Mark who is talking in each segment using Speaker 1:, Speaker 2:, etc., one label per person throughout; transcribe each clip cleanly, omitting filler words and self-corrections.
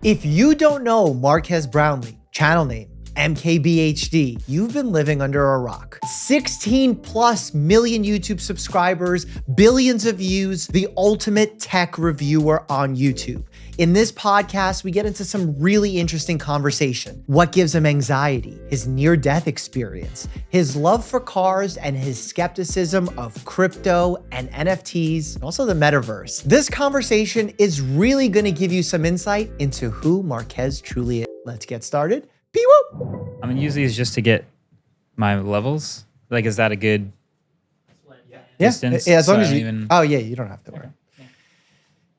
Speaker 1: If you don't know Marques Brownlee, channel name, MKBHD, you've been living under a rock. 16 plus million YouTube subscribers, billions of views, the ultimate tech reviewer on YouTube. In this podcast, we get into some really interesting conversation. What gives him anxiety, his near-death experience, his love for cars, and his skepticism of crypto and NFTs, and also the metaverse. This conversation is really gonna give you some insight into who Marques truly is. Let's get started. Pee-whoop.
Speaker 2: I mean, usually it's just to get my levels. Like, is that a good distance?
Speaker 1: Yeah, as long as you,
Speaker 2: even...
Speaker 1: oh yeah, you don't have to worry.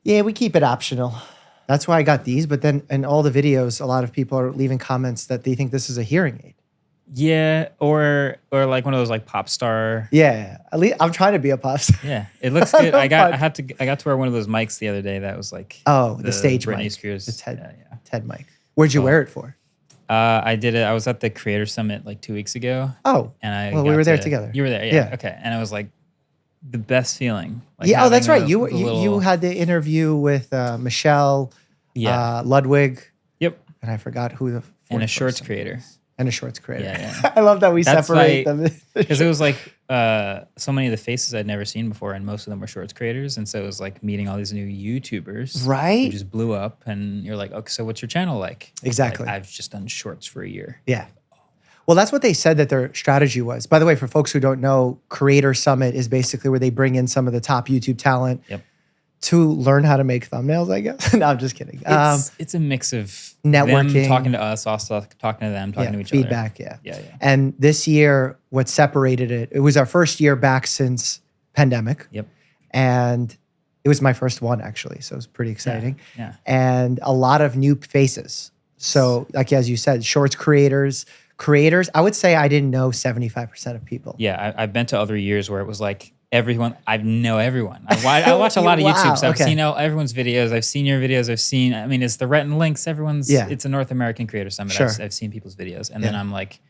Speaker 1: Yeah, we keep it optional. That's why I got these, but then in all the videos, a lot of people are leaving comments that they think this is a hearing aid.
Speaker 2: Yeah, or like one of those like pop star.
Speaker 1: Yeah, at least I'm trying to be a pop star.
Speaker 2: Yeah, it looks good. I got to wear one of those mics the other day that was like
Speaker 1: the stage
Speaker 2: Britney
Speaker 1: mic,
Speaker 2: Spears.
Speaker 1: the TED,
Speaker 2: yeah.
Speaker 1: TED mic. Where'd you wear it for?
Speaker 2: I did it. I was at the Creator Summit like 2 weeks ago.
Speaker 1: Oh,
Speaker 2: and
Speaker 1: we were there together.
Speaker 2: You were there, yeah. Okay, and it was like the best feeling. Like
Speaker 1: yeah, that's right. You had the interview with Michelle.
Speaker 2: Yeah.
Speaker 1: Ludwig.
Speaker 2: Yep.
Speaker 1: And I forgot who the
Speaker 2: and a shorts creator.
Speaker 1: And a shorts creator.
Speaker 2: Yeah.
Speaker 1: I love that we separate them.
Speaker 2: Because it was like so many of the faces I'd never seen before, and most of them were shorts creators. And so it was like meeting all these new YouTubers.
Speaker 1: Right.
Speaker 2: Who just blew up, and you're like, okay, so what's your channel like?
Speaker 1: Exactly.
Speaker 2: Like, I've just done shorts for a year.
Speaker 1: Yeah. Well, that's what they said that their strategy was. By the way, for folks who don't know, Creator Summit is basically where they bring in some of the top YouTube talent.
Speaker 2: Yep.
Speaker 1: To learn how to make thumbnails, I guess. No, I'm just kidding.
Speaker 2: It's a mix of
Speaker 1: networking,
Speaker 2: them talking to us, also talking to them, talking to each
Speaker 1: feedback,
Speaker 2: other.
Speaker 1: Yeah. And this year, what separated it was our first year back since pandemic.
Speaker 2: Yep.
Speaker 1: And it was my first one, actually. So it was pretty exciting.
Speaker 2: Yeah.
Speaker 1: And a lot of new faces. So like, as you said, shorts creators, I would say I didn't know 75% of people.
Speaker 2: Yeah, I've been to other years where it was like, everyone, I know everyone. I watch a lot of YouTube, so I've seen everyone's videos. I've seen your videos. I mean, it's the Rhett and Links. It's a North American Creator Summit.
Speaker 1: Sure.
Speaker 2: I've seen people's videos. And then I'm like,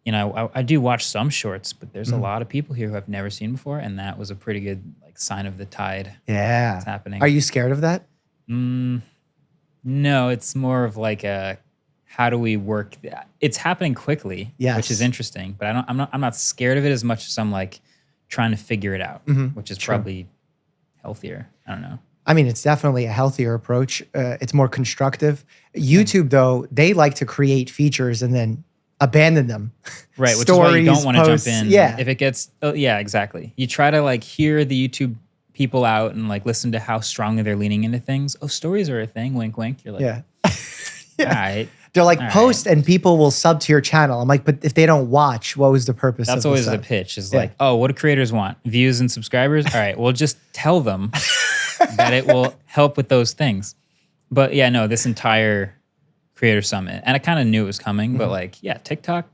Speaker 2: I do watch some shorts, but there's a lot of people here who I've never seen before. And that was a pretty good like sign of the tide.
Speaker 1: Yeah.
Speaker 2: That's happening.
Speaker 1: Are you scared of that?
Speaker 2: No, it's more of like how do we work that? It's happening quickly, which is interesting, but I'm not scared of it as much as I'm like, trying to figure it out, which is probably healthier. I don't know.
Speaker 1: I mean, it's definitely a healthier approach. It's more constructive. YouTube, though, they like to create features and then abandon them.
Speaker 2: Right, which is why you don't want to jump in.
Speaker 1: Yeah.
Speaker 2: If it gets, exactly. You try to like hear the YouTube people out and like listen to how strongly they're leaning into things. Oh, stories are a thing, wink, wink. You're like, all right.
Speaker 1: They're like, post and people will sub to your channel. I'm like, but if they don't watch, what was the purpose of
Speaker 2: That's always the pitch is like, oh, what do creators want? Views and subscribers? All right, well, just tell them that it will help with those things. But yeah, no, this entire Creator Summit, and I kind of knew it was coming, but like, yeah, TikTok,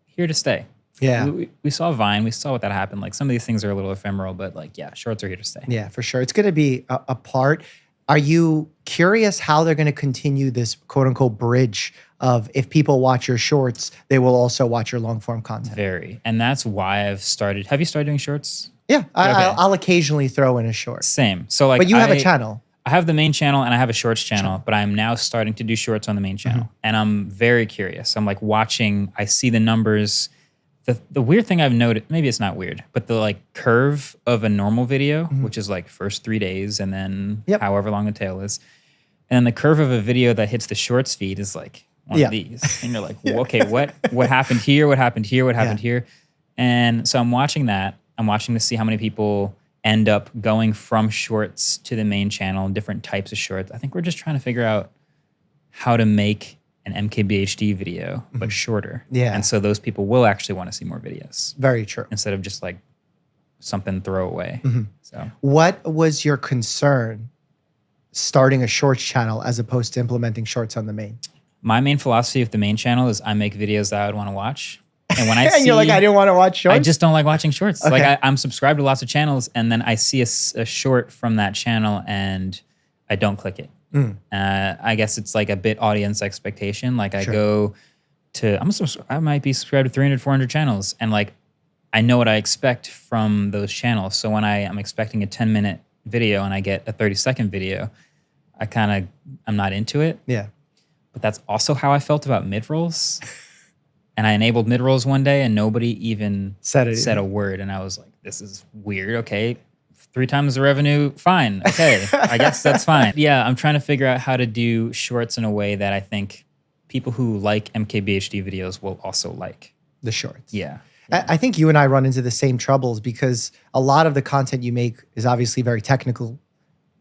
Speaker 2: here to stay.
Speaker 1: Yeah.
Speaker 2: We saw Vine. We saw what that happened. Like some of these things are a little ephemeral, but like, yeah, shorts are here to stay.
Speaker 1: Yeah, for sure. It's going to be a part. Are you curious how they're going to continue this quote unquote bridge of if people watch your shorts, they will also watch your long form content?
Speaker 2: Very. And that's why I've started. Have you started doing shorts?
Speaker 1: Yeah. I'll occasionally throw in a short.
Speaker 2: Same. So like,
Speaker 1: but you have a channel.
Speaker 2: I have the main channel and I have a shorts channel, but I'm now starting to do shorts on the main channel. And I'm very curious. I'm like watching, I see the numbers. The weird thing I've noted, maybe it's not weird, but the like curve of a normal video, which is like first 3 days and then however long the tail is. And then the curve of a video that hits the shorts feed is like one of these. And you're like, well, okay, what happened here? What happened here? What happened here? And so I'm watching that. I'm watching to see how many people end up going from shorts to the main channel, different types of shorts. I think we're just trying to figure out how to make an MKBHD video, but shorter.
Speaker 1: Yeah.
Speaker 2: And so those people will actually want to see more videos.
Speaker 1: Very true.
Speaker 2: Instead of just like something throwaway. So
Speaker 1: what was your concern starting a shorts channel as opposed to implementing shorts on the main?
Speaker 2: My main philosophy of the main channel is I make videos that I would want to watch. And when I see,
Speaker 1: you're like, I didn't want to watch shorts?
Speaker 2: I just don't like watching shorts.
Speaker 1: Okay.
Speaker 2: Like I'm subscribed to lots of channels and then I see a short from that channel and I don't click it. I guess it's like a bit audience expectation. Like I go to, I might be subscribed to 300, 400 channels and like, I know what I expect from those channels. So when I am expecting a 10-minute video and I get a 30-second video, I'm not into it.
Speaker 1: Yeah.
Speaker 2: But that's also how I felt about mid-rolls. And I enabled mid-rolls one day and nobody even said a word. And I was like, this is weird. Okay, 3 times the revenue, fine. Okay, I guess that's fine. Yeah, I'm trying to figure out how to do shorts in a way that I think people who like MKBHD videos will also like.
Speaker 1: The shorts.
Speaker 2: Yeah.
Speaker 1: I think you and I run into the same troubles because a lot of the content you make is obviously very technical.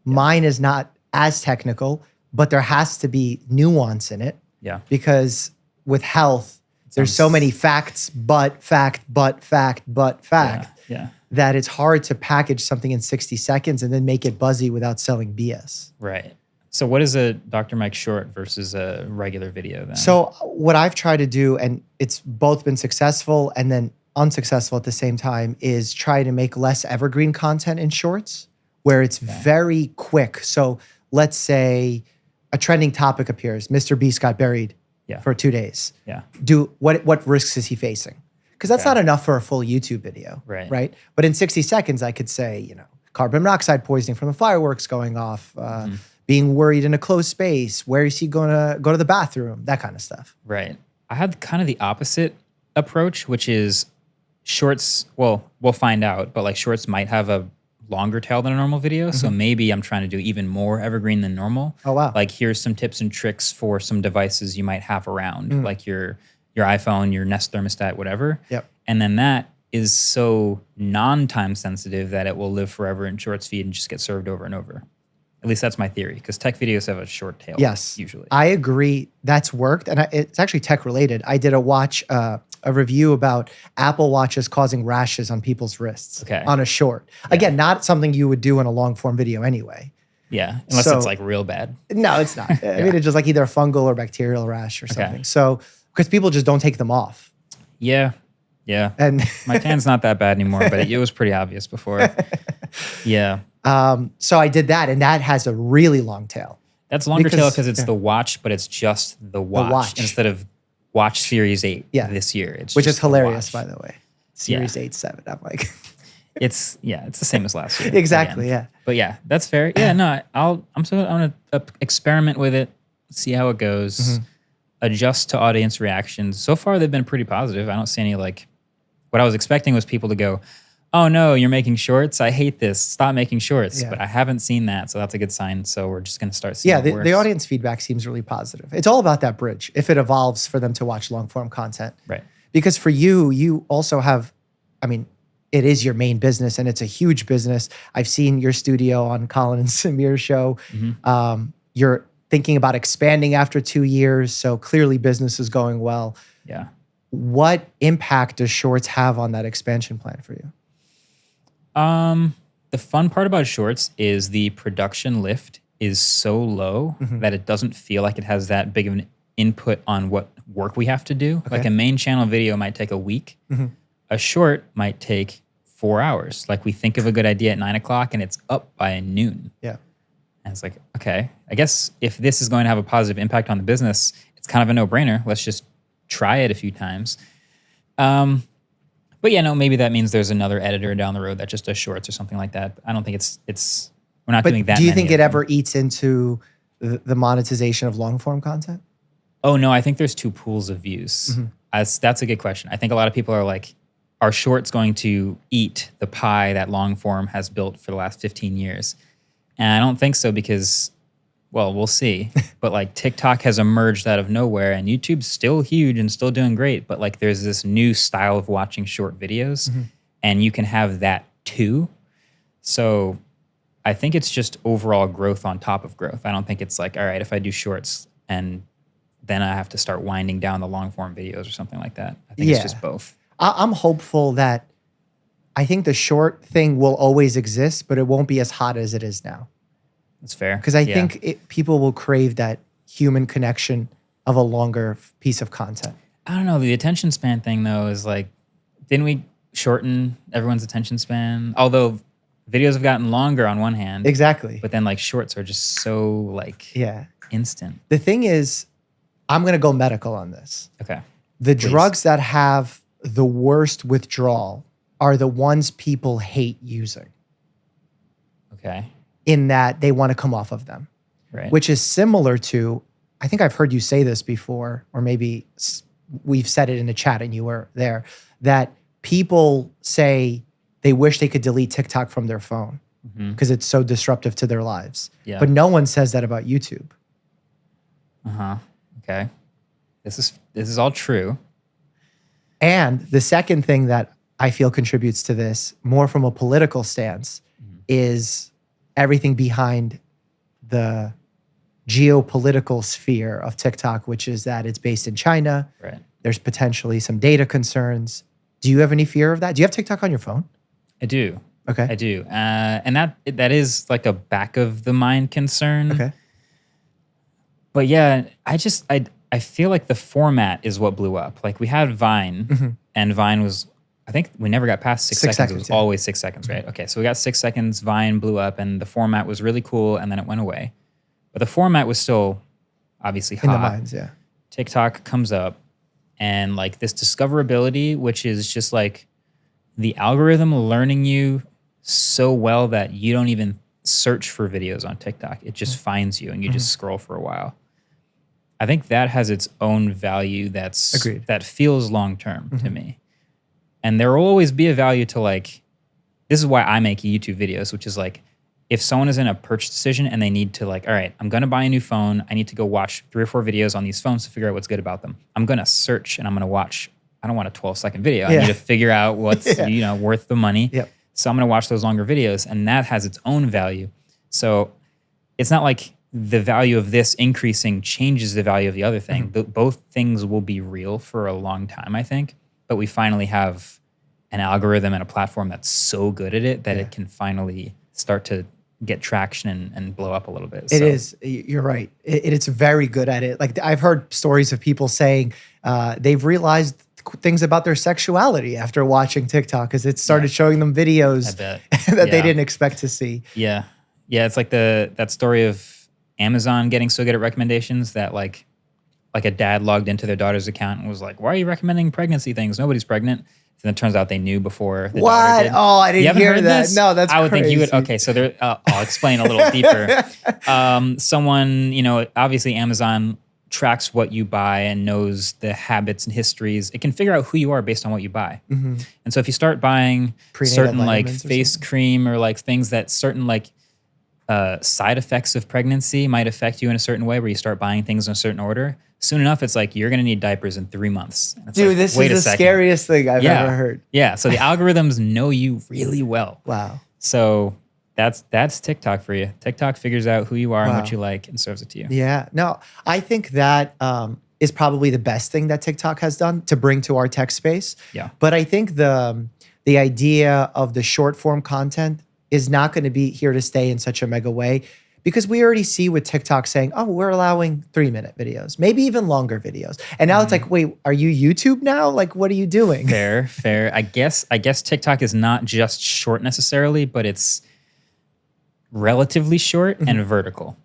Speaker 1: Mine is not as technical, but there has to be nuance in it.
Speaker 2: Yeah.
Speaker 1: Because with health, there's so many facts, but fact.
Speaker 2: Yeah.
Speaker 1: That it's hard to package something in 60 seconds and then make it buzzy without selling BS.
Speaker 2: Right. So what is a Dr. Mike short versus a regular video then?
Speaker 1: So what I've tried to do, and it's both been successful and then unsuccessful at the same time, is try to make less evergreen content in shorts where it's very quick. So let's say a trending topic appears. Mr. Beast got buried for 2 days.
Speaker 2: Yeah.
Speaker 1: What risks is he facing? Because that's not enough for a full YouTube video, right? But in 60 seconds, I could say, carbon monoxide poisoning from the fireworks going off, being worried in a closed space, where is he going to go to the bathroom, that kind of stuff.
Speaker 2: Right. I had kind of the opposite approach, which is shorts, well, we'll find out, but like shorts might have a longer tail than a normal video. So maybe I'm trying to do even more evergreen than normal.
Speaker 1: Oh, wow.
Speaker 2: Like here's some tips and tricks for some devices you might have around, like your iPhone, your Nest thermostat, whatever.
Speaker 1: Yep.
Speaker 2: And then that is so non-time sensitive that it will live forever in shorts feed and just get served over and over. At least that's my theory, because tech videos have a short tail.
Speaker 1: Yes,
Speaker 2: usually.
Speaker 1: I agree. That's worked, and it's actually tech related. I did a review about Apple Watches causing rashes on people's wrists on a short. Again, not something you would do in a long form video anyway.
Speaker 2: Yeah, unless it's like real bad.
Speaker 1: No, it's not. I mean, it's just like either a fungal or bacterial rash or something. So, because people just don't take them off.
Speaker 2: Yeah.
Speaker 1: And
Speaker 2: my tan's not that bad anymore, but it was pretty obvious before. Yeah.
Speaker 1: So I did that, and that has a really long tail.
Speaker 2: That's longer tail because it's the watch, but it's just the watch instead of Watch Series 8 this year. It's
Speaker 1: which is hilarious, by the way. Series 8, 7. I'm like,
Speaker 2: it's the same as last year.
Speaker 1: Exactly.
Speaker 2: Again.
Speaker 1: Yeah.
Speaker 2: But yeah, that's fair. Yeah. No, I'm gonna experiment with it, see how it goes, adjust to audience reactions. So far, they've been pretty positive. I don't see any what I was expecting was people to go, oh no, you're making shorts? I hate this. Stop making shorts.
Speaker 1: Yeah.
Speaker 2: But I haven't seen that, so that's a good sign. So we're just going to start seeing
Speaker 1: the audience feedback seems really positive. It's all about that bridge, if it evolves for them to watch long-form content.
Speaker 2: Right.
Speaker 1: Because for you also have, I mean, it is your main business, and it's a huge business. I've seen your studio on Colin and Samir's show. You're thinking about expanding after 2 years, so clearly business is going well.
Speaker 2: Yeah.
Speaker 1: What impact does shorts have on that expansion plan for you?
Speaker 2: The fun part about shorts is the production lift is so low that it doesn't feel like it has that big of an input on what work we have to do. Okay. Like a main channel video might take a week. A short might take 4 hours. Like we think of a good idea at 9 o'clock and it's up by noon.
Speaker 1: Yeah.
Speaker 2: And it's like, okay, I guess if this is going to have a positive impact on the business, it's kind of a no-brainer. Let's just try it a few times. But yeah, no, maybe that means there's another editor down the road that just does shorts or something like that. I don't think we're not doing that.
Speaker 1: Do you think it ever eats into the monetization of long form content?
Speaker 2: Oh no, I think there's 2 pools of views. That's a good question. I think a lot of people are like, are shorts going to eat the pie that long form has built for the last 15 years? And I don't think so because, well, we'll see. But like TikTok has emerged out of nowhere and YouTube's still huge and still doing great. But like there's this new style of watching short videos and you can have that too. So I think it's just overall growth on top of growth. I don't think it's like, all right, if I do shorts and then I have to start winding down the long form videos or something like that. I think it's just both. I'm
Speaker 1: hopeful that I think the short thing will always exist, but it won't be as hot as it is now.
Speaker 2: That's fair.
Speaker 1: Because I think people will crave that human connection of a longer piece of content.
Speaker 2: I don't know. The attention span thing, though, is like, didn't we shorten everyone's attention span? Although videos have gotten longer on one hand.
Speaker 1: Exactly.
Speaker 2: But then like shorts are just so like instant.
Speaker 1: The thing is, I'm going to go medical on this.
Speaker 2: Okay.
Speaker 1: The drugs that have the worst withdrawal are the ones people hate using.
Speaker 2: Okay.
Speaker 1: In that they want to come off of them.
Speaker 2: Right.
Speaker 1: Which is similar to I think I've heard you say this before, or maybe we've said it in a chat and you were there, that people say they wish they could delete TikTok from their phone because it's so disruptive to their lives.
Speaker 2: Yeah.
Speaker 1: But no one says that about YouTube.
Speaker 2: Okay. This is all true.
Speaker 1: And the second thing that I feel contributes to this, more from a political stance, is everything behind the geopolitical sphere of TikTok, which is that it's based in China.
Speaker 2: Right.
Speaker 1: There's potentially some data concerns. Do you have any fear of that? Do you have TikTok on your phone?
Speaker 2: I do.
Speaker 1: Okay.
Speaker 2: I do. And that is like a back of the mind concern.
Speaker 1: Okay.
Speaker 2: But yeah, I feel like the format is what blew up. Like we had Vine, and Vine was, I think we never got past 6 seconds. It was always 6 seconds, right? Okay, so we got 6 seconds, Vine blew up, and the format was really cool, and then it went away. But the format was still obviously hot.
Speaker 1: In the minds, yeah.
Speaker 2: TikTok comes up, and like this discoverability, which is just like the algorithm learning you so well that you don't even search for videos on TikTok. It just finds you, and you just scroll for a while. I think that has its own value that feels long-term to me. And there will always be a value to like, this is why I make YouTube videos, which is like, if someone is in a purchase decision and they need to like, all right, I'm going to buy a new phone. I need to go watch 3 or 4 videos on these phones to figure out what's good about them. I'm going to search and I'm going to watch, I don't want a 12-second video. I need to figure out what's, worth the money.
Speaker 1: Yep.
Speaker 2: So I'm going to watch those longer videos, and that has its own value. So it's not like the value of this increasing changes the value of the other thing. Both things will be real for a long time, I think. But we finally have an algorithm and a platform that's so good at it that it can finally start to get traction and blow up a little bit.
Speaker 1: It is. You're right. It's very good at it. Like I've heard stories of people saying they've realized things about their sexuality after watching TikTok because it started showing them videos that they didn't expect to see.
Speaker 2: Yeah. Yeah, it's like that story of Amazon getting so good at recommendations that like a dad logged into their daughter's account and was like, why are you recommending pregnancy things? Nobody's pregnant. And it turns out they knew before the daughter did.
Speaker 1: Oh, I didn't hear that.
Speaker 2: This?
Speaker 1: No, that's
Speaker 2: I would
Speaker 1: crazy.
Speaker 2: think you would. Okay, so there, I'll explain a little deeper. Someone, obviously Amazon tracks what you buy and knows the habits and histories. It can figure out who you are based on what you buy. And so if you start buying certain like face cream or like things that certain like side effects of pregnancy might affect you in a certain way, where you start buying things in a certain order, soon enough, it's like, you're going to need diapers in 3 months.
Speaker 1: Dude, this is the scariest thing I've ever heard.
Speaker 2: Yeah. So the algorithms know you really well.
Speaker 1: Wow.
Speaker 2: So that's TikTok for you. TikTok figures out who you are and what you like and serves it to you.
Speaker 1: Yeah. No, I think that is probably the best thing that TikTok has done to bring to our tech space.
Speaker 2: Yeah.
Speaker 1: But I think the idea of the short form content is not going to be here to stay in such a mega way, because we already see with TikTok saying, oh, we're allowing 3-minute videos, maybe even longer videos. And now it's like, wait, are you YouTube now? Like, what are you doing?
Speaker 2: Fair. I guess TikTok is not just short necessarily, but it's relatively short and vertical.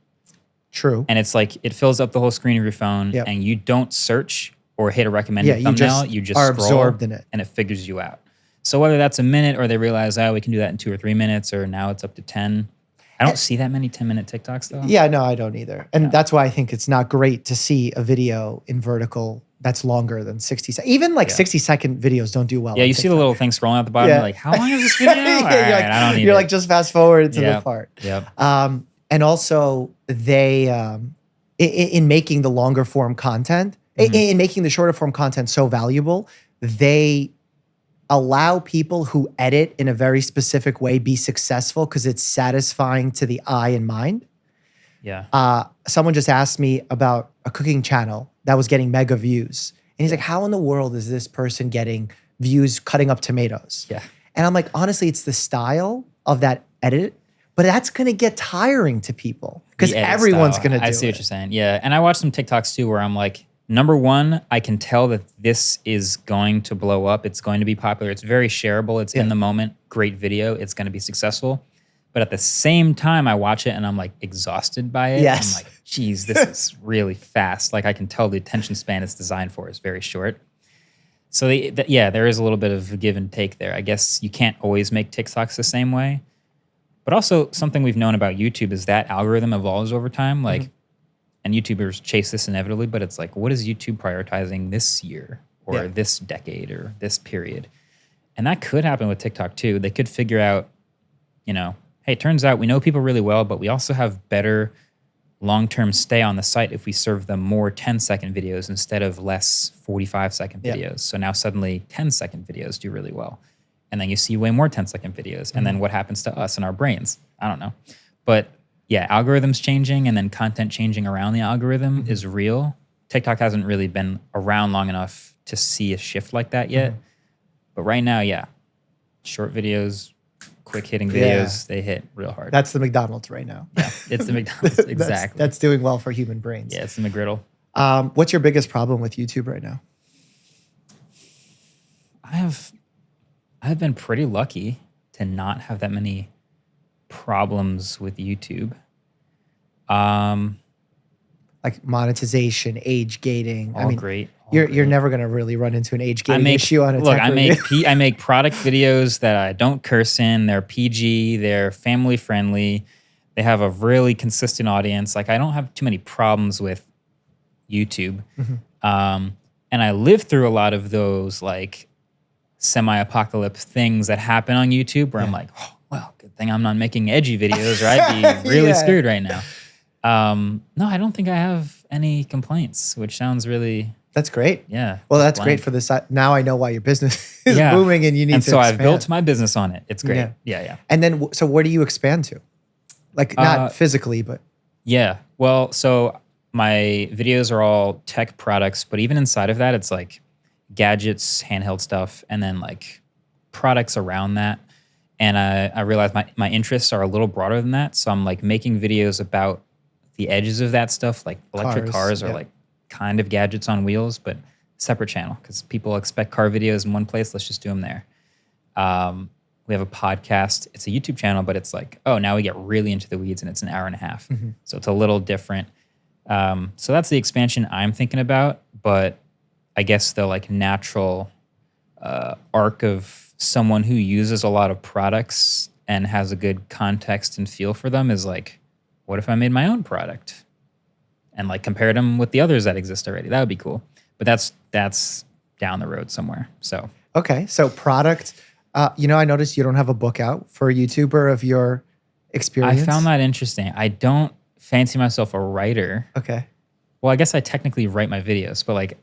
Speaker 2: True. And it's like, it fills up the whole screen of your phone and you don't search or hit a recommended thumbnail. You just
Speaker 1: are
Speaker 2: scroll
Speaker 1: absorbed in it.
Speaker 2: And it figures you out. So whether that's a minute or they realize, we can do that in 2 or 3 minutes, or now it's up to 10. I don't see that many 10-minute TikToks though.
Speaker 1: Yeah, no, I don't either. And that's why I think it's not great to see a video in vertical that's longer than 60 seconds. Even 60-second videos don't do well.
Speaker 2: Yeah, you see the little thing scrolling at the bottom. You're like, how long is this video? I don't need it.
Speaker 1: You're like, just fast forward to the part.
Speaker 2: Yep.
Speaker 1: And also they, in making the longer form content, in making the shorter form content so valuable, they allow people who edit in a very specific way be successful because it's satisfying to the eye and mind.
Speaker 2: Yeah.
Speaker 1: Someone just asked me about a cooking channel that was getting mega views. And he's like, how in the world is this person getting views cutting up tomatoes?
Speaker 2: Yeah.
Speaker 1: And I'm like, honestly, it's the style of that edit, but that's going to get tiring to people because everyone's going to do it.
Speaker 2: I see what you're saying. Yeah. And I watched some TikToks too where I'm like, number one, I can tell that this is going to blow up. It's going to be popular. It's very shareable. It's in the moment. Great video. It's going to be successful. But at the same time, I watch it and I'm like exhausted by it.
Speaker 1: Yes.
Speaker 2: I'm like, geez, this is really fast. Like I can tell the attention span it's designed for is very short. So there is a little bit of a give and take there. I guess you can't always make TikToks the same way. But also something we've known about YouTube is that algorithm evolves over time. Like and YouTubers chase this inevitably, but it's like, what is YouTube prioritizing this year or this decade or this period? And that could happen with TikTok too. They could figure out, hey, it turns out we know people really well, but we also have better long-term stay on the site if we serve them more 10-second videos instead of less 45-second videos. So now suddenly 10-second videos do really well. And then you see way more 10-second videos. And then what happens to us and our brains? I don't know. But yeah, algorithms changing and then content changing around the algorithm is real. TikTok hasn't really been around long enough to see a shift like that yet. But right now, short videos, quick hitting videos, they hit real hard.
Speaker 1: That's the McDonald's right now.
Speaker 2: Yeah, it's the McDonald's, exactly.
Speaker 1: That's doing well for human brains.
Speaker 2: Yeah, it's the McGriddle.
Speaker 1: What's your biggest problem with YouTube right now?
Speaker 2: I've been pretty lucky to not have that many problems with YouTube.
Speaker 1: Like monetization, age gating.
Speaker 2: All great.
Speaker 1: You're never going to really run into an age gating issue on a tech review.
Speaker 2: I make product videos that I don't curse in. They're PG. They're family friendly. They have a really consistent audience. Like I don't have too many problems with YouTube. And I lived through a lot of those like semi-apocalypse things that happen on YouTube where I'm like, oh, well, good thing I'm not making edgy videos or I'd be really screwed right now. No, I don't think I have any complaints, which sounds really...
Speaker 1: That's great.
Speaker 2: Yeah.
Speaker 1: Well, that's great for this. Now I know why your business is booming and you need to expand.
Speaker 2: And so I've built my business on it. It's great. Yeah.
Speaker 1: And then, so where do you expand to? Like not physically, but...
Speaker 2: Yeah. Well, so my videos are all tech products, but even inside of that, it's like gadgets, handheld stuff, and then like products around that. And I realized my interests are a little broader than that. So I'm like making videos about the edges of that stuff, like electric cars or like kind of gadgets on wheels, but separate channel because people expect car videos in one place. Let's just do them there. We have a podcast. It's a YouTube channel, but it's like, oh, now we get really into the weeds and it's an hour and a half. So it's a little different. So that's the expansion I'm thinking about. But I guess the like natural arc of someone who uses a lot of products and has a good context and feel for them is like, what if I made my own product and like compared them with the others that exist already? That would be cool. But that's down the road somewhere. So
Speaker 1: okay, so product. I noticed you don't have a book out for a YouTuber of your experience.
Speaker 2: I found that interesting. I don't fancy myself a writer.
Speaker 1: Okay.
Speaker 2: Well, I guess I technically write my videos, but like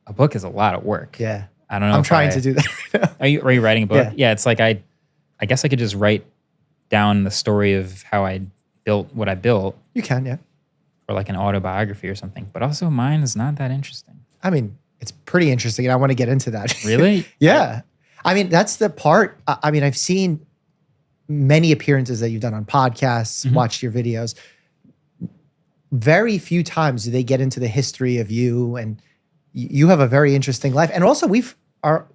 Speaker 2: a book is a lot of work.
Speaker 1: Yeah.
Speaker 2: I don't know.
Speaker 1: I'm trying to do that right now.
Speaker 2: Are you writing a book? Yeah. It's like I guess I could just write down the story of how I built what I built.
Speaker 1: You can, yeah.
Speaker 2: Or like an autobiography or something. But also mine is not that interesting.
Speaker 1: I mean, it's pretty interesting and I want to get into that.
Speaker 2: Really?
Speaker 1: Yeah. I mean, that's the part. I mean, I've seen many appearances that you've done on podcasts, watched your videos. Very few times do they get into the history of you, and you have a very interesting life. And also have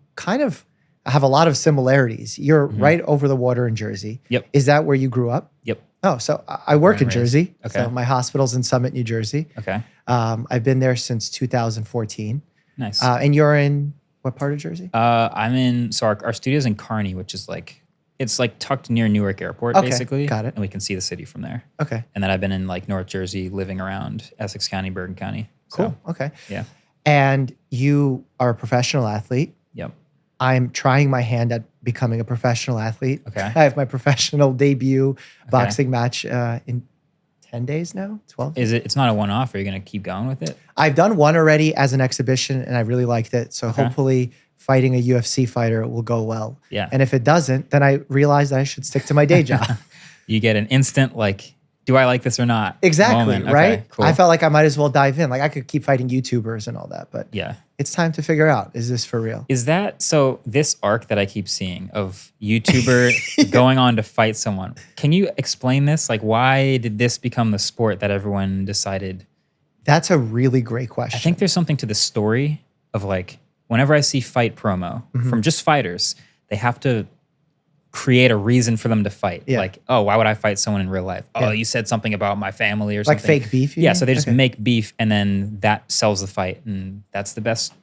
Speaker 1: a lot of similarities. You're right over the water in Jersey.
Speaker 2: Yep.
Speaker 1: Is that where you grew up?
Speaker 2: Yep.
Speaker 1: Oh, so I work in Jersey.
Speaker 2: Okay.
Speaker 1: So my hospital's in Summit, New Jersey.
Speaker 2: Okay.
Speaker 1: I've been there since 2014.
Speaker 2: Nice.
Speaker 1: And you're in what part of Jersey?
Speaker 2: I'm in, so our studio's in Kearney, which is like, it's like tucked near Newark Airport, basically.
Speaker 1: Got it.
Speaker 2: And we can see the city from there.
Speaker 1: Okay.
Speaker 2: And then I've been in like North Jersey, living around Essex County, Bergen County.
Speaker 1: Cool. Okay.
Speaker 2: Yeah.
Speaker 1: And you are a professional athlete.
Speaker 2: Yep.
Speaker 1: I'm trying my hand at becoming a professional athlete.
Speaker 2: Okay.
Speaker 1: I have my professional debut boxing match in 10 days now, 12.
Speaker 2: It's not a one-off? Are you going to keep going with it?
Speaker 1: I've done one already as an exhibition and I really liked it. So hopefully fighting a UFC fighter will go well.
Speaker 2: Yeah.
Speaker 1: And if it doesn't, then I realized I should stick to my day job.
Speaker 2: You get an instant like, do I like this or not?
Speaker 1: Exactly,
Speaker 2: moment.
Speaker 1: right?
Speaker 2: Okay, cool.
Speaker 1: I felt like I might as well dive in. Like I could keep fighting YouTubers and all that, but
Speaker 2: yeah,
Speaker 1: it's time to figure out, is this for real?
Speaker 2: Is that, so this arc that I keep seeing of YouTuber going on to fight someone, can you explain this? Like why did this become the sport that everyone decided?
Speaker 1: That's a really great question.
Speaker 2: I think there's something to the story of like, whenever I see fight promo from just fighters, they have to create a reason for them to fight.
Speaker 1: Yeah.
Speaker 2: Like, oh, why would I fight someone in real life? Oh, you said something about my family or something.
Speaker 1: Like fake beef?
Speaker 2: Yeah, so they just make beef and then that sells the fight. And that's the best,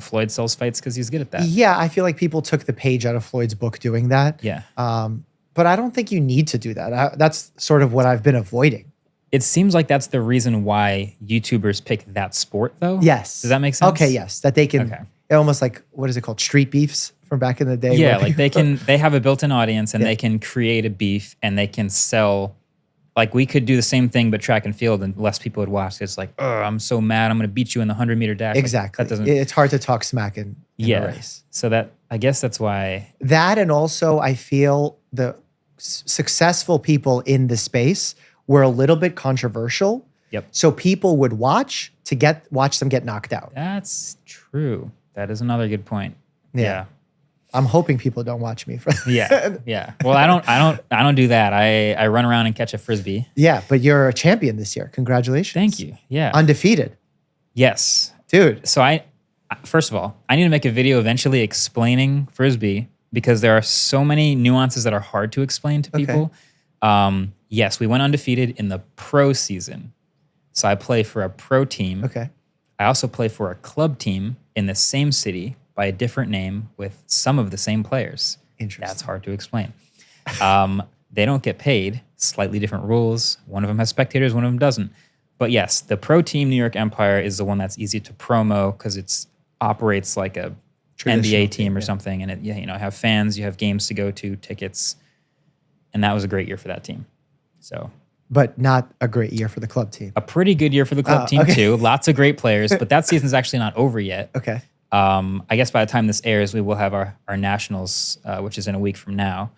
Speaker 2: Floyd sells fights because he's good at that.
Speaker 1: Yeah, I feel like people took the page out of Floyd's book doing that.
Speaker 2: Yeah.
Speaker 1: But I don't think you need to do that. That's sort of what I've been avoiding.
Speaker 2: It seems like that's the reason why YouTubers pick that sport, though.
Speaker 1: Yes.
Speaker 2: Does that make sense?
Speaker 1: Okay, yes. That they can, almost like, what is it called? Street beefs from back in the day.
Speaker 2: Yeah, like they have a built-in audience and
Speaker 1: Yeah.
Speaker 2: they can create a beef and they can sell. Like we could do the same thing, but track and field, and less people would watch. It's like, oh, I'm so mad. I'm going to beat you in the 100-meter dash.
Speaker 1: Exactly.
Speaker 2: Like, that doesn't.
Speaker 1: It's hard to talk smack in the race.
Speaker 2: So I guess that's why.
Speaker 1: That, and also I feel the successful people in the space were a little bit controversial.
Speaker 2: Yep.
Speaker 1: So people would watch them get knocked out.
Speaker 2: That's true. That is another good point.
Speaker 1: Yeah. I'm hoping people don't watch me for
Speaker 2: that. Yeah. Well, I don't do that. I run around and catch a Frisbee.
Speaker 1: Yeah, but you're a champion this year. Congratulations.
Speaker 2: Thank you. Yeah.
Speaker 1: Undefeated.
Speaker 2: Yes.
Speaker 1: Dude.
Speaker 2: So first of all, I need to make a video eventually explaining Frisbee because there are so many nuances that are hard to explain to people. Yes, we went undefeated in the pro season. So I play for a pro team.
Speaker 1: Okay.
Speaker 2: I also play for a club team in the same city by a different name with some of the same players.
Speaker 1: Interesting.
Speaker 2: That's hard to explain. They don't get paid, slightly different rules. One of them has spectators, one of them doesn't. But yes, the pro team New York Empire is the one that's easy to promo because it operates like a NBA team or something. And have fans, you have games to go to, tickets. And that was a great year for that team. So,
Speaker 1: but not a great year for the club team.
Speaker 2: A pretty good year for the club team too. Lots of great players, but that season's actually not over yet.
Speaker 1: Okay.
Speaker 2: I guess by the time this airs, we will have our nationals, which is in a week from now.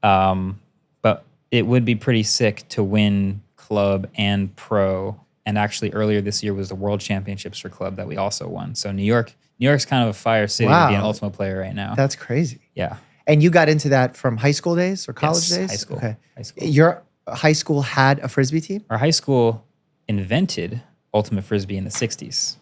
Speaker 2: But it would be pretty sick to win club and pro. And actually, earlier this year was the World Championships for club that we also won. So New York's kind of a fire city to be an Ultimate player right now.
Speaker 1: That's crazy.
Speaker 2: Yeah.
Speaker 1: And you got into that from high school days or college days?
Speaker 2: High school.
Speaker 1: Okay.
Speaker 2: High school.
Speaker 1: Your high school had a Frisbee team?
Speaker 2: Our high school invented Ultimate Frisbee in the 60s.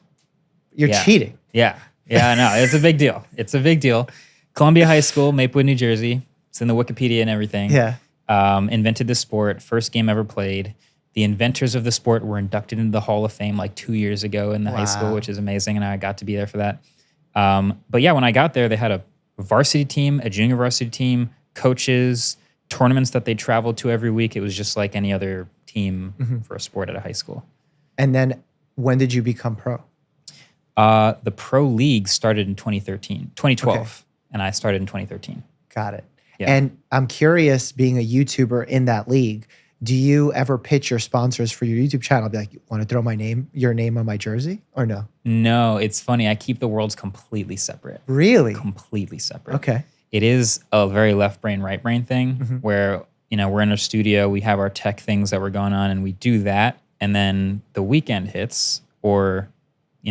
Speaker 1: You're cheating.
Speaker 2: Yeah. Yeah, no, it's a big deal. It's a big deal. Columbia High School, Maplewood, New Jersey. It's in the Wikipedia and everything.
Speaker 1: Yeah.
Speaker 2: Invented the sport. First game ever played. The inventors of the sport were inducted into the Hall of Fame like 2 years ago in the high school, which is amazing, and I got to be there for that. But yeah, when I got there, they had a varsity team, a junior varsity team, coaches, tournaments that they traveled to every week. It was just like any other team for a sport at a high school.
Speaker 1: And then when did you become pro?
Speaker 2: The pro league started in 2012, and I started in 2013.
Speaker 1: Got it.
Speaker 2: Yeah.
Speaker 1: And I'm curious, being a YouTuber in that league, do you ever pitch your sponsors for your YouTube channel? Be like, want to throw your name on my jersey, or no?
Speaker 2: No, it's funny. I keep the worlds completely separate.
Speaker 1: Really?
Speaker 2: Completely separate.
Speaker 1: Okay.
Speaker 2: It is a very left brain, right brain thing where, we're in our studio, we have our tech things that were going on, and we do that. And then the weekend hits, or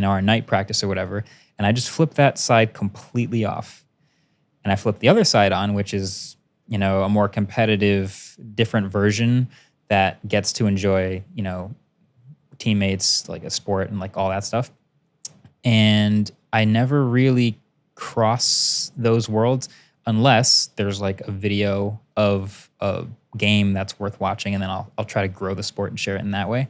Speaker 2: our night practice or whatever, and I just flip that side completely off. And I flip the other side on, which is, a more competitive, different version that gets to enjoy, teammates, like a sport and like all that stuff. And I never really cross those worlds unless there's like a video of a game that's worth watching, and then I'll try to grow the sport and share it in that way.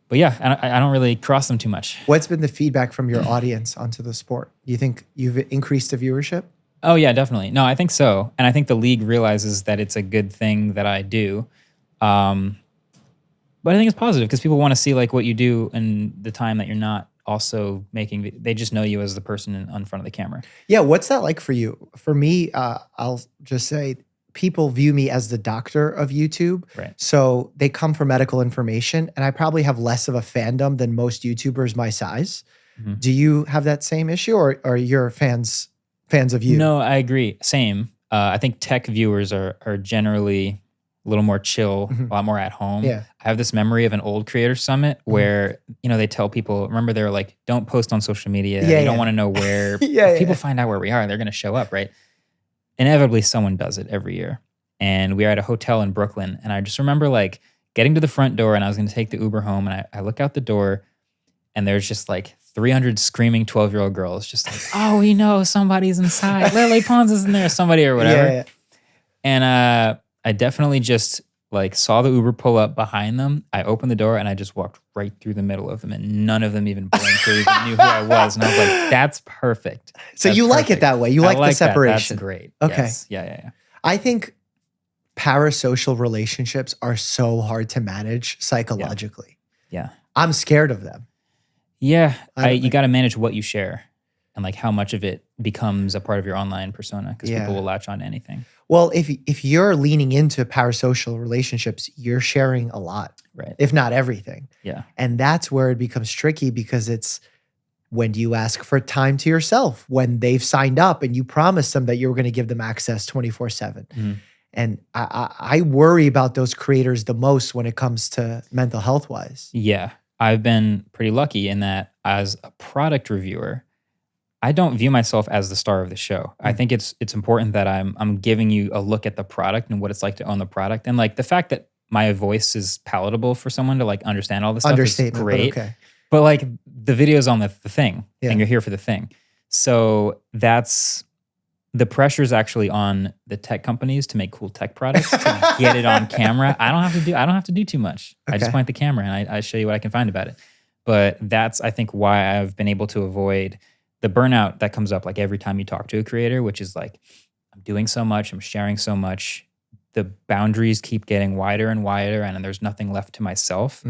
Speaker 2: But yeah, I don't really cross them too much.
Speaker 1: What's been the feedback from your audience onto the sport? You think you've increased the viewership?
Speaker 2: Oh yeah, definitely. No, I think so. And I think the league realizes that it's a good thing that I do. But I think it's positive because people want to see like what you do in the time that you're not also making, they just know you as the person in front of the camera.
Speaker 1: Yeah. What's that like for you? For me, I'll just say people view me as the doctor of YouTube.
Speaker 2: Right.
Speaker 1: So they come for medical information, and I probably have less of a fandom than most YouTubers my size. Do you have that same issue, or are your fans of you?
Speaker 2: No, I agree. Same. I think tech viewers are generally a little more chill, a lot more at home.
Speaker 1: Yeah.
Speaker 2: I have this memory of an old creator summit where, they tell people, remember they were like, don't post on social media.
Speaker 1: Yeah,
Speaker 2: you don't want to know where.
Speaker 1: If
Speaker 2: people find out where we are, they're going to show up, right? Inevitably, someone does it every year. And we are at a hotel in Brooklyn. And I just remember like getting to the front door, and I was going to take the Uber home. And I look out the door, and there's just like 300 screaming 12-year-old girls just like, oh, we know somebody's inside. Lily Pons is in there, somebody or whatever.
Speaker 1: Yeah.
Speaker 2: And I definitely just like saw the Uber pull up behind them. I opened the door, and I just walked right through the middle of them, and none of them even blinked or even knew who I was. And I was like, that's perfect.
Speaker 1: So
Speaker 2: That's
Speaker 1: you like
Speaker 2: perfect.
Speaker 1: it that way. You like the separation.
Speaker 2: That's great.
Speaker 1: Okay.
Speaker 2: Yes. Yeah.
Speaker 1: I think parasocial relationships are so hard to manage psychologically.
Speaker 2: Yeah.
Speaker 1: I'm scared of them.
Speaker 2: Yeah. You got to manage what you share and like how much of it becomes a part of your online persona, because people will latch on to anything.
Speaker 1: Well, if you're leaning into parasocial relationships, you're sharing a lot,
Speaker 2: right?
Speaker 1: If not everything.
Speaker 2: Yeah.
Speaker 1: And that's where it becomes tricky, because it's, when do you ask for time to yourself when they've signed up and you promised them that you were going to give them access 24/7?
Speaker 2: Mm-hmm.
Speaker 1: And I worry about those creators the most when it comes to mental health wise.
Speaker 2: Yeah. I've been pretty lucky in that as a product reviewer, I don't view myself as the star of the show. I think it's important that I'm giving you a look at the product and what it's like to own the product. And like the fact that my voice is palatable for someone to like understand all this stuff is great.
Speaker 1: But okay.
Speaker 2: But like the video's on the thing and you're here for the thing. So that's, the pressure is actually on the tech companies to make cool tech products, to get it on camera. I don't have to do too much. Okay. I just point the camera and I show you what I can find about it. But that's, I think, why I've been able to avoid the burnout that comes up like every time you talk to a creator, which is like, I'm doing so much, I'm sharing so much. The boundaries keep getting wider and wider, and there's nothing left to myself.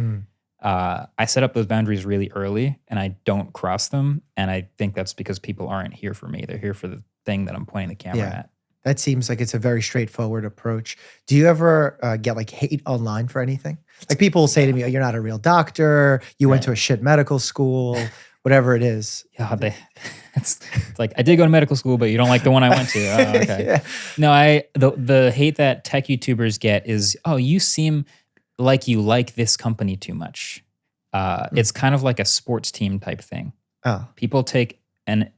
Speaker 2: I set up those boundaries really early and I don't cross them. And I think that's because people aren't here for me. They're here for the thing that I'm pointing the camera at.
Speaker 1: That seems like it's a very straightforward approach. Do you ever get like hate online for anything? Like people will say to me, oh, you're not a real doctor. You went to a shit medical school, whatever it is.
Speaker 2: Yeah, it's like, I did go to medical school, but you don't like the one I went to. Oh, okay. No, the hate that tech YouTubers get is, oh, you seem like you like this company too much. It's kind of like a sports team type thing.
Speaker 1: Oh.
Speaker 2: People take, and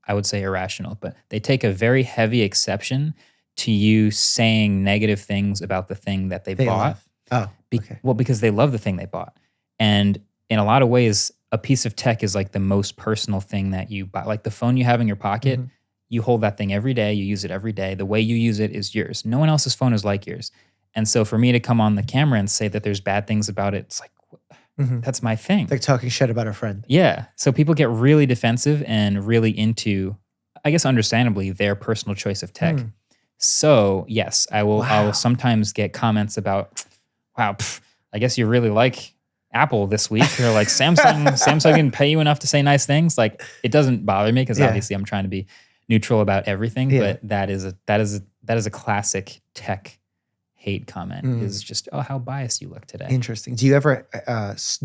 Speaker 2: I would say irrational, but they take a very heavy exception to you saying negative things about the thing that they bought.
Speaker 1: Love. Oh, okay.
Speaker 2: Well, because they love the thing they bought. And in a lot of ways, a piece of tech is like the most personal thing that you buy. Like the phone you have in your pocket, you hold that thing every day, you use it every day. The way you use it is yours. No one else's phone is like yours. And so for me to come on the camera and say that there's bad things about it, it's like, that's my thing.
Speaker 1: It's like talking shit about a friend.
Speaker 2: Yeah. So people get really defensive and really into, I guess understandably, their personal choice of tech. So yes, I will sometimes get comments about, wow, I guess you really like Apple this week, or like Samsung didn't pay you enough to say nice things. Like it doesn't bother me because obviously I'm trying to be neutral about everything, but that is a classic tech hate comment is just, oh, how biased you look today.
Speaker 1: Interesting. Do you ever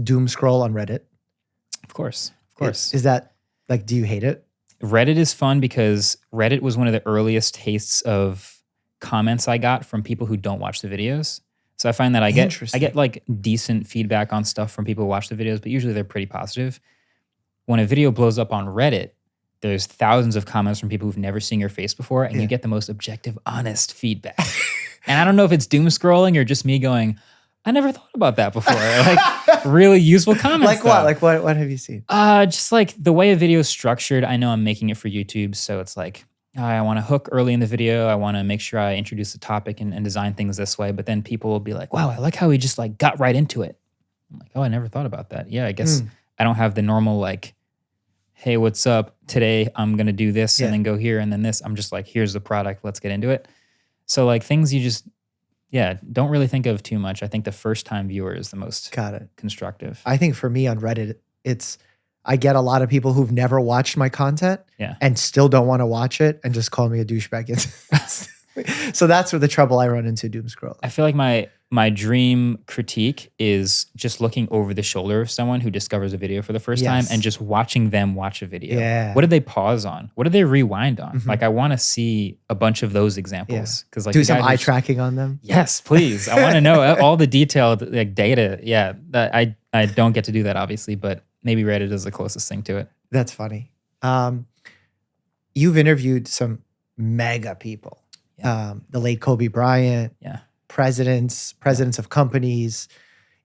Speaker 1: doom scroll on Reddit?
Speaker 2: Of course.
Speaker 1: Is that like, do you hate it?
Speaker 2: Reddit is fun because Reddit was one of the earliest tastes of comments I got from people who don't watch the videos. So I find that I get like decent feedback on stuff from people who watch the videos, but usually they're pretty positive. When a video blows up on Reddit, there's thousands of comments from people who've never seen your face before, and you get the most objective, honest feedback. And I don't know if it's doom scrolling or just me going, I never thought about that before. Like really useful comments.
Speaker 1: Like what? Like what have you seen?
Speaker 2: Just like the way a video is structured. I know I'm making it for YouTube, so it's like, I want to hook early in the video. I want to make sure I introduce the topic and design things this way. But then people will be like, wow, I like how he just like got right into it. I'm like, oh, I never thought about that. Yeah, I guess I don't have the normal like, hey, what's up? Today I'm going to do this and then go here and then this. I'm just like, here's the product. Let's get into it. So like things you just, don't really think of too much. I think the first time viewer is the most constructive.
Speaker 1: I think for me on Reddit, I get a lot of people who've never watched my content and still don't want to watch it and just call me a douchebag. So that's where the trouble I run into doom scrolling.
Speaker 2: I feel like my dream critique is just looking over the shoulder of someone who discovers a video for the first time and just watching them watch a video.
Speaker 1: Yeah.
Speaker 2: What did they pause on? What did they rewind on? Like I want to see a bunch of those examples. Because like
Speaker 1: do some eye tracking on them.
Speaker 2: Yes, please. I want to know all the detailed like data. Yeah, that I don't get to do that obviously, but maybe Reddit is the closest thing to it.
Speaker 1: That's funny. You've interviewed some mega people. The late Kobe Bryant. Presidents of companies.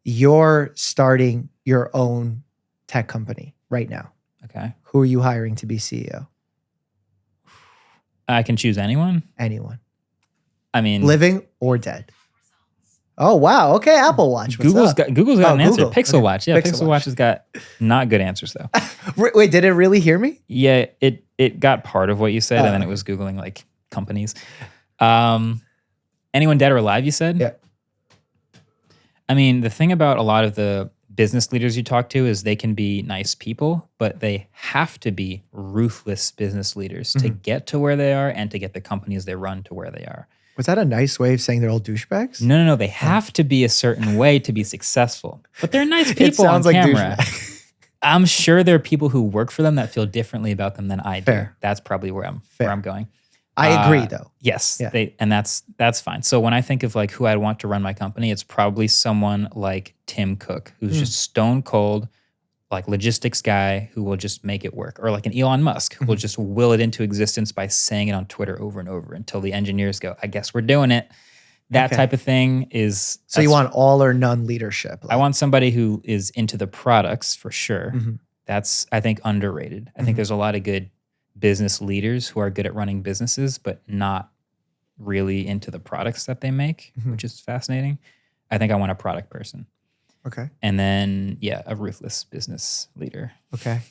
Speaker 1: You're starting your own tech company right now.
Speaker 2: Okay.
Speaker 1: Who are you hiring to be CEO?
Speaker 2: I can choose anyone?
Speaker 1: Anyone.
Speaker 2: I mean,
Speaker 1: living or dead. Oh, wow. Okay, Apple Watch.
Speaker 2: Google's got an answer. Pixel Watch. Yeah,
Speaker 1: Pixel
Speaker 2: Watch has got not good answers though.
Speaker 1: Wait, did it really hear me?
Speaker 2: Yeah, it got part of what you said, and then it was Googling like companies. Anyone dead or alive, you said?
Speaker 1: Yeah.
Speaker 2: I mean, the thing about a lot of the business leaders you talk to is they can be nice people, but they have to be ruthless business leaders to get to where they are and to get the companies they run to where they are.
Speaker 1: Was that a nice way of saying they're all douchebags?
Speaker 2: No. They have to be a certain way to be successable, but they're nice people on
Speaker 1: sounds like
Speaker 2: camera.
Speaker 1: douchebag.
Speaker 2: I'm sure there are people who work for them that feel differently about them than I do.
Speaker 1: Fair.
Speaker 2: That's probably where I'm going.
Speaker 1: I agree, though.
Speaker 2: Yes,
Speaker 1: Yeah.
Speaker 2: and that's fine. So when I think of like who I'd want to run my company, it's probably someone like Tim Cook, who's just stone cold, like logistics guy who will just make it work, or like an Elon Musk who will just will it into existence by saying it on Twitter over and over until the engineers go, I guess we're doing it. That type of thing is.
Speaker 1: So you want all or none leadership?
Speaker 2: I want somebody who is into the products for sure. That's, I think, underrated. I think there's a lot of good business leaders who are good at running businesses, but not really into the products that they make, which is fascinating. I think I want a product person.
Speaker 1: Okay.
Speaker 2: And then, a ruthless business leader.
Speaker 1: Okay.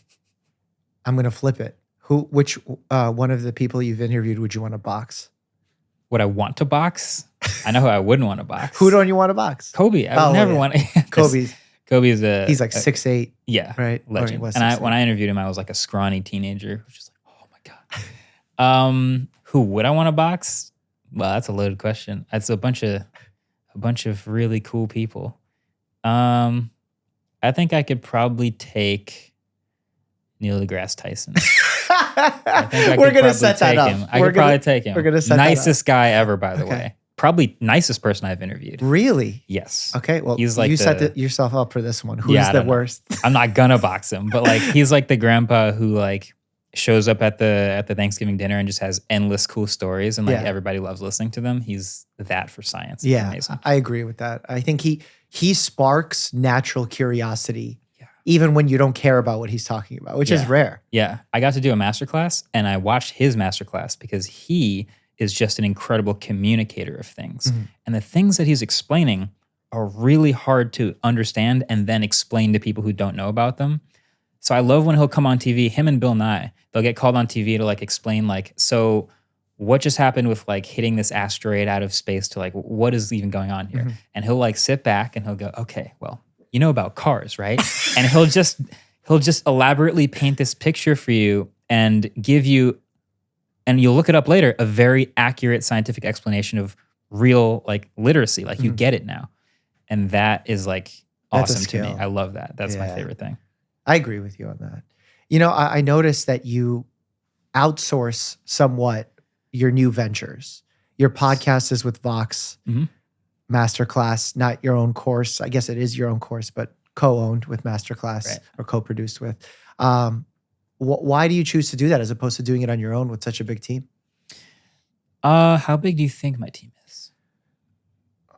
Speaker 1: I'm going to flip it. Which one of the people you've interviewed would you want to box?
Speaker 2: Would I want to box? I know who I wouldn't want to box.
Speaker 1: Who don't you want to box?
Speaker 2: Kobe. I would never want to.
Speaker 1: Kobe.
Speaker 2: Kobe's
Speaker 1: he's like 6'8".
Speaker 2: Yeah.
Speaker 1: Right.
Speaker 2: Legend.
Speaker 1: Or
Speaker 2: And when I interviewed him, I was like a scrawny teenager. Who was just like, oh my God. Who would I want to box? Well, that's a loaded question. It's a bunch of really cool people. I think I could probably take Neil deGrasse Tyson.
Speaker 1: We're going to set that up.
Speaker 2: I could probably take him.
Speaker 1: We're going to set
Speaker 2: Nicest guy ever, by the way. Probably nicest person I've interviewed.
Speaker 1: Really?
Speaker 2: Yes.
Speaker 1: Okay. Well,
Speaker 2: he's like
Speaker 1: you set yourself up for this one. Who's the worst?
Speaker 2: I'm not gonna box him, but like he's like the grandpa who like shows up at the Thanksgiving dinner and just has endless cool stories and like everybody loves listening to them. He's that for science. It's amazing.
Speaker 1: I agree with that. I think he sparks natural curiosity. Even when you don't care about what he's talking about, which is rare.
Speaker 2: Yeah. I got to do a masterclass and I watched his masterclass because he is just an incredible communicator of things. And the things that he's explaining are really hard to understand and then explain to people who don't know about them. So I love when he'll come on TV, him and Bill Nye, they'll get called on TV to like explain like, so what just happened with like hitting this asteroid out of space to like, what is even going on here? And he'll like sit back and he'll go, okay, well, you know about cars, right? And he'll just elaborately paint this picture for you and give you, and you'll look it up later, a very accurate scientific explanation of real like literacy. Like you get it now. And that is like awesome to me. I love that. That's my favorite thing.
Speaker 1: I agree with you on that. You know, I noticed that you outsource somewhat your new ventures. Your podcast is with Vox Masterclass, not your own course. I guess it is your own course, but co-owned with Masterclass or co-produced with. Why do you choose to do that as opposed to doing it on your own with such a big team?
Speaker 2: How big do you think my team is?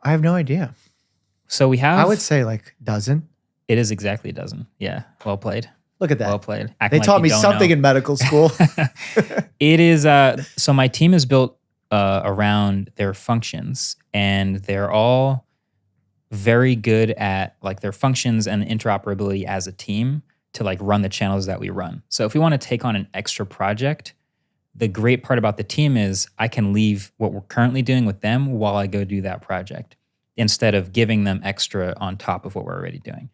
Speaker 1: I have no idea.
Speaker 2: So we have...
Speaker 1: I would say like a dozen.
Speaker 2: It is exactly a dozen. Yeah. Well played.
Speaker 1: Look at that.
Speaker 2: Well played.
Speaker 1: They taught me something in medical school.
Speaker 2: It is... so my team is built around their functions, and they're all very good at like their functions and interoperability as a team to like run the channels that we run. So if we want to take on an extra project, the great part about the team is I can leave what we're currently doing with them while I go do that project instead of giving them extra on top of what we're already doing.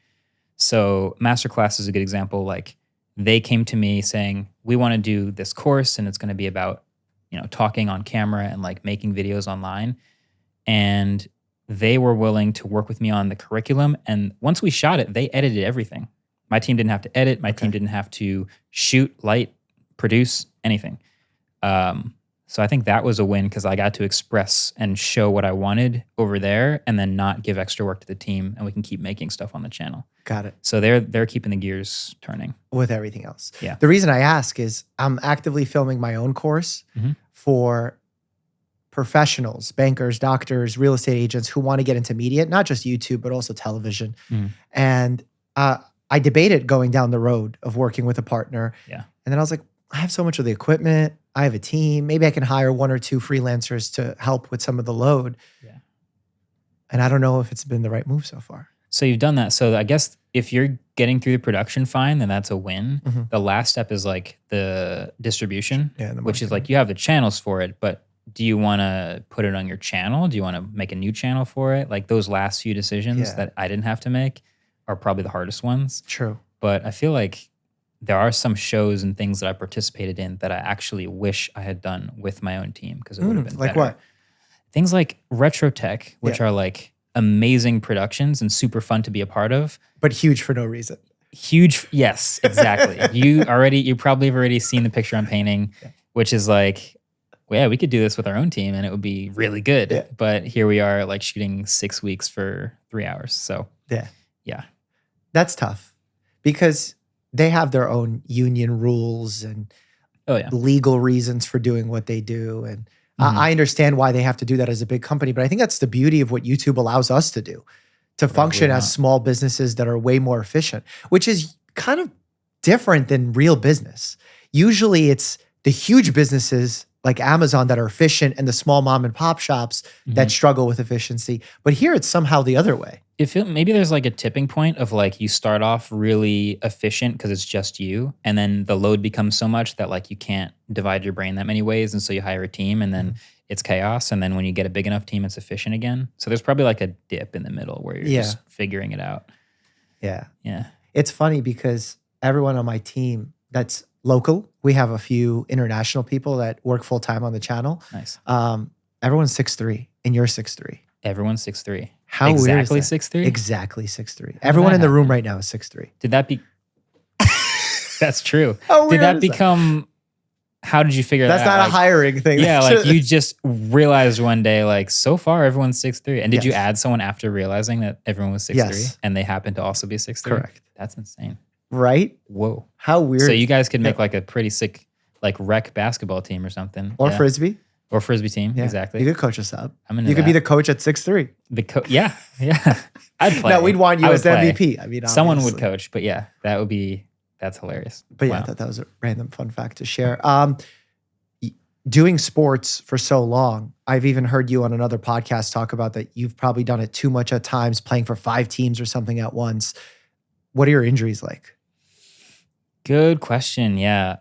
Speaker 2: So Masterclass is a good example. Like they came to me saying, we want to do this course and it's going to be about, you know, talking on camera and like making videos online. And they were willing to work with me on the curriculum. And once we shot it, they edited everything. My team didn't have to edit. My team didn't have to shoot, light, produce, anything. So I think that was a win because I got to express and show what I wanted over there and then not give extra work to the team, and we can keep making stuff on the channel.
Speaker 1: Got it.
Speaker 2: So they're keeping the gears turning.
Speaker 1: With everything else.
Speaker 2: Yeah.
Speaker 1: The reason I ask is I'm actively filming my own course for professionals, bankers, doctors, real estate agents who want to get into media, not just YouTube, but also television. And I debated going down the road of working with a partner.
Speaker 2: Yeah.
Speaker 1: And then I was like, I have so much of the equipment. I have a team. Maybe I can hire 1 or 2 freelancers to help with some of the load.
Speaker 2: Yeah.
Speaker 1: And I don't know if it's been the right move so far.
Speaker 2: So you've done that. So I guess if you're getting through the production fine, then that's a win. The last step is like the distribution, which is like you have the channels for it, but do you want to put it on your channel? Do you want to make a new channel for it? Like those last few decisions that I didn't have to make are probably the hardest ones.
Speaker 1: True.
Speaker 2: But I feel like there are some shows and things that I participated in that I actually wish I had done with my own team because it would have been
Speaker 1: like
Speaker 2: better.
Speaker 1: what?
Speaker 2: Things like Retro Tech, which are like amazing productions and super fun to be a part of.
Speaker 1: But huge for no reason.
Speaker 2: Huge. Yes, exactly. You probably have already seen the picture I'm painting, which is like, well, yeah, we could do this with our own team and it would be really good.
Speaker 1: Yeah.
Speaker 2: But here we are like shooting 6 weeks for 3 hours. So yeah.
Speaker 1: That's tough because they have their own union rules and legal reasons for doing what they do. And I understand why they have to do that as a big company, but I think that's the beauty of what YouTube allows us to do, to function as small businesses that are way more efficient, which is kind of different than real business. Usually it's the huge businesses like Amazon that are efficient and the small mom and pop shops that struggle with efficiency. But here it's somehow the other way.
Speaker 2: Maybe there's like a tipping point of like you start off really efficient because it's just you, and then the load becomes so much that like you can't divide your brain that many ways, and so you hire a team, and then it's chaos, and then when you get a big enough team, it's efficient again. So there's probably like a dip in the middle where you're just figuring it out. Yeah.
Speaker 1: It's funny because everyone on my team that's local, we have a few international people that work full time on the channel.
Speaker 2: Nice.
Speaker 1: Everyone's 6'3", and you're 6'3".
Speaker 2: Everyone's 6'3".
Speaker 1: How
Speaker 2: exactly
Speaker 1: weird is that?
Speaker 2: 6'3"?
Speaker 1: Exactly 6'3". Everyone in the room right now is 6'3".
Speaker 2: Did that be? That's true.
Speaker 1: How
Speaker 2: did that
Speaker 1: weird is
Speaker 2: become? How did you figure that out?
Speaker 1: That's not a hiring thing.
Speaker 2: Yeah, like you just realized one day, like so far everyone's 6'3". And did you add someone after realizing that everyone was 6'3", and they happened to also be 6'3"?
Speaker 1: Correct.
Speaker 2: That's insane.
Speaker 1: Right?
Speaker 2: Whoa.
Speaker 1: How weird.
Speaker 2: So you guys could make like a pretty sick like rec basketball team or something.
Speaker 1: Or Frisbee.
Speaker 2: Or Frisbee team, exactly.
Speaker 1: You could coach us up.
Speaker 2: You
Speaker 1: could be the coach at 6'3".
Speaker 2: Yeah. I'd play.
Speaker 1: No, we'd want you as the MVP. I mean,
Speaker 2: someone
Speaker 1: obviously.
Speaker 2: would coach, but yeah, that's hilarious.
Speaker 1: But yeah, I thought that was a random fun fact to share. Doing sports for so long, I've even heard you on another podcast talk about that you've probably done it too much at times, playing for 5 teams or something at once. What are your injuries like?
Speaker 2: Good question. Yeah.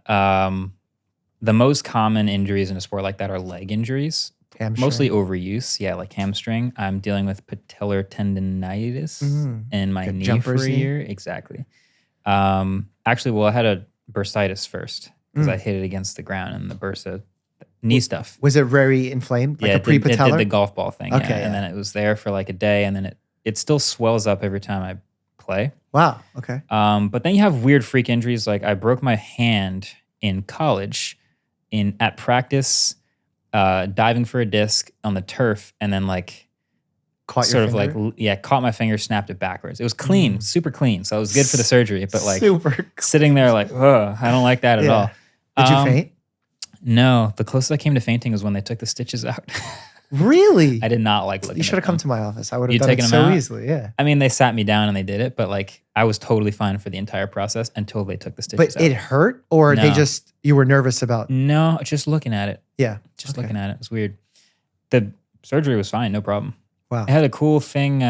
Speaker 2: The most common injuries in a sport like that are leg injuries.
Speaker 1: Hamstring.
Speaker 2: Mostly overuse. Yeah, like hamstring. I'm dealing with patellar tendonitis in my knee for a year. Exactly. Actually, I had a bursitis first because I hit it against the ground and the bursa knee stuff.
Speaker 1: Was it very inflamed? Like a pre-patellar?
Speaker 2: It did the golf ball thing.
Speaker 1: Okay,
Speaker 2: And then it was there for like a day, and then it still swells up every time I play.
Speaker 1: Wow. Okay.
Speaker 2: But then you have weird freak injuries. Like I broke my hand in college at practice, diving for a disc on the turf, and then like
Speaker 1: caught
Speaker 2: my finger, snapped it backwards. It was clean, super clean. So it was good for the surgery, but like sitting there like, oh, I don't like that at all.
Speaker 1: Did you faint?
Speaker 2: No, the closest I came to fainting was when they took the stitches out.
Speaker 1: Really?
Speaker 2: I did not like looking.
Speaker 1: You should have come to my office. I would have done
Speaker 2: taken
Speaker 1: it
Speaker 2: them
Speaker 1: so
Speaker 2: out?
Speaker 1: easily. Yeah.
Speaker 2: I mean, they sat me down and they did it, but like I was totally fine for the entire process until they took the stitches out.
Speaker 1: But it hurt, or
Speaker 2: No.
Speaker 1: you were nervous about?
Speaker 2: No, just looking at it.
Speaker 1: Yeah.
Speaker 2: Just looking at it. It was weird. The surgery was fine, no problem.
Speaker 1: Wow.
Speaker 2: I had a cool thing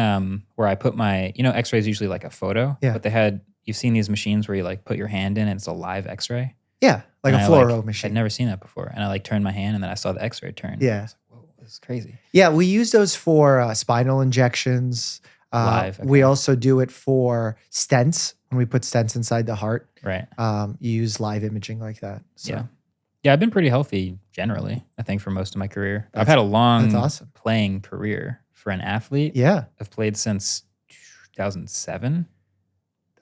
Speaker 2: where I put my, x-ray is usually like a photo, but you've seen these machines where you like put your hand in and it's a live x-ray.
Speaker 1: Yeah, like a fluoro machine.
Speaker 2: I'd never seen that before. And I like turned my hand and then I saw the x-ray turn.
Speaker 1: Yeah.
Speaker 2: I was like, whoa, this is crazy.
Speaker 1: Yeah, we use those for spinal injections.
Speaker 2: Live. Okay.
Speaker 1: We also do it for stents, when we put stents inside the heart.
Speaker 2: Right.
Speaker 1: You use live imaging like that. So.
Speaker 2: Yeah, I've been pretty healthy generally, I think, for most of my career. I've had a long playing career for an athlete.
Speaker 1: Yeah.
Speaker 2: I've played since 2007.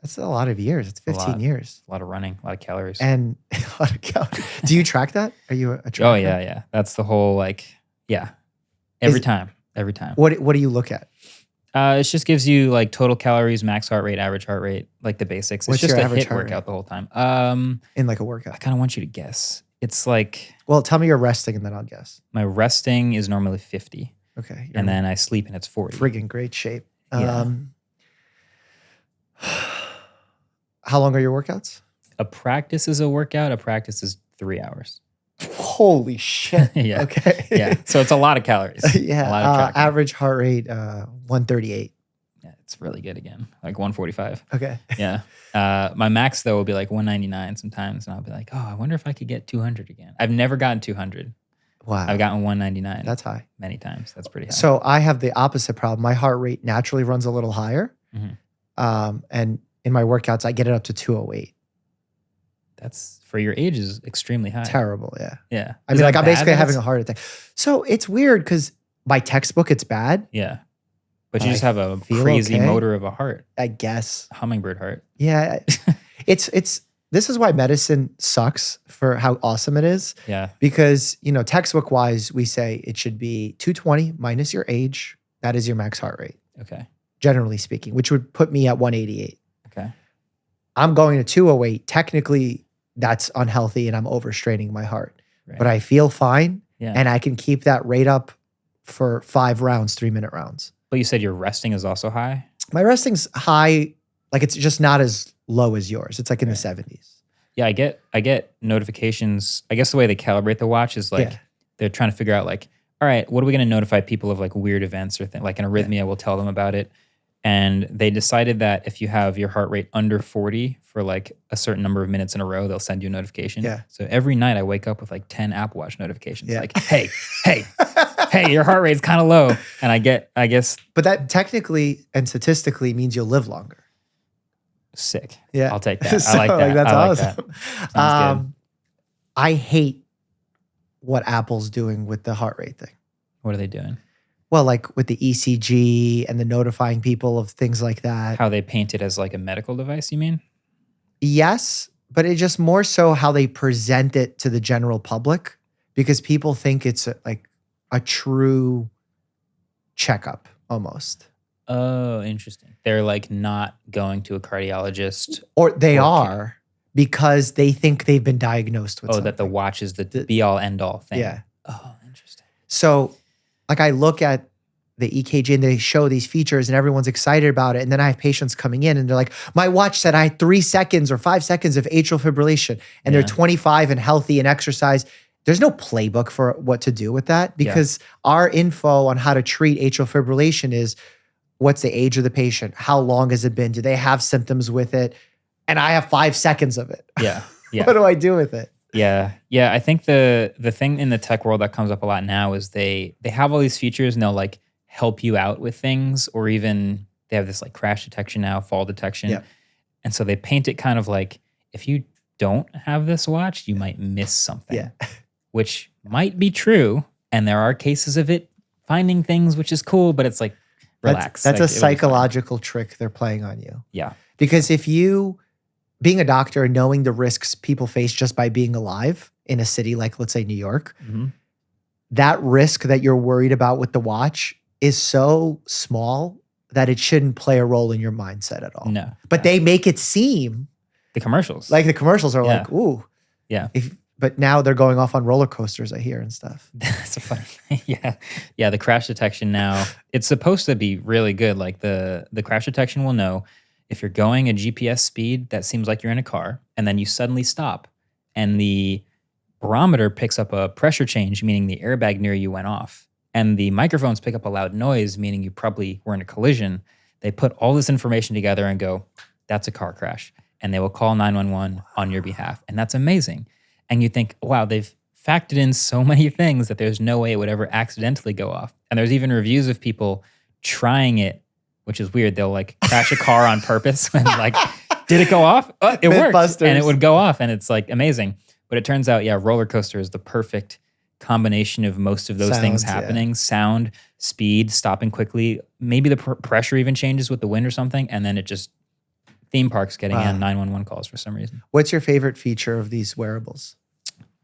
Speaker 1: That's a lot of years. It's 15 years.
Speaker 2: A lot of running, a lot of calories.
Speaker 1: And a lot of calories. Do you track that? Are you a tracker?
Speaker 2: Oh, yeah. That's the whole every time.
Speaker 1: What do you look at?
Speaker 2: It just gives you like total calories, max heart rate, average heart rate, like the basics.
Speaker 1: What's
Speaker 2: it's just
Speaker 1: your
Speaker 2: a
Speaker 1: average
Speaker 2: HIIT
Speaker 1: heart
Speaker 2: workout
Speaker 1: rate?
Speaker 2: the whole time.
Speaker 1: In like a workout.
Speaker 2: I kind of want you to guess. It's like...
Speaker 1: Well, tell me your resting and then I'll guess.
Speaker 2: My resting is normally 50.
Speaker 1: Okay.
Speaker 2: And then I sleep and it's 40.
Speaker 1: Friggin' great shape.
Speaker 2: Yeah.
Speaker 1: How long are your workouts?
Speaker 2: A practice is a workout. A practice is 3 hours.
Speaker 1: Holy shit.
Speaker 2: Yeah.
Speaker 1: Okay.
Speaker 2: Yeah. So it's a lot of calories.
Speaker 1: Yeah.
Speaker 2: A lot of tracking.
Speaker 1: Average heart rate, 138.
Speaker 2: Yeah, it's really good again. Like 145.
Speaker 1: Okay.
Speaker 2: Yeah. My max though will be like 199 sometimes. And I'll be like, oh, I wonder if I could get 200 again. I've never gotten 200.
Speaker 1: Wow.
Speaker 2: I've gotten 199.
Speaker 1: That's high.
Speaker 2: Many times. That's pretty high.
Speaker 1: So I have the opposite problem. My heart rate naturally runs a little higher. And in my workouts, I get it up to 208.
Speaker 2: That's, for your age, is extremely high.
Speaker 1: Terrible, yeah.
Speaker 2: Yeah.
Speaker 1: I mean, like I'm basically having a heart attack. So it's weird because by textbook, it's bad.
Speaker 2: Yeah. But you just have a crazy motor of a heart.
Speaker 1: I guess.
Speaker 2: Hummingbird heart.
Speaker 1: Yeah. This is why medicine sucks for how awesome it is.
Speaker 2: Yeah.
Speaker 1: Because, textbook wise, we say it should be 220 minus your age. That is your max heart rate.
Speaker 2: Okay.
Speaker 1: Generally speaking, which would put me at 188.
Speaker 2: Okay.
Speaker 1: I'm going to 208. Technically, that's unhealthy and I'm overstraining my heart. Right. But I feel fine and I can keep that rate up for 5 rounds, 3-minute rounds.
Speaker 2: But you said your resting is also high?
Speaker 1: My resting's high. Like it's just not as low as yours. It's like in the 70s.
Speaker 2: Yeah, I get notifications. I guess the way they calibrate the watch is like they're trying to figure out like, all right, what are we going to notify people of like weird events or things? Like an arrhythmia, we'll tell them about it. And they decided that if you have your heart rate under 40 for like a certain number of minutes in a row, they'll send you a notification.
Speaker 1: Yeah.
Speaker 2: So every night I wake up with like 10 Apple Watch notifications. Like, hey, your heart rate's kind of low. And I guess.
Speaker 1: But that technically and statistically means you'll live longer.
Speaker 2: Sick.
Speaker 1: Yeah.
Speaker 2: I'll take that. I like that.
Speaker 1: Like, that's
Speaker 2: awesome.
Speaker 1: That. Sounds good. I hate what Apple's doing with the heart rate thing.
Speaker 2: What are they doing?
Speaker 1: Well, like with the ECG and the notifying people of things like that.
Speaker 2: How they paint it as like a medical device, you mean?
Speaker 1: Yes, but it's just more so how they present it to the general public because people think it's like a true checkup almost.
Speaker 2: Oh, interesting. They're like not going to a cardiologist.
Speaker 1: Or they are because they think they've been diagnosed with something.
Speaker 2: That the watch is the be-all, end-all thing.
Speaker 1: Yeah.
Speaker 2: Oh, interesting.
Speaker 1: So like I look at the EKG and they show these features and everyone's excited about it. And then I have patients coming in and they're like, my watch said I had 3 seconds or 5 seconds of atrial fibrillation and they're 25 and healthy and exercise. There's no playbook for what to do with that because our info on how to treat atrial fibrillation is what's the age of the patient? How long has it been? Do they have symptoms with it? And I have 5 seconds of it.
Speaker 2: Yeah.
Speaker 1: What do I do with it?
Speaker 2: Yeah. I think the thing in the tech world that comes up a lot now is they have all these features and they'll like help you out with things, or even they have this like crash detection now, fall detection.
Speaker 1: Yeah.
Speaker 2: And so they paint it kind of like if you don't have this watch, you might miss something.
Speaker 1: Yeah.
Speaker 2: Which might be true. And there are cases of it finding things, which is cool, but it's like relax.
Speaker 1: That's
Speaker 2: like,
Speaker 1: a psychological trick they're playing on you.
Speaker 2: Yeah.
Speaker 1: Because if you, being a doctor and knowing the risks people face just by being alive in a city like, let's say, New York, that risk that you're worried about with the watch is so small that it shouldn't play a role in your mindset at all.
Speaker 2: No.
Speaker 1: But they make it seem.
Speaker 2: The commercials.
Speaker 1: Like the commercials are like, ooh.
Speaker 2: Yeah.
Speaker 1: But now they're going off on roller coasters, I hear, and stuff.
Speaker 2: That's a funny thing. Yeah, the crash detection now, it's supposed to be really good. Like the crash detection will know if you're going a GPS speed that seems like you're in a car, and then you suddenly stop, and the barometer picks up a pressure change, meaning the airbag near you went off, and the microphones pick up a loud noise, meaning you probably were in a collision. They put all this information together and go, that's a car crash. And they will call 911 on your behalf. And that's amazing. And you think, wow, they've factored in so many things that there's no way it would ever accidentally go off. And there's even reviews of people trying it, which is weird. They'll like crash a car on purpose and like, did it go off? Oh, it worked. And it would go off. And it's like amazing. But it turns out, roller coaster is the perfect combination of most of those things happening. Yeah. Sound, speed, stopping quickly. Maybe the pressure even changes with the wind or something. And then it just, theme parks getting in 911 calls for some reason.
Speaker 1: What's your favorite feature of these wearables?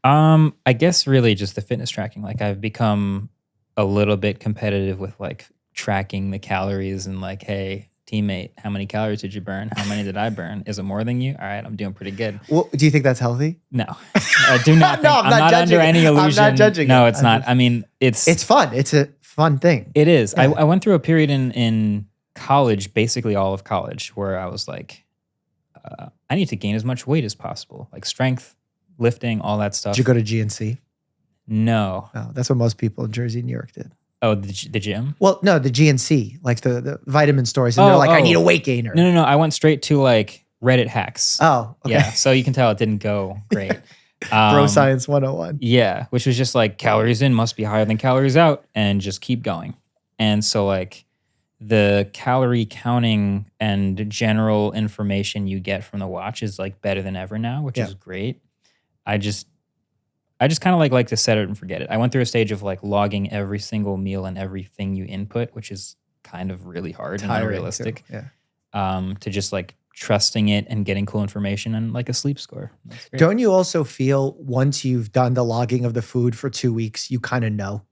Speaker 2: I guess really just the fitness tracking. Like I've become a little bit competitive with like tracking the calories and like, hey, teammate, how many calories did you burn? How many did I burn? Is it more than you? All right, I'm doing pretty good.
Speaker 1: Well, do you think that's healthy?
Speaker 2: No, I do not.
Speaker 1: No, I'm not
Speaker 2: under any illusion.
Speaker 1: I'm not judging.
Speaker 2: No, it's not. I mean, it's
Speaker 1: fun. It's a fun thing.
Speaker 2: It is. Yeah. I went through a period in college, basically all of college, where I was like, I need to gain as much weight as possible, like strength, lifting, all that stuff.
Speaker 1: Did you go to GNC?
Speaker 2: No.
Speaker 1: Oh, that's what most people in Jersey, New York did.
Speaker 2: Oh, the gym?
Speaker 1: Well, no, the GNC, like the vitamin stores. And they're like, I need a weight gainer.
Speaker 2: No. I went straight to like Reddit hacks.
Speaker 1: Oh, okay.
Speaker 2: Yeah, so you can tell it didn't go great.
Speaker 1: Bro science 101.
Speaker 2: Yeah, which was just like calories in must be higher than calories out and just keep going. And so like the calorie counting and general information you get from the watch is like better than ever now, which is great. I just kind of like to set it and forget it. I went through a stage of like logging every single meal and everything you input, which is kind of really hard and unrealistic. To just like trusting it and getting cool information and like a sleep score.
Speaker 1: Don't you also feel once you've done the logging of the food for 2 weeks, you kind of know?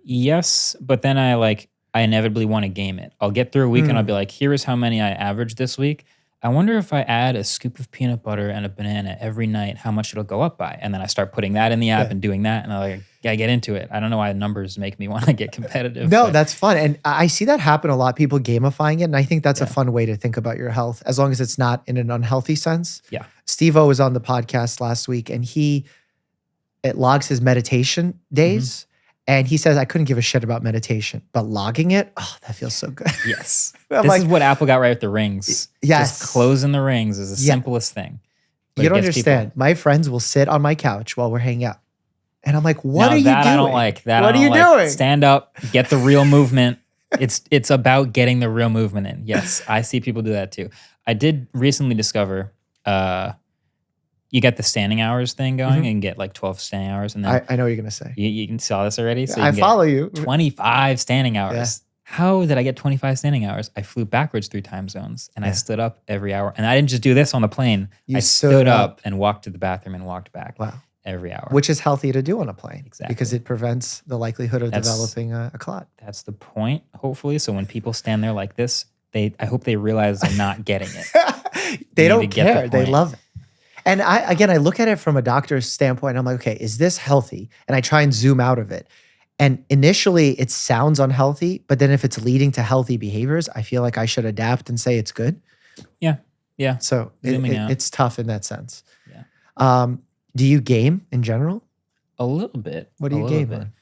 Speaker 2: Yes, but then I inevitably want to game it. I'll get through a week and I'll be like, here is how many I averaged this week. I wonder if I add a scoop of peanut butter and a banana every night, how much it'll go up by. And then I start putting that in the app and doing that. And I get into it. I don't know why numbers make me want to get competitive.
Speaker 1: No, that's fun. And I see that happen a lot, people gamifying it. And I think that's a fun way to think about your health, as long as it's not in an unhealthy sense.
Speaker 2: Yeah.
Speaker 1: Steve-O was on the podcast last week and it logs his meditation days. And he says, I couldn't give a shit about meditation, but logging it, oh, that feels so good.
Speaker 2: Yes. This is what Apple got right with the rings.
Speaker 1: Yes.
Speaker 2: Just closing the rings is the simplest thing. But
Speaker 1: you don't understand. My friends will sit on my couch while we're hanging out. And I'm like, what are you doing?
Speaker 2: I don't like. That
Speaker 1: what are you doing?
Speaker 2: Stand up, get the real movement. It's about getting the real movement in. Yes, I see people do that too. I did recently discover you get the standing hours thing going and get like 12 standing hours. And then
Speaker 1: I know what you're going to say.
Speaker 2: You saw this already? So
Speaker 1: I follow you.
Speaker 2: 25 standing hours.
Speaker 1: Yeah.
Speaker 2: How did I get 25 standing hours? I flew backwards 3 time zones and I stood up every hour. And I didn't just do this on the plane. I stood up and walked to the bathroom and walked back every hour.
Speaker 1: Which is healthy to do on a plane.
Speaker 2: Exactly.
Speaker 1: Because it prevents the likelihood of developing a clot.
Speaker 2: That's the point, hopefully. So when people stand there like this, I hope they realize they're not getting it.
Speaker 1: They don't care. They love it. And I look at it from a doctor's standpoint. I'm like, okay, is this healthy? And I try and zoom out of it. And initially it sounds unhealthy, but then if it's leading to healthy behaviors, I feel like I should adapt and say it's good.
Speaker 2: Yeah. Yeah.
Speaker 1: So it's tough in that sense.
Speaker 2: Yeah.
Speaker 1: Do you game in general?
Speaker 2: A little bit.
Speaker 1: What do you game on?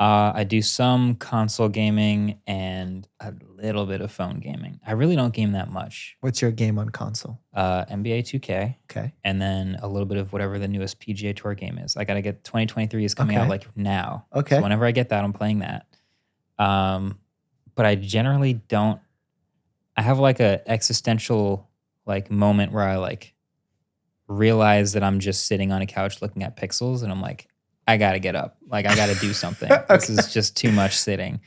Speaker 2: I do some console gaming and a little bit of phone gaming. I really don't game that much.
Speaker 1: What's your game on console?
Speaker 2: NBA 2K.
Speaker 1: Okay.
Speaker 2: And then a little bit of whatever the newest PGA Tour game is. I got to get 2023 is coming out like now.
Speaker 1: Okay.
Speaker 2: So whenever I get that, I'm playing that. But I generally don't. I have like a existential like moment where I like realize that I'm just sitting on a couch looking at pixels and I'm like, I got to get up. Like, I got to do something. This is just too much sitting.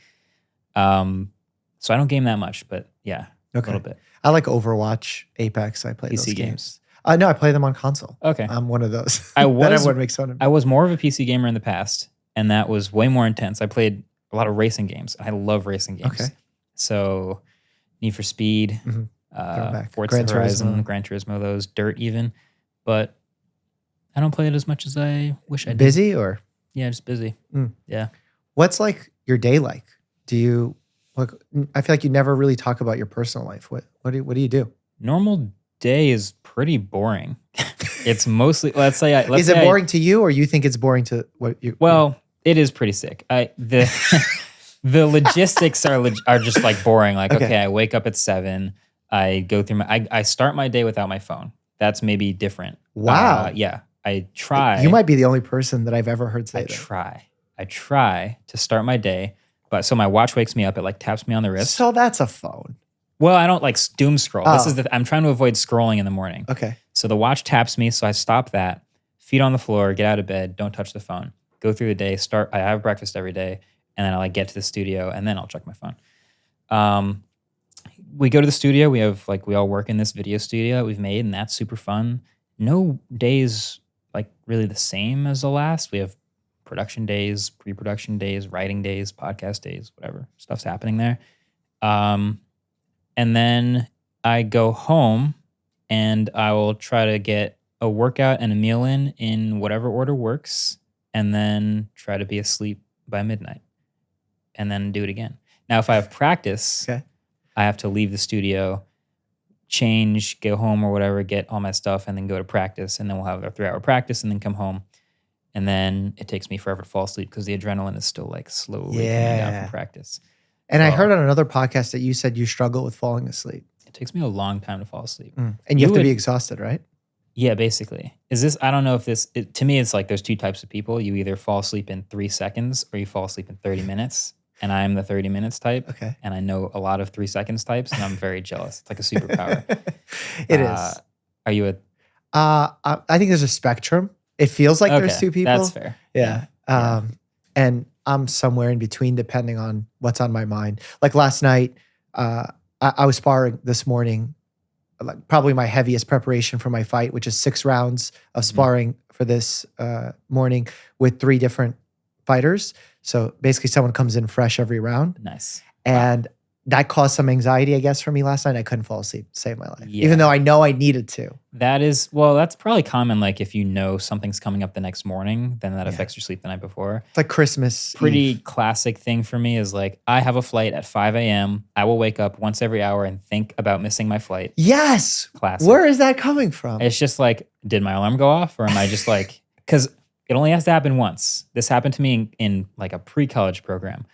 Speaker 2: So I don't game that much, but yeah, a little bit.
Speaker 1: I like Overwatch, Apex. I play
Speaker 2: PC
Speaker 1: those
Speaker 2: games.
Speaker 1: No, I play them on console.
Speaker 2: Okay.
Speaker 1: I'm one of those.
Speaker 2: I was,
Speaker 1: that everyone makes fun of me.
Speaker 2: I was more of a PC gamer in the past, and that was way more intense. I played a lot of racing games. I love racing games.
Speaker 1: Okay.
Speaker 2: So Need for Speed, Forza Horizon, Gran Turismo, those, Dirt even. But I don't play it as much as I wish I did.
Speaker 1: Busy or?
Speaker 2: Yeah, just busy. Yeah.
Speaker 1: What's like your day like? Do you look? I feel like you never really talk about your personal life. What do you do?
Speaker 2: Normal day is pretty boring. It's mostly is it
Speaker 1: boring to you, or you think it's boring to what you?
Speaker 2: Well, it is pretty sick. The logistics are just like boring. Like okay, I wake up at 7. I go through I start my day without my phone. That's maybe different.
Speaker 1: Wow.
Speaker 2: Yeah. I try.
Speaker 1: You might be the only person that I've ever heard say that.
Speaker 2: I try to start my day, but so my watch wakes me up. It like taps me on the wrist.
Speaker 1: So that's a phone.
Speaker 2: Well, I don't like doom scroll. I'm trying to avoid scrolling in the morning.
Speaker 1: Okay.
Speaker 2: So the watch taps me, so I stop that. Feet on the floor, get out of bed, don't touch the phone. Go through the day. I have breakfast every day, and then I like get to the studio, and then I'll check my phone. We go to the studio. We all work in this video studio that we've made, and that's super fun. No days like really the same as the last. We have production days, pre-production days, writing days, podcast days, whatever stuff's happening there. And then I go home and I will try to get a workout and a meal in whatever order works, and then try to be asleep by midnight and then do it again. Now, if I have practice, I have to leave the studio, change, go home or whatever, get all my stuff, and then go to practice. And then we'll have a 3-hour practice and then come home. And then it takes me forever to fall asleep because the adrenaline is still like slowly coming down from practice.
Speaker 1: And I heard on another podcast that you said you struggle with falling asleep.
Speaker 2: It takes me a long time to fall asleep.
Speaker 1: And you have to be exhausted, right?
Speaker 2: Yeah, basically. I don't know if to me, it's like there's two types of people. You either fall asleep in 3 seconds or you fall asleep in 30 minutes. And I'm the 30 minutes type.
Speaker 1: Okay.
Speaker 2: And I know a lot of 3 seconds types, and I'm very jealous. It's like a superpower.
Speaker 1: It is.
Speaker 2: Are you
Speaker 1: I think there's a spectrum. It feels like there's two people.
Speaker 2: That's fair.
Speaker 1: Yeah. And I'm somewhere in between depending on what's on my mind. Like last night, I was sparring this morning, like probably my heaviest preparation for my fight, which is 6 rounds of sparring for this morning with 3 different fighters. So basically someone comes in fresh every round.
Speaker 2: Nice.
Speaker 1: And that caused some anxiety, I guess, for me last night. I couldn't fall asleep to save my life,
Speaker 2: Yeah.
Speaker 1: even though I know I needed to.
Speaker 2: That's probably common. Like if you know something's coming up the next morning, then that affects your sleep the night before.
Speaker 1: It's like Christmas
Speaker 2: Pretty
Speaker 1: Eve.
Speaker 2: classic thing for me is like, I have a flight at 5 a.m. I will wake up once every hour and think about missing my flight.
Speaker 1: Yes.
Speaker 2: Classic.
Speaker 1: Where is that coming from?
Speaker 2: It's just like, did my alarm go off? Or am I just like, because it only has to happen once. This happened to me in like a pre-college program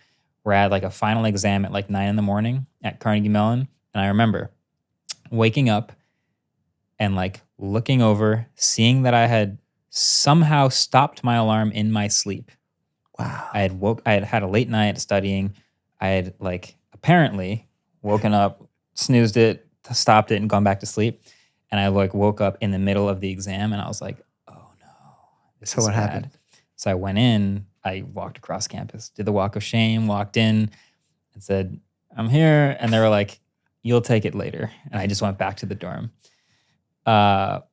Speaker 2: where I had like a final exam at like 9 in the morning at Carnegie Mellon. And I remember waking up and like looking over, seeing that I had somehow stopped my alarm in my sleep.
Speaker 1: Wow.
Speaker 2: I had had a late night studying. I had like apparently woken up, snoozed it, stopped it, and gone back to sleep. And I like woke up in the middle of the exam and I was like, oh no.
Speaker 1: So what happened?
Speaker 2: So I went in, I walked across campus, did the walk of shame, walked in and said, I'm here. And they were like, you'll take it later. And I just went back to the dorm. But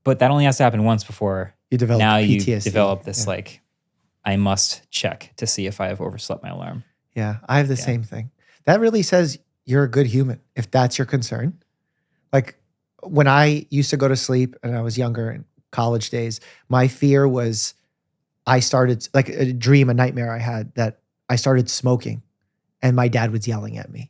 Speaker 2: that only has to happen once before
Speaker 1: You develop
Speaker 2: now
Speaker 1: PTSD.
Speaker 2: you develop this like, I must check to see if I have overslept my alarm.
Speaker 1: Yeah, I have the same thing. That really says you're a good human if that's your concern. Like when I used to go to sleep and I was younger in college days, my fear was I started like a dream, a nightmare I had that I started smoking and my dad was yelling at me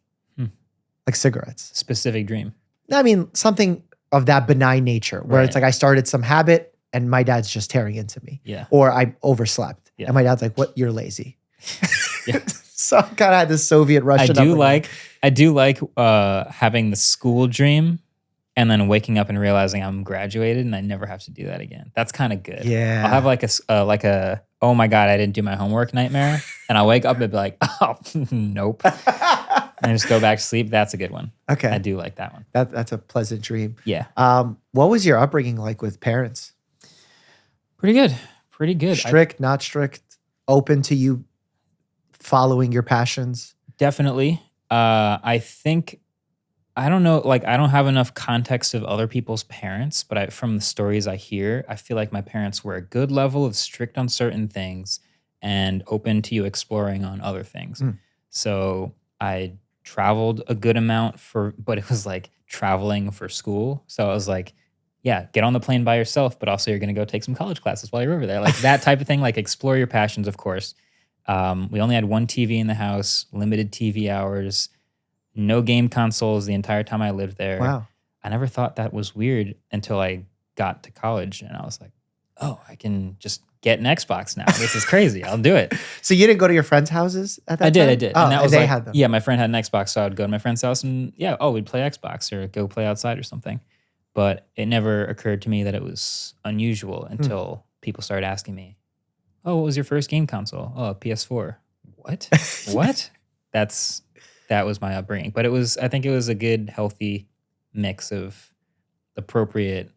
Speaker 1: like cigarettes.
Speaker 2: Specific dream.
Speaker 1: I mean, something of that benign nature where it's like I started some habit and my dad's just tearing into me.
Speaker 2: Yeah.
Speaker 1: Or I overslept.
Speaker 2: Yeah.
Speaker 1: And my dad's like, what? You're lazy.
Speaker 2: Yeah.
Speaker 1: So I kind of had this Soviet Russian.
Speaker 2: I do like having the school dream and then waking up and realizing I'm graduated and I never have to do that again. That's kind of good.
Speaker 1: Yeah.
Speaker 2: I'll have like a oh my God, I didn't do my homework nightmare. And I'll wake up and be like, oh, nope. And just go back to sleep. That's a good one.
Speaker 1: Okay.
Speaker 2: I do like that one.
Speaker 1: That's a pleasant dream.
Speaker 2: Yeah.
Speaker 1: What was your upbringing like with parents?
Speaker 2: Pretty good. Pretty good.
Speaker 1: Strict, not strict, open to you following your passions?
Speaker 2: Definitely. I think, I don't know, like I don't have enough context of other people's parents, but from the stories I hear, I feel like my parents were a good level of strict on certain things and open to you exploring on other things. So I traveled a good amount but it was like traveling for school. So I was like, yeah, get on the plane by yourself, but also you're going to go take some college classes while you're over there. Like that type of thing, like explore your passions, of course. We only had one TV in the house, limited TV hours, no game consoles the entire time I lived there.
Speaker 1: Wow.
Speaker 2: I never thought that was weird until I got to college and I was like, oh, I can just get an Xbox now. This is crazy. I'll do it.
Speaker 1: So you didn't go to your friends' houses at that time?
Speaker 2: I did.
Speaker 1: Oh,
Speaker 2: and that was
Speaker 1: they
Speaker 2: like,
Speaker 1: had them.
Speaker 2: yeah, my friend had an Xbox, so I would go to my friend's house and we'd play Xbox or go play outside or something. But it never occurred to me that it was unusual until people started asking me, oh, what was your first game console? Oh, a PS4. What? What? That was my upbringing. But I think it was a good, healthy mix of appropriate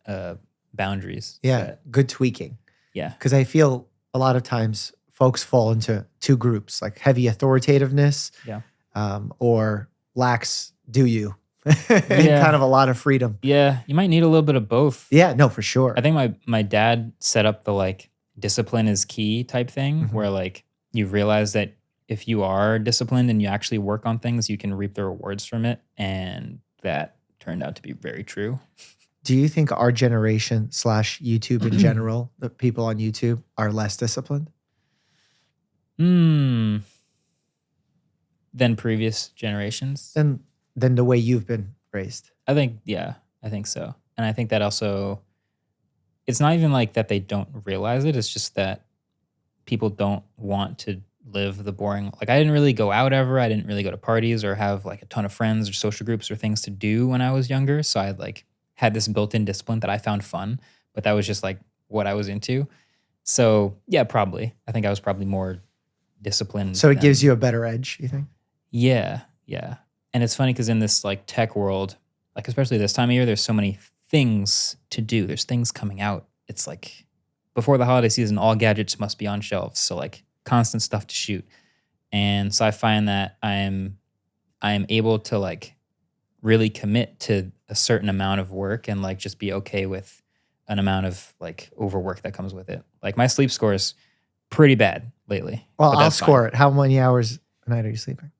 Speaker 2: boundaries.
Speaker 1: Yeah, good tweaking.
Speaker 2: Yeah.
Speaker 1: Because I feel a lot of times folks fall into two groups, like heavy authoritativeness or lax do you. Kind of a lot of freedom.
Speaker 2: Yeah, you might need a little bit of both.
Speaker 1: Yeah, no, for sure.
Speaker 2: I think my dad set up the like discipline is key type thing where like you realize that if you are disciplined and you actually work on things, you can reap the rewards from it. And that turned out to be very true.
Speaker 1: Do you think our generation / YouTube in general, the people on YouTube, are less disciplined?
Speaker 2: Than previous generations?
Speaker 1: Than the way you've been raised?
Speaker 2: I think so. And I think that also, it's not even like that they don't realize it. It's just that people don't want to live the boring, like I didn't really go out ever. I didn't really go to parties or have like a ton of friends or social groups or things to do when I was younger. So I had this built-in discipline that I found fun. but that was just like what I was into. So yeah, probably. I think I was probably more disciplined.
Speaker 1: So it gives you a better edge, you think?
Speaker 2: Yeah, yeah. And it's funny because in this like tech world, like especially this time of year, there's so many things to do. There's things coming out. It's like before the holiday season, all gadgets must be on shelves. So like constant stuff to shoot. And so I find that I am able to like really commit to a certain amount of work and like just be okay with an amount of like overwork that comes with it. Like my sleep score is pretty bad lately.
Speaker 1: Well, I'll score it. How many hours a night are you sleeping?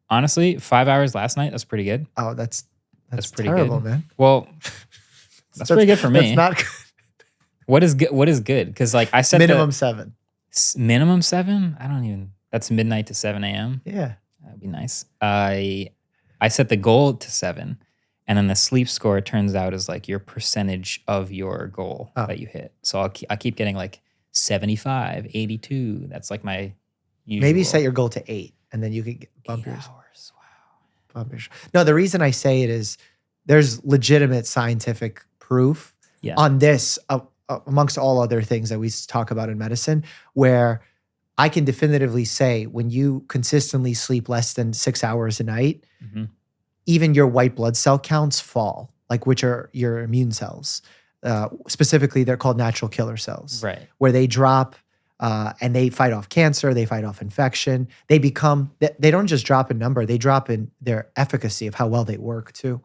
Speaker 2: Honestly, 5 hours last night. That's pretty good.
Speaker 1: Oh, that's
Speaker 2: pretty
Speaker 1: terrible,
Speaker 2: good,
Speaker 1: man.
Speaker 2: Well, that's pretty good for me.
Speaker 1: That's not good.
Speaker 2: What is good? What is good? Because like I said,
Speaker 1: minimum 7.
Speaker 2: Minimum 7. I don't even. That's midnight to 7 a.m.
Speaker 1: Yeah,
Speaker 2: that'd be nice. I set the goal to 7, and then the sleep score turns out is like your percentage of your goal that you hit. So I keep getting like 75, 82. That's like my usual.
Speaker 1: Maybe set your goal to 8, and then you could bump
Speaker 2: 8
Speaker 1: yours.
Speaker 2: hours. Wow.
Speaker 1: Bump yours. No, the reason I say it is there's legitimate scientific proof on this, amongst all other things that we talk about in medicine, where I can definitively say when you consistently sleep less than 6 hours a night, even your white blood cell counts fall, like which are your immune cells. Specifically, they're called natural killer cells,
Speaker 2: right?
Speaker 1: Where they drop and they fight off cancer, they fight off infection. They don't just drop in number, they drop in their efficacy of how well they work too.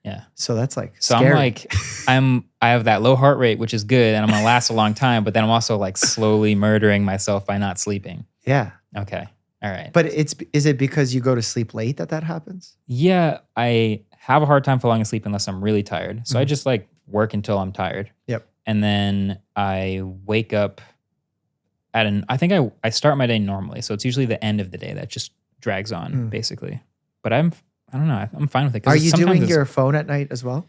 Speaker 2: Yeah.
Speaker 1: So that's like
Speaker 2: scary. I'm like, I have that low heart rate, which is good, and I'm gonna last a long time, but then I'm also like slowly murdering myself by not sleeping.
Speaker 1: Yeah.
Speaker 2: Okay. All right.
Speaker 1: But is it because you go to sleep late that happens?
Speaker 2: Yeah. I have a hard time falling asleep unless I'm really tired. So I just like work until I'm tired.
Speaker 1: Yep.
Speaker 2: And then I wake up I think I start my day normally. So it's usually the end of the day that just drags on basically. But I don't know. I'm fine with it.
Speaker 1: Are you doing your phone at night as well?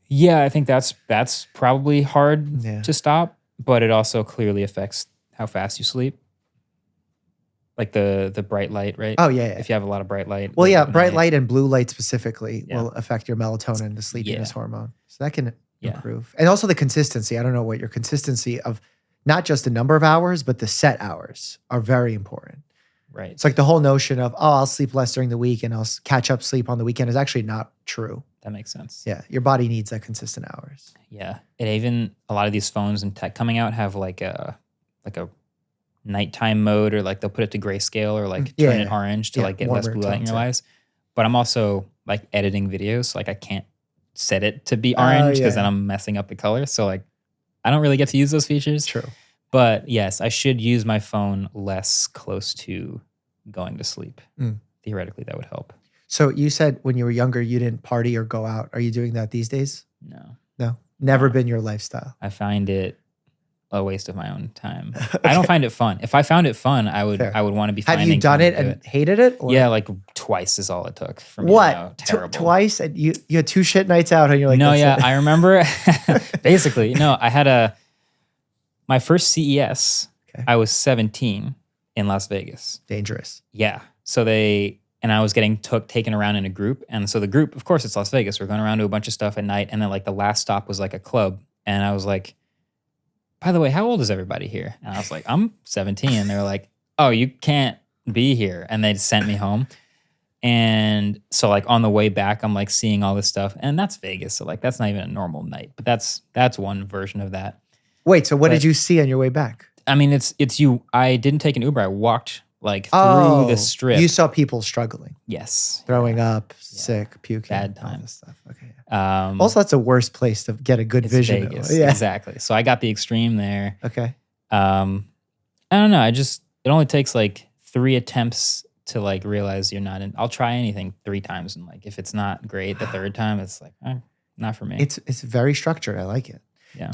Speaker 2: Yeah, I think that's probably hard to stop, but it also clearly affects how fast you sleep. Like the bright light, right?
Speaker 1: Oh, yeah.
Speaker 2: If you have a lot of bright light.
Speaker 1: Well, yeah, bright light and blue light specifically will affect your melatonin, the sleepiness hormone. So that can improve. And also the consistency. I don't know what your consistency of not just the number of hours, but the set hours are very important.
Speaker 2: Right.
Speaker 1: It's like the whole notion of, I'll sleep less during the week and I'll catch up sleep on the weekend is actually not true.
Speaker 2: That makes sense.
Speaker 1: Yeah. Your body needs that consistent hours.
Speaker 2: Yeah. And even a lot of these phones and tech coming out have like a nighttime mode, or like they'll put it to grayscale or like turn it orange to like get less blue light in your eyes. But I'm also like editing videos. So like I can't set it to be orange because then I'm messing up the color. So like I don't really get to use those features.
Speaker 1: True.
Speaker 2: But yes, I should use my phone less close to going to sleep. Theoretically, that would help.
Speaker 1: So you said when you were younger, you didn't party or go out. Are you doing that these days?
Speaker 2: No.
Speaker 1: No? Never been your lifestyle?
Speaker 2: I find it a waste of my own time. I don't find it fun. If I found it fun, I would want to be finding
Speaker 1: Have you done it and hated it? Or?
Speaker 2: Yeah, like twice is all it took for me.
Speaker 1: What?
Speaker 2: Terrible.
Speaker 1: Twice? And you had 2 shit nights out and you're like,
Speaker 2: no, yeah. I remember basically, no, I had my first CES, I was 17 in Las Vegas.
Speaker 1: Dangerous.
Speaker 2: Yeah. So I was getting taken around in a group. And so the group, of course, it's Las Vegas. We're going around to a bunch of stuff at night. And then like the last stop was like a club. And I was like, by the way, how old is everybody here? And I was like, I'm 17. And they were like, oh, you can't be here. And they sent me home. And so like on the way back, I'm like seeing all this stuff. And that's Vegas. So like that's not even a normal night. But that's one version of that.
Speaker 1: Wait, so what did you see on your way back?
Speaker 2: I mean, it's you. I didn't take an Uber. I walked like through the strip.
Speaker 1: You saw people struggling.
Speaker 2: Yes.
Speaker 1: Throwing up, sick, puking.
Speaker 2: Bad time.
Speaker 1: All this stuff. Okay. Also, that's the worst place to get a good vision.
Speaker 2: Vegas. Yeah. Exactly. So I got the extreme there.
Speaker 1: Okay.
Speaker 2: I don't know. It only takes like 3 attempts to like realize you're not in. I'll try anything 3 times. And like, if it's not great the 3rd time, it's like, not for me.
Speaker 1: It's very structured. I like it.
Speaker 2: Yeah.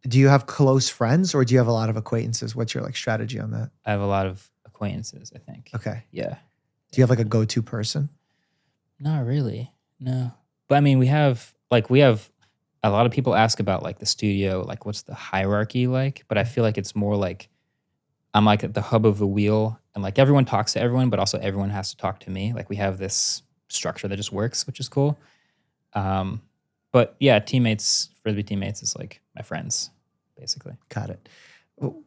Speaker 1: Do you have close friends or do you have a lot of acquaintances? What's your like strategy on that?
Speaker 2: I have a lot of acquaintances, I think.
Speaker 1: Okay.
Speaker 2: Yeah.
Speaker 1: Do you have like a go-to person?
Speaker 2: Not really. No. But I mean, we have a lot of people ask about like the studio, like what's the hierarchy like? But I feel like it's more like I'm like at the hub of the wheel and like everyone talks to everyone, but also everyone has to talk to me. Like we have this structure that just works, which is cool. But yeah, teammates, Frisbee teammates is like my friends, basically.
Speaker 1: Got it.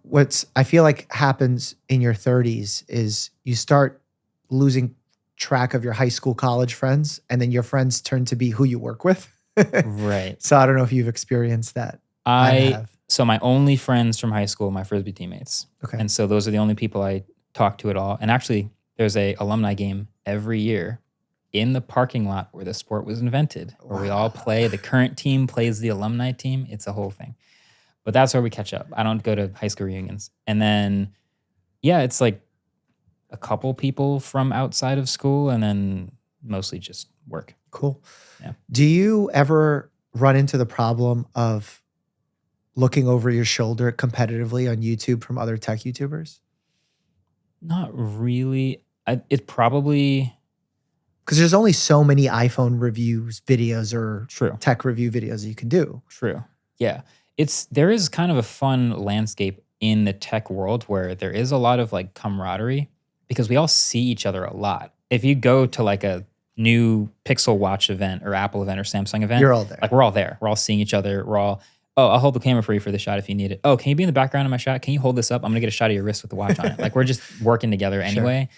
Speaker 1: What's I feel like happens in your 30s is you start losing track of your high school, college friends, and then your friends turn to be who you work with.
Speaker 2: Right.
Speaker 1: So I don't know if you've experienced that. I have.
Speaker 2: So my only friends from high school, my Frisbee teammates.
Speaker 1: Okay.
Speaker 2: And so those are the only people I talk to at all. And actually, there's a alumni game every year in the parking lot where the sport was invented, where we all play. The current team plays the alumni team. It's a whole thing. But that's where we catch up. I don't go to high school reunions. And then, yeah, it's like a couple people from outside of school and then mostly just work.
Speaker 1: Cool.
Speaker 2: Yeah.
Speaker 1: Do you ever run into the problem of looking over your shoulder competitively on YouTube from other tech YouTubers?
Speaker 2: Not really. It probably...
Speaker 1: Because there's only so many iPhone reviews videos or
Speaker 2: True.
Speaker 1: tech review videos you can do.
Speaker 2: True. Yeah. There is kind of a fun landscape in the tech world where there is a lot of like camaraderie because we all see each other a lot. If you go to like a new Pixel Watch event or Apple event or Samsung event,
Speaker 1: You're all there.
Speaker 2: Like we're all there. We're all seeing each other. We're all, oh, I'll hold the camera for you for the shot if you need it. Oh, can you be in the background of my shot? Can you hold this up? I'm going to get a shot of your wrist with the watch on it. Like we're just working together anyway.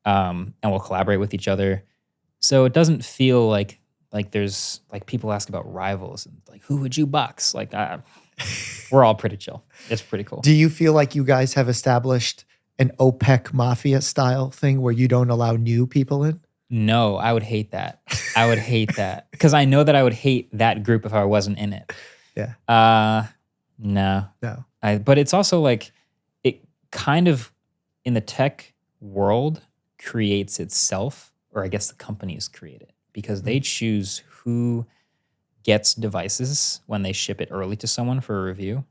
Speaker 2: And we'll collaborate with each other. So it doesn't feel like there's like people ask about rivals and like, who would you box? Like we're all pretty chill. It's pretty cool.
Speaker 1: Do you feel like you guys have established an OPEC mafia style thing where you don't allow new people in?
Speaker 2: No, I would hate that. I would hate that because I know that I would hate that group if I wasn't in it.
Speaker 1: Yeah.
Speaker 2: No.
Speaker 1: No.
Speaker 2: But it's also like it kind of in the tech world creates itself, or I guess the companies create it because they choose who gets devices when they ship it early to someone for a review.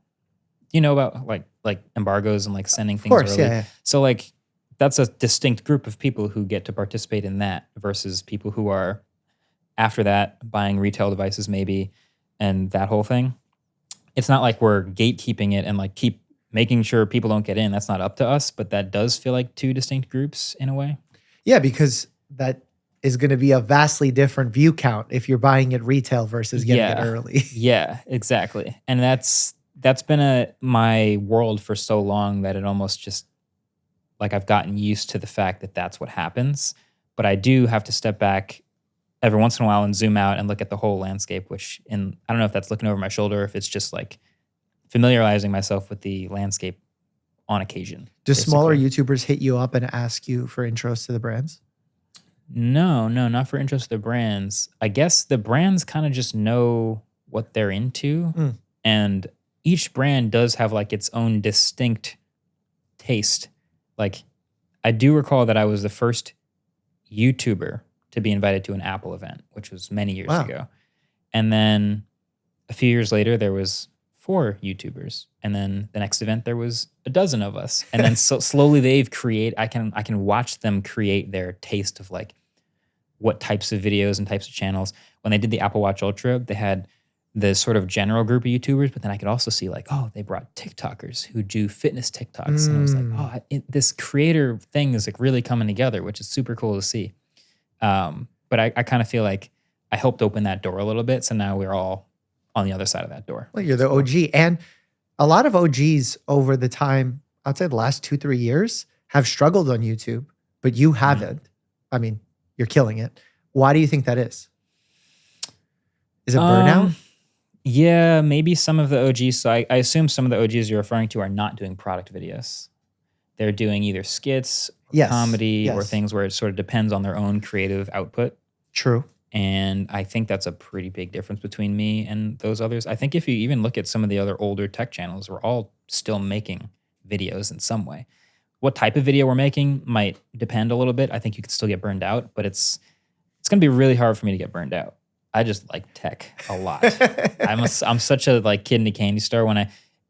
Speaker 2: You know about like embargoes and like sending things early.
Speaker 1: Yeah.
Speaker 2: So like that's a distinct group of people who get to participate in that versus people who are after that buying retail devices maybe and that whole thing. It's not like we're gatekeeping it and like keep making sure people don't get in. That's not up to us, but that does feel like two distinct groups in a way.
Speaker 1: Yeah, because that is going to be a vastly different view count if you're buying it retail versus getting it early.
Speaker 2: Yeah, exactly. And that's been my world for so long that it almost just like I've gotten used to the fact that that's what happens. But I do have to step back every once in a while and zoom out and look at the whole landscape, which I don't know if that's looking over my shoulder, or if it's just like familiarizing myself with the landscape on occasion.
Speaker 1: Do smaller YouTubers hit you up and ask you for intros to the brands?
Speaker 2: No, not for intros to the brands. I guess the brands kind of just know what they're into. And each brand does have like its own distinct taste. Like I do recall that I was the first YouTuber to be invited to an Apple event, which was many years ago. And then a few years later, there was 4 YouTubers. And then the next event, there was a dozen of us. And then so slowly I can watch them create their taste of like what types of videos and types of channels. When they did the Apple Watch Ultra, they had the sort of general group of YouTubers, but then I could also see like, oh, they brought TikTokers who do fitness TikToks. And I was like, oh, this creator thing is like really coming together, which is super cool to see. But I kind of feel like I helped open that door a little bit. So now we're all on the other side of that door.
Speaker 1: Well, you're the OG. And a lot of OGs over the time, I'd say the last 2-3 years, have struggled on YouTube, but you haven't. I mean, you're killing it. Why do you think that is? Is it burnout?
Speaker 2: Yeah, maybe some of the OGs. So I assume some of the OGs you're referring to are not doing product videos. They're doing either skits, or comedy, or things where it sort of depends on their own creative output.
Speaker 1: True.
Speaker 2: And I think that's a pretty big difference between me and those others. I think if you even look at some of the other older tech channels, we're all still making videos in some way. What type of video we're making might depend a little bit. I think you could still get burned out, but it's going to be really hard for me to get burned out. I just like tech a lot. I'm such a like kid in a candy store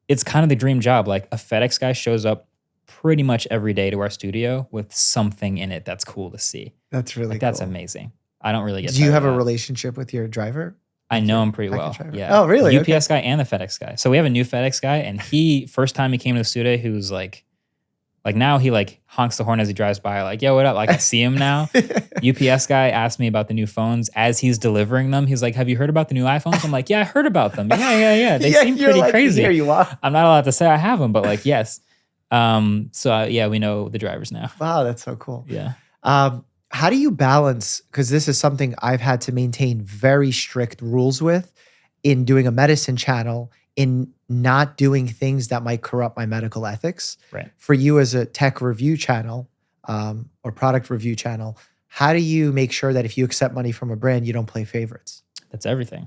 Speaker 2: it's kind of the dream job. Like a FedEx guy shows up pretty much every day to our studio with something in it that's cool to see.
Speaker 1: That's really cool.
Speaker 2: That's amazing. I don't really get
Speaker 1: Do you have a relationship with your driver?
Speaker 2: I know him pretty well. Yeah.
Speaker 1: Oh, really?
Speaker 2: The UPS guy and the FedEx guy. So we have a new FedEx guy, and first time he came to the studio, he was like, Like now he like honks the horn as he drives by, like, yo, what up? Like I see him now. UPS guy asked me about the new phones as he's delivering them. He's like, have you heard about the new iPhones? I'm like, yeah, I heard about them. Yeah. They seem pretty crazy.
Speaker 1: Here you are.
Speaker 2: I'm not allowed to say I have them, but like, yes. So we know the drivers now.
Speaker 1: Wow, that's so cool.
Speaker 2: Yeah.
Speaker 1: How do you balance, because this is something I've had to maintain very strict rules with in doing a medicine channel, in not doing things that might corrupt my medical ethics.
Speaker 2: Right.
Speaker 1: For you as a tech review channel or product review channel, how do you make sure that if you accept money from a brand, you don't play favorites?
Speaker 2: That's everything.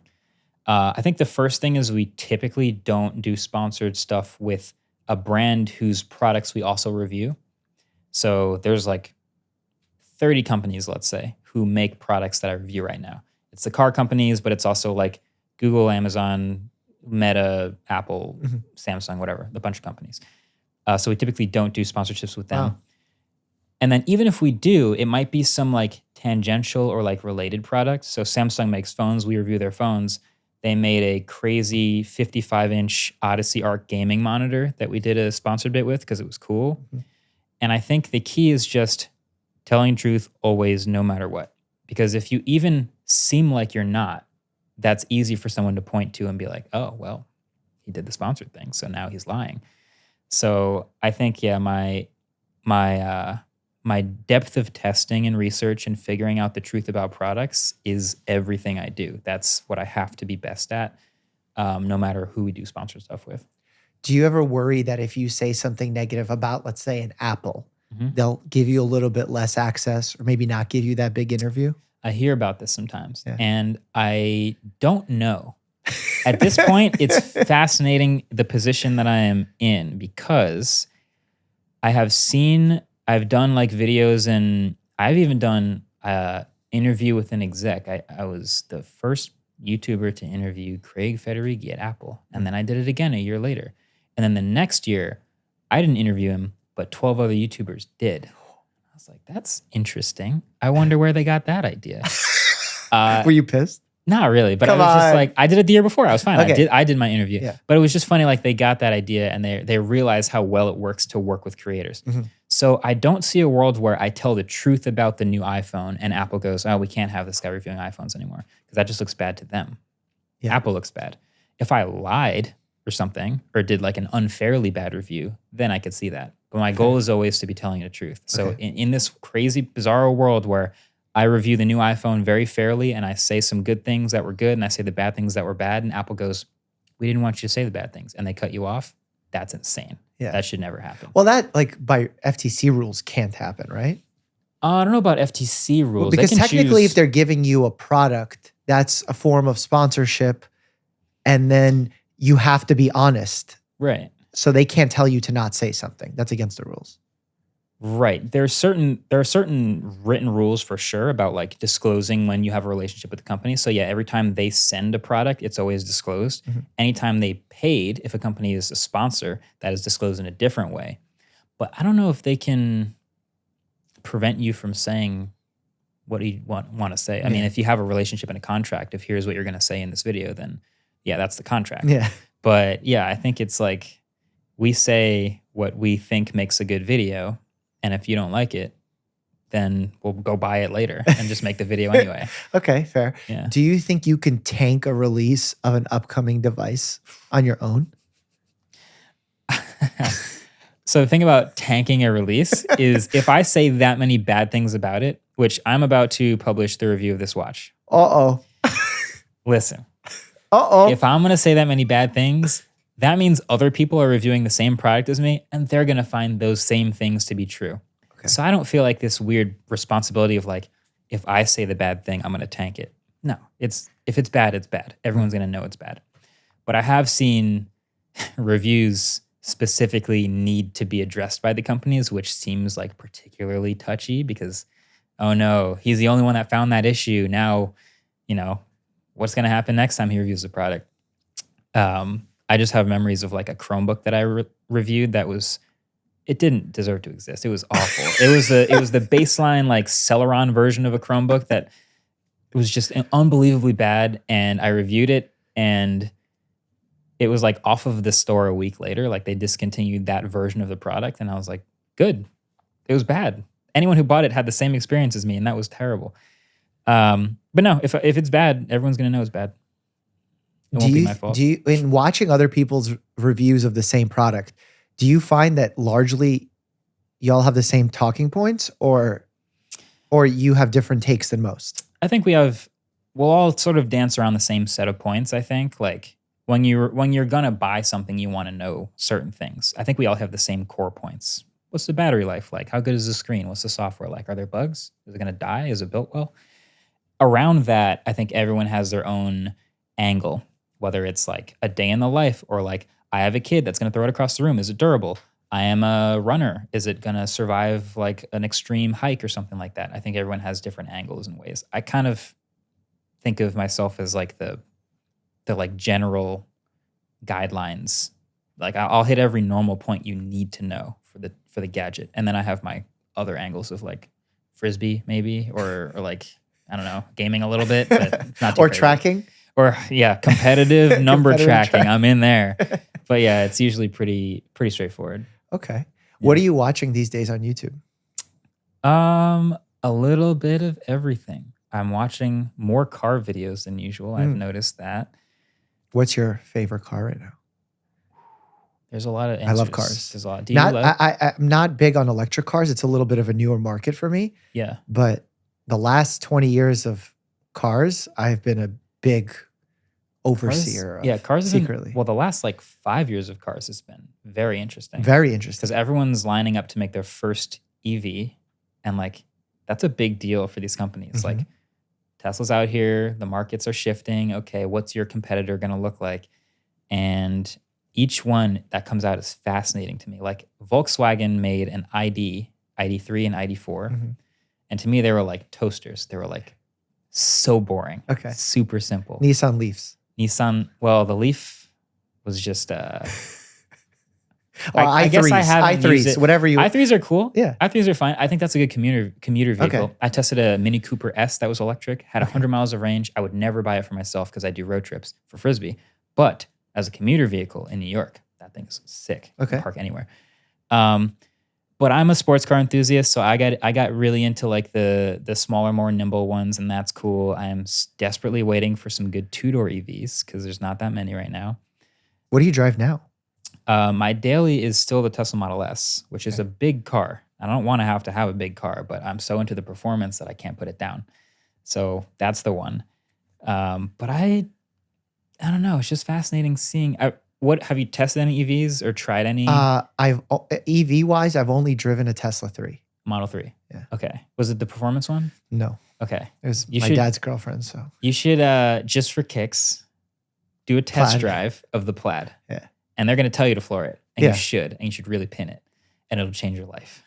Speaker 2: I think the first thing is we typically don't do sponsored stuff with a brand whose products we also review. So there's like 30 companies, let's say, who make products that I review right now. It's the car companies, but it's also like Google, Amazon, Meta, Apple, Samsung, whatever, a bunch of companies. So we typically don't do sponsorships with them.
Speaker 1: Wow.
Speaker 2: And then even if we do, it might be some like tangential or like related product. So Samsung makes phones, we review their phones. They made a crazy 55-inch Odyssey Arc gaming monitor that we did a sponsored bit with because it was cool. And I think the key is just telling truth always, no matter what. Because if you even seem like you're not, that's easy for someone to point to and be like, oh, well, he did the sponsored thing, so now he's lying. So I think, yeah, my depth of testing and research and figuring out the truth about products is everything I do. That's what I have to be best at, no matter who we do sponsor stuff with.
Speaker 1: Do you ever worry that if you say something negative about, let's say, an Apple, they'll give you a little bit less access or maybe not give you that big interview?
Speaker 2: I hear about this sometimes, and I don't know. At this point, it's fascinating the position that I am in because I've done like videos, and I've even done interview with an exec. I was the first YouTuber to interview Craig Federighi at Apple, and then I did it again a year later. And then the next year, I didn't interview him, but 12 other YouTubers did. I was like, that's interesting. I wonder where they got that idea.
Speaker 1: Were you pissed?
Speaker 2: Not really, but
Speaker 1: Come
Speaker 2: I was just
Speaker 1: on.
Speaker 2: like, I did it the year before. I was fine.
Speaker 1: Okay.
Speaker 2: I did my interview. But it was just funny, like they got that idea and they realized how well it works to work with creators. So I don't see a world where I tell the truth about the new iPhone and Apple goes, oh, we can't have this guy reviewing iPhones anymore because that just looks bad to them. Apple looks bad. If I lied or something or did like an unfairly bad review, then I could see that. But my goal is always to be telling the truth. So in this crazy, bizarre world where I review the new iPhone very fairly and I say some good things that were good and I say the bad things that were bad, and Apple goes, we didn't want you to say the bad things, and they cut you off, that's insane. That should never happen.
Speaker 1: Well, that like by FTC rules can't happen, right?
Speaker 2: I don't know about FTC rules.
Speaker 1: Well, because technically if they're giving you a product, that's a form of sponsorship, and then you have to be honest.
Speaker 2: Right.
Speaker 1: So they can't tell you to not say something. That's against the rules.
Speaker 2: Right. There are certain written rules for sure about like disclosing when you have a relationship with the company. So yeah, every time they send a product, it's always disclosed. Anytime they paid, if a company is a sponsor, that is disclosed in a different way. But I don't know if they can prevent you from saying what you want to say. I mean, if you have a relationship and a contract, if here's what you're going to say in this video, then yeah, that's the contract. But yeah, I think it's like we say what we think makes a good video. And if you don't like it, then we'll go buy it later and just make the video anyway.
Speaker 1: Okay, fair.
Speaker 2: Yeah.
Speaker 1: Do you think you can tank a release of an upcoming device on your own?
Speaker 2: So the thing about tanking a release is if I say that many bad things about it, which I'm about to publish the review of this watch.
Speaker 1: Uh-oh.
Speaker 2: Listen.
Speaker 1: Uh-oh.
Speaker 2: If I'm going to say that many bad things, that means other people are reviewing the same product as me, and they're going to find those same things to be true. Okay. So I don't feel like this weird responsibility of like, if I say the bad thing, I'm going to tank it. No, if it's bad, it's bad. Everyone's going to know it's bad. But I have seen reviews specifically need to be addressed by the companies, which seems like particularly touchy because, oh no, he's the only one that found that issue. Now, you know, what's going to happen next time he reviews the product? I just have memories of like a Chromebook that I reviewed that it didn't deserve to exist. It was awful. It was the baseline like Celeron version of a Chromebook that was just unbelievably bad. And I reviewed it and it was like off of the store a week later. Like they discontinued that version of the product. And I was like, good. It was bad. Anyone who bought it had the same experience as me, and that was terrible. But no, if it's bad, everyone's gonna know it's bad. It won't be my fault.
Speaker 1: Do you, in watching other people's reviews of the same product, do you find that largely y'all have the same talking points, or you have different takes than most?
Speaker 2: I think we'll all sort of dance around the same set of points. I think like when you're gonna buy something, you want to know certain things. I think we all have the same core points. What's the battery life like? How good is the screen? What's the software like? Are there bugs? Is it gonna die? Is it built well? Around that, I think everyone has their own angle, whether it's like a day in the life or like I have a kid that's gonna throw it across the room. Is it durable? I am a runner. Is it gonna survive like an extreme hike or something like that? I think everyone has different angles and ways. I kind of think of myself as like the like general guidelines. Like I'll hit every normal point you need to know for the gadget, and then I have my other angles of like Frisbee maybe, or like I don't know, gaming a little bit, but not too
Speaker 1: or
Speaker 2: crazy.
Speaker 1: tracking.
Speaker 2: Or yeah, competitive number
Speaker 1: Competitive
Speaker 2: tracking. I'm in there. But yeah, it's usually pretty straightforward.
Speaker 1: Okay. What are you watching these days on YouTube?
Speaker 2: A little bit of everything. I'm watching more car videos than usual. I've noticed that.
Speaker 1: What's your favorite car right now?
Speaker 2: There's a lot of answers.
Speaker 1: I love cars.
Speaker 2: There's a lot. Do you love?
Speaker 1: I'm not big on electric cars. It's a little bit of a newer market for me.
Speaker 2: Yeah.
Speaker 1: But the last 20 years of cars, I've been a big overseer of
Speaker 2: cars have
Speaker 1: secretly.
Speaker 2: been, well, the last like 5 years of cars has been very interesting.
Speaker 1: Very interesting.
Speaker 2: Because everyone's lining up to make their first EV, and like that's a big deal for these companies. Like Tesla's out here, the markets are shifting. Okay, what's your competitor going to look like? And each one that comes out is fascinating to me. Like Volkswagen made an ID3 and ID4. And to me, they were like toasters. They were like so boring.
Speaker 1: Okay.
Speaker 2: Super simple.
Speaker 1: Nissan Leafs.
Speaker 2: Well, the Leaf was just
Speaker 1: I guess I haven't used it. Whatever you
Speaker 2: i3s are cool.
Speaker 1: Yeah.
Speaker 2: i3s are fine. I think that's a good commuter vehicle.
Speaker 1: Okay.
Speaker 2: I tested a Mini Cooper S that was electric, had 100 miles of range. I would never buy it for myself because I do road trips for Frisbee. But as a commuter vehicle in New York, that thing's sick.
Speaker 1: Okay.
Speaker 2: Park anywhere. But I'm a sports car enthusiast, so I got really into like the smaller, more nimble ones, and that's cool. I am desperately waiting for some good two-door EVs because there's not that many right now.
Speaker 1: What do you drive now?
Speaker 2: My daily is still the Tesla Model S, which is a big car. I don't want to have a big car, but I'm so into the performance that I can't put it down. So that's the one. But I don't know. It's just fascinating seeing. What have you tested any EVs or tried any?
Speaker 1: I've EV wise, I've only driven a Tesla 3.
Speaker 2: Model 3.
Speaker 1: Yeah.
Speaker 2: Okay. Was it the performance one?
Speaker 1: No.
Speaker 2: Okay.
Speaker 1: It was my dad's girlfriend. So
Speaker 2: you should just for kicks do a test
Speaker 1: Plaid.
Speaker 2: drive of the Plaid.
Speaker 1: Yeah.
Speaker 2: And they're going to tell you to floor it, and
Speaker 1: Yeah.
Speaker 2: you should really pin it, and it'll change your life.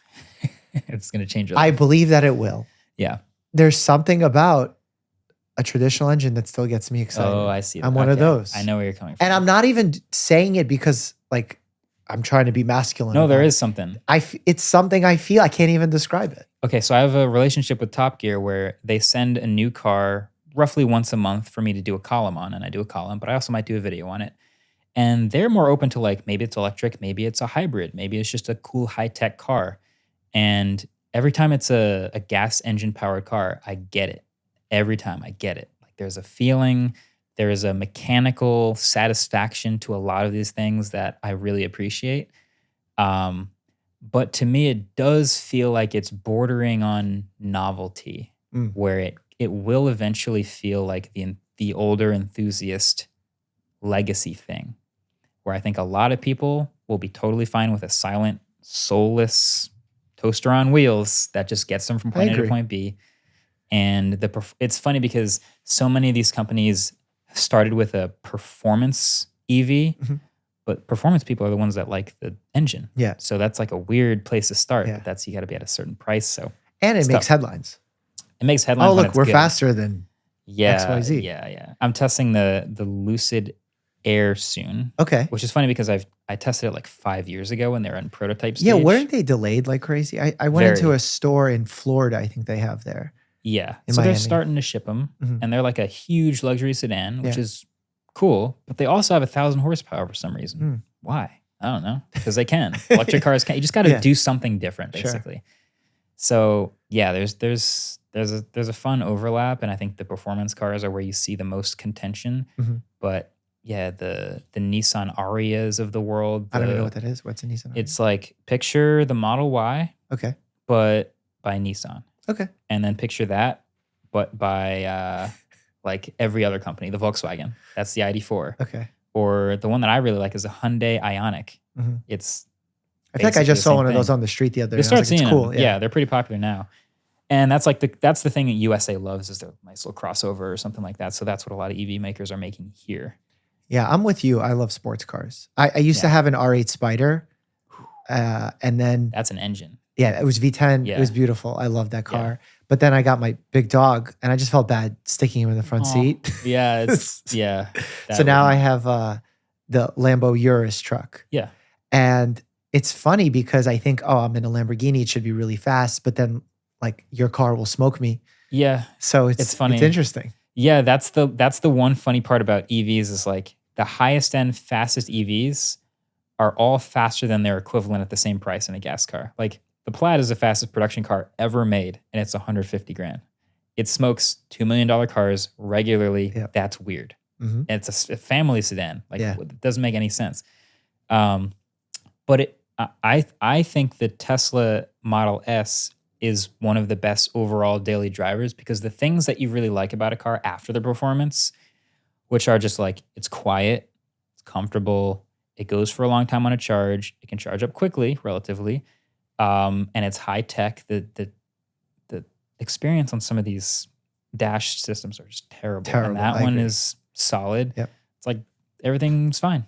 Speaker 2: It's going to change your life.
Speaker 1: I believe that it will.
Speaker 2: Yeah.
Speaker 1: There's something about a traditional engine that still gets me excited.
Speaker 2: Oh, I see.
Speaker 1: I'm one of those.
Speaker 2: I know where you're coming from.
Speaker 1: And I'm not even saying it because like I'm trying to be masculine.
Speaker 2: No, there
Speaker 1: about
Speaker 2: is something.
Speaker 1: it's something I feel. I can't even describe it.
Speaker 2: Okay, so I have a relationship with Top Gear where they send a new car roughly once a month for me to do a column on, and I do a column, but I also might do a video on it. And they're more open to like, maybe it's electric, maybe it's a hybrid, maybe it's just a cool high-tech car. And every time it's a gas engine powered car, I get it. Every time I get it. Like there's a feeling, there is a mechanical satisfaction to a lot of these things that I really appreciate. But to me, it does feel like it's bordering on novelty, where it will eventually feel like the older enthusiast legacy thing, where I think a lot of people will be totally fine with a silent, soulless toaster on wheels that just gets them from point A to point B. And it's funny because so many of these companies started with a performance EV, but performance people are the ones that like the engine.
Speaker 1: Yeah.
Speaker 2: So that's like a weird place to start.
Speaker 1: Yeah.
Speaker 2: But you got to be at a certain price. So
Speaker 1: And it makes headlines.
Speaker 2: it makes headlines.
Speaker 1: Oh,
Speaker 2: when
Speaker 1: look,
Speaker 2: it's
Speaker 1: we're
Speaker 2: good.
Speaker 1: faster than XYZ.
Speaker 2: Yeah. I'm testing the Lucid Air soon.
Speaker 1: Okay.
Speaker 2: Which is funny because I tested it like 5 years ago when they were in prototype stage.
Speaker 1: Yeah, weren't they delayed like crazy? I went
Speaker 2: Very.
Speaker 1: into a store in Florida, I think they have there.
Speaker 2: Yeah.
Speaker 1: in
Speaker 2: So
Speaker 1: Miami.
Speaker 2: they're starting to ship them, and they're like a huge luxury sedan, which
Speaker 1: Yeah.
Speaker 2: is cool. But they also have 1,000 horsepower for some reason. Why? I don't know, because they can. Electric cars can. You just got to do something different, basically. So yeah, there's a fun overlap, and I think the performance cars are where you see the most contention. But yeah, the Nissan Arias of the world.
Speaker 1: I don't even know what that is. What's a Nissan Aria?
Speaker 2: It's like picture the Model Y, but by Nissan.
Speaker 1: Okay.
Speaker 2: And then picture that, but by like every other company, the Volkswagen. That's the ID4.
Speaker 1: Okay.
Speaker 2: Or the one that I really like is a Hyundai Ioniq. It's
Speaker 1: I feel like I just saw one of those on the street the other day.
Speaker 2: You start seeing
Speaker 1: it's cool.
Speaker 2: them. Yeah, they're pretty popular now. And that's like that's the thing that USA loves is their nice little crossover or something like that. So that's what a lot of EV makers are making here.
Speaker 1: Yeah, I'm with you. I love sports cars. I used to have an R8 Spider, and then
Speaker 2: that's an engine.
Speaker 1: Yeah, it was V10.
Speaker 2: Yeah.
Speaker 1: It was beautiful. I love that car. But then I got my big dog, and I just felt bad sticking him in the front seat.
Speaker 2: Yeah, yeah.
Speaker 1: So now I have the Lambo Urus truck.
Speaker 2: Yeah,
Speaker 1: and it's funny because I think, oh, I'm in a Lamborghini. It should be really fast. But then, like, your car will smoke me.
Speaker 2: Yeah.
Speaker 1: So it's funny. It's interesting.
Speaker 2: Yeah, that's the one funny part about EVs is like the highest end, fastest EVs are all faster than their equivalent at the same price in a gas car. Like the Plaid is the fastest production car ever made, and it's 150 grand. It smokes $2 million cars regularly. Yep. That's weird. And it's a family sedan. Like it doesn't make any sense. But I think the Tesla Model S is one of the best overall daily drivers because the things that you really like about a car after the performance, which are just like it's quiet, it's comfortable, it goes for a long time on a charge, it can charge up quickly, relatively, and it's high tech. The experience on some of these dash systems are just terrible. And that one is solid.
Speaker 1: Yep.
Speaker 2: It's like everything's fine.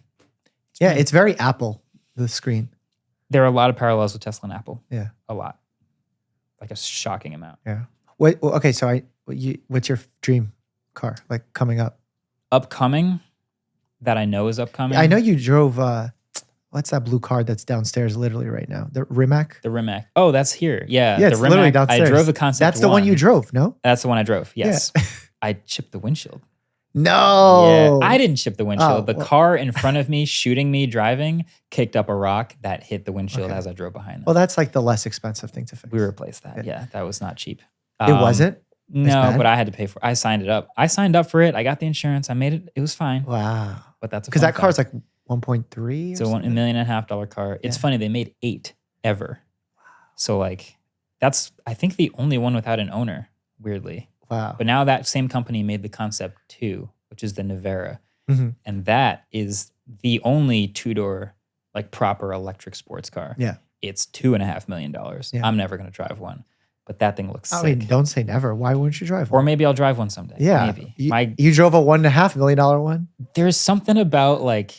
Speaker 1: It's very Apple, the screen.
Speaker 2: There are a lot of parallels with Tesla and Apple.
Speaker 1: Yeah.
Speaker 2: A lot. Like a shocking amount.
Speaker 1: Yeah. Okay, so what's your dream car, like, coming up?
Speaker 2: Upcoming, that I know is upcoming.
Speaker 1: I know you drove, what's that blue car that's downstairs literally right now? The Rimac?
Speaker 2: The Rimac. Oh, that's here. Yeah.
Speaker 1: Yeah, it's
Speaker 2: Rimac,
Speaker 1: literally downstairs.
Speaker 2: I drove the Concept
Speaker 1: That's the one you drove, no?
Speaker 2: That's the one I drove, yes.
Speaker 1: Yeah.
Speaker 2: I chipped the windshield.
Speaker 1: No.
Speaker 2: Yeah, I didn't chip the windshield. The car in front of me, shooting me, driving, kicked up a rock that hit the windshield as I drove behind them.
Speaker 1: Well, that's like the less expensive thing to fix.
Speaker 2: We replaced that. Yeah, that was not cheap.
Speaker 1: It wasn't?
Speaker 2: No, but I had to pay for it. I signed it up. I signed up for it. I got the insurance. I made it. It was fine.
Speaker 1: Wow.
Speaker 2: But that's
Speaker 1: because that car's like 1.3.
Speaker 2: It's a $1.5 million car. It's funny. They made 8 ever. Wow. So like, that's I think the only one without an owner. Weirdly.
Speaker 1: Wow.
Speaker 2: But now that same company made the Concept 2, which is the Nevera, and that is the only 2-door like proper electric sports car.
Speaker 1: Yeah.
Speaker 2: It's $2.5 million. Yeah. I'm never going to drive one. But that thing looks sick.
Speaker 1: I mean, don't say never. Why wouldn't you drive one?
Speaker 2: Or maybe I'll drive one someday.
Speaker 1: Yeah.
Speaker 2: Maybe.
Speaker 1: You drove a $1.5 million one?
Speaker 2: There's something about like,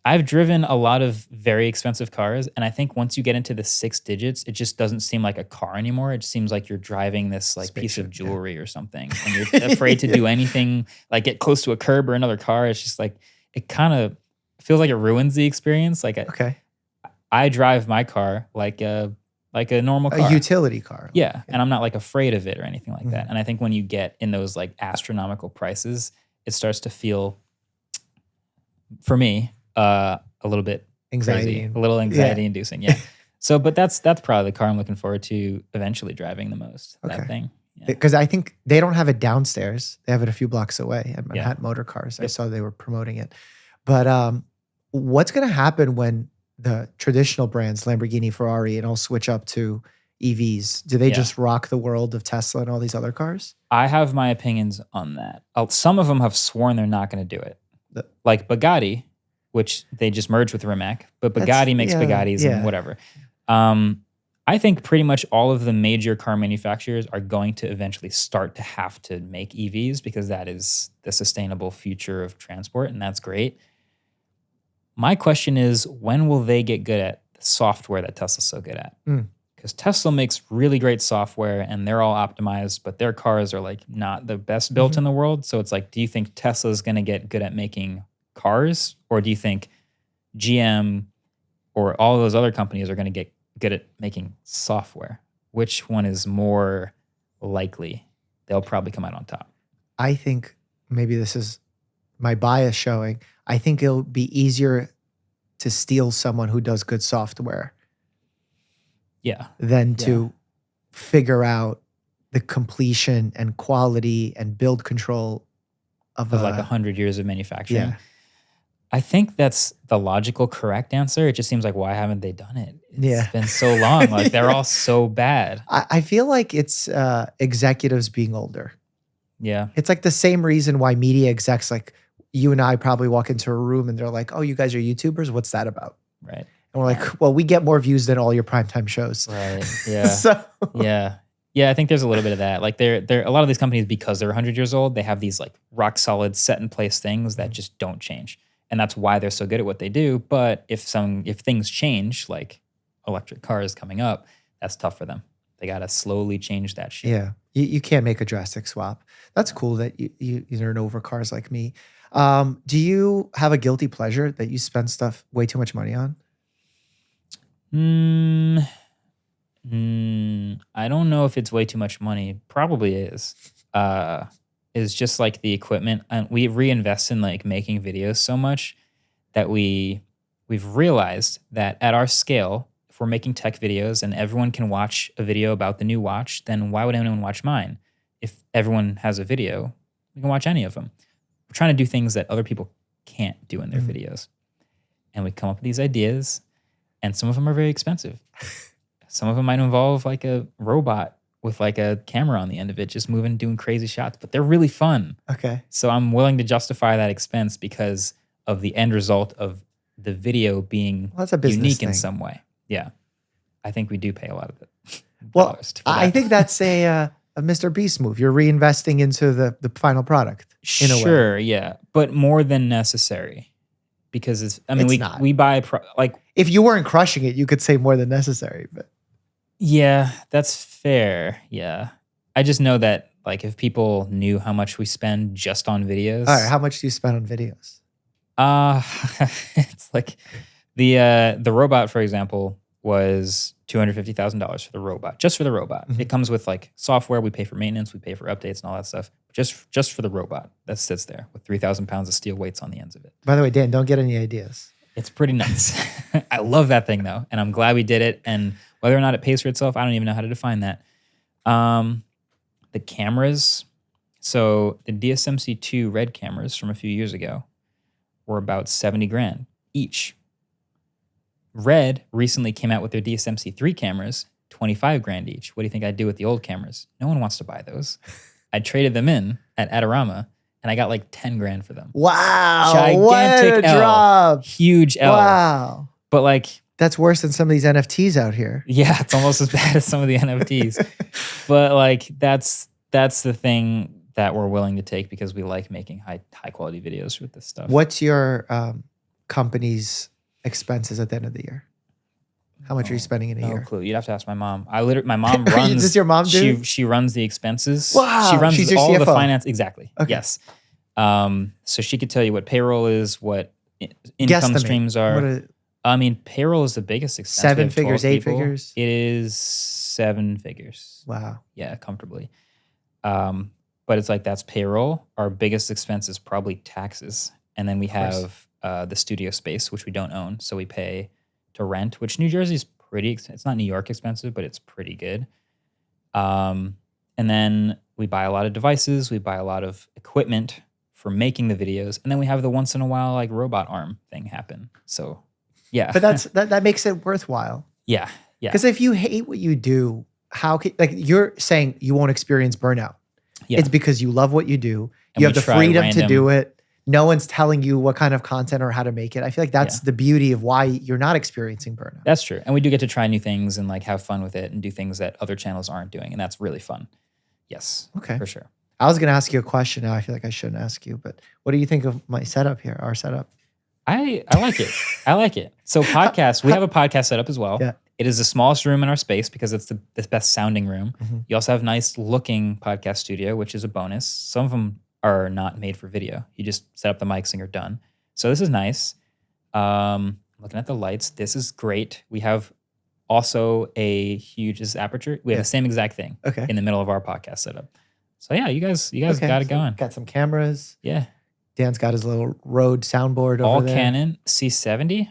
Speaker 2: I've driven a lot of very expensive cars. And I think once you get into the 6 digits, it just doesn't seem like a car anymore. It seems like you're driving this like piece of jewelry or something. And you're afraid to do anything, like get close to a curb or another car. It's just like, it kind of feels like it ruins the experience. Like I drive my car like a normal car.
Speaker 1: A utility car.
Speaker 2: Yeah. And I'm not like afraid of it or anything like that. And I think when you get in those like astronomical prices, it starts to feel, for me, a little bit
Speaker 1: anxiety,
Speaker 2: crazy, a little anxiety inducing. Yeah. So, but that's probably the car I'm looking forward to eventually driving the most. That thing.
Speaker 1: Because I think they don't have it downstairs. They have it a few blocks away at Manhattan Motor Cars. I saw they were promoting it. But what's going to happen when the traditional brands, Lamborghini, Ferrari, and all switch up to EVs? Do they just rock the world of Tesla and all these other cars?
Speaker 2: I have my opinions on that. Some of them have sworn they're not going to do it. Like Bugatti, which they just merged with Rimac, but Bugatti makes Bugattis and whatever. I think pretty much all of the major car manufacturers are going to eventually start to have to make EVs because that is the sustainable future of transport, and that's great. My question is, when will they get good at the software that Tesla's so good at? Because Tesla makes really great software and they're all optimized, but their cars are like not the best built in the world. So it's like, do you think Tesla's going to get good at making cars, or do you think GM or all those other companies are going to get good at making software? Which one is more likely? They'll probably come out on top.
Speaker 1: I think maybe this is my bias showing. I think it'll be easier to steal someone who does good software
Speaker 2: Yeah.
Speaker 1: than to figure out the completion and quality and build control of
Speaker 2: Like 100 years of manufacturing.
Speaker 1: Yeah.
Speaker 2: I think that's the logical, correct answer. It just seems like, why haven't they done it? It's
Speaker 1: Yeah.
Speaker 2: been so long. Like they're all so bad.
Speaker 1: I feel like it's executives being older.
Speaker 2: Yeah.
Speaker 1: It's like the same reason why media execs, like you and I, probably walk into a room and they're like, "Oh, you guys are YouTubers? What's that about?"
Speaker 2: Right.
Speaker 1: And we're like, "Well, we get more views than all your primetime shows."
Speaker 2: Right. Yeah.
Speaker 1: So
Speaker 2: Yeah. Yeah, I think there's a little bit of that. Like they're a lot of these companies, because they're 100 years old, they have these like rock solid set in place things that just don't change. And that's why they're so good at what they do. But if things change, like electric cars coming up, that's tough for them. They got to slowly change that shit.
Speaker 1: yeah, you can't make a drastic swap. That's cool that you nerd over cars like me. Do you have a guilty pleasure that you spend stuff way too much money on?
Speaker 2: I don't know if it's way too much money. Probably is. Is just like the equipment. And we reinvest in like making videos so much that we've realized that at our scale, if we're making tech videos and everyone can watch a video about the new watch, then why would anyone watch mine? If everyone has a video, we can watch any of them. We're trying to do things that other people can't do in their videos. And we come up with these ideas, and some of them are very expensive. Some of them might involve like a robot with like a camera on the end of it, just moving, doing crazy shots, but they're really fun.
Speaker 1: Okay.
Speaker 2: So I'm willing to justify that expense because of the end result of the video being
Speaker 1: that's a business
Speaker 2: unique in
Speaker 1: thing.
Speaker 2: some way. Yeah. I think we do pay a lot of it.
Speaker 1: Well, I think that's a Mr. Beast move. You're reinvesting into the final product in a way.
Speaker 2: Sure, yeah. But more than necessary. Because it's
Speaker 1: not.
Speaker 2: we buy, like,
Speaker 1: If you weren't crushing it, you could say more than necessary. But
Speaker 2: yeah, that's fair. Yeah. I just know that like if people knew how much we spend just on videos.
Speaker 1: all right, how much do you spend on videos?
Speaker 2: It's like the robot, for example, was $250,000 for the robot, just for the robot. It comes with like software. We pay for maintenance, we pay for updates and all that stuff. Just for the robot that sits there with 3,000 pounds of steel weights on the ends of it.
Speaker 1: By the way, Dan, don't get any ideas.
Speaker 2: It's pretty nuts. I love that thing though, and I'm glad we did it. And whether or not it pays for itself, I don't even know how to define that. The cameras. So the DSMC2 Red cameras from a few years ago were about 70 grand each. Red recently came out with their DSMC3 cameras, 25 grand each. What do you think I'd do with the old cameras? No one wants to buy those. I traded them in at Adorama, and I got like 10 grand for them.
Speaker 1: Wow.
Speaker 2: Gigantic
Speaker 1: what a
Speaker 2: L.
Speaker 1: drop.
Speaker 2: Huge L.
Speaker 1: Wow.
Speaker 2: But like,
Speaker 1: That's worse than some of these NFTs out here.
Speaker 2: yeah, it's almost as bad as some of the NFTs. But like, that's the thing that we're willing to take because we like making high quality videos with this stuff.
Speaker 1: What's your company's expenses at the end of the year? How much are you spending in a
Speaker 2: No
Speaker 1: year?
Speaker 2: clue. You'd have to ask my mom. My mom runs.
Speaker 1: Does your mom do?
Speaker 2: She runs the expenses.
Speaker 1: Wow,
Speaker 2: She runs
Speaker 1: she's your
Speaker 2: all the
Speaker 1: CFO.
Speaker 2: finance. Exactly.
Speaker 1: Okay.
Speaker 2: Yes. So she could tell you what payroll is, what income
Speaker 1: Guesstimate.
Speaker 2: streams are.
Speaker 1: What
Speaker 2: I mean, payroll is the biggest expense. We
Speaker 1: 7
Speaker 2: have 12
Speaker 1: figures, 8
Speaker 2: people.
Speaker 1: figures?
Speaker 2: It is 7 figures.
Speaker 1: wow.
Speaker 2: Yeah, comfortably. But it's like that's payroll. Our biggest expense is probably taxes. And then we have the studio space, which we don't own. So we pay to rent, which New Jersey's it's not New York expensive, but it's pretty good. And then we buy a lot of devices. We buy a lot of equipment for making the videos. And then we have the once in a while like robot arm thing happen. So yeah.
Speaker 1: But that makes it worthwhile.
Speaker 2: yeah. Yeah.
Speaker 1: Because if you hate what you do, how can, like you're saying you won't experience burnout.
Speaker 2: Yeah.
Speaker 1: It's because you love what you do.
Speaker 2: And
Speaker 1: You
Speaker 2: we
Speaker 1: have the
Speaker 2: try
Speaker 1: freedom to
Speaker 2: random-
Speaker 1: do it. No one's telling you what kind of content or how to make it. I feel like that's the beauty of why you're not experiencing burnout.
Speaker 2: That's true. And we do get to try new things and like have fun with it and do things that other channels aren't doing. And that's really fun. Yes.
Speaker 1: Okay.
Speaker 2: For sure.
Speaker 1: I was going to ask you a question now. I feel like I shouldn't ask you, but what do you think of my setup here, our setup?
Speaker 2: I like it. I like it. So podcast, we have a podcast set up as well.
Speaker 1: Yeah.
Speaker 2: It is the smallest room in our space because it's the best sounding room.
Speaker 1: Mm-hmm.
Speaker 2: You also have nice looking podcast studio, which is a bonus. Some of them are not made for video. You just set up the mics and you're done. So this is nice. Looking at the lights, this is great. We have also a huge aperture. We have the same exact thing in the middle of our podcast setup. So yeah, you guys got it going.
Speaker 1: Got some cameras.
Speaker 2: Yeah.
Speaker 1: Dan's got his little Rode soundboard over
Speaker 2: All
Speaker 1: there.
Speaker 2: Canon C70.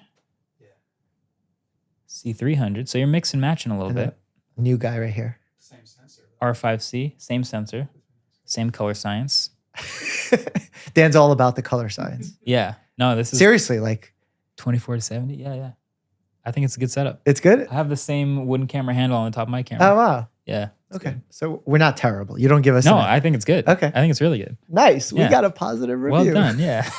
Speaker 2: C300. So you're mix and matching a little bit.
Speaker 1: New guy right here.
Speaker 3: Same sensor.
Speaker 2: R5C, same sensor, same color science.
Speaker 1: Dan's all about the color science.
Speaker 2: Yeah. No, this is
Speaker 1: Seriously, like
Speaker 2: 24 to 70. Yeah. I think it's a good setup.
Speaker 1: it's good.
Speaker 2: I have the same wooden camera handle on the top of my camera.
Speaker 1: Oh wow.
Speaker 2: Yeah.
Speaker 1: Okay, so we're not terrible. You don't give us
Speaker 2: No,
Speaker 1: an-
Speaker 2: I think it's good.
Speaker 1: Okay.
Speaker 2: I think it's really good.
Speaker 1: nice. We
Speaker 2: Yeah.
Speaker 1: got a positive review.
Speaker 2: Well done. Yeah.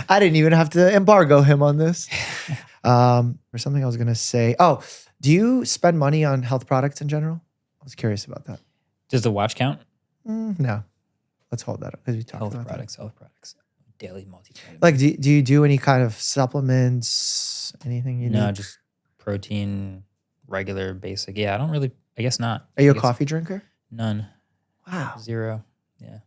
Speaker 1: I didn't even have to embargo him on this. Or something I was gonna say. Oh, do you spend money on health products in general? I was curious about that.
Speaker 2: Does the watch count?
Speaker 1: No, let's hold that up because we talked
Speaker 2: Health
Speaker 1: about
Speaker 2: products. Daily multivitamin.
Speaker 1: that. Like, do you do any kind of supplements? Anything you
Speaker 2: No,
Speaker 1: need?
Speaker 2: just protein, regular, basic. Yeah, I don't really. I guess not.
Speaker 1: Are you
Speaker 2: I
Speaker 1: a
Speaker 2: guess
Speaker 1: coffee drinker?
Speaker 2: None.
Speaker 1: Wow.
Speaker 2: Zero. Yeah.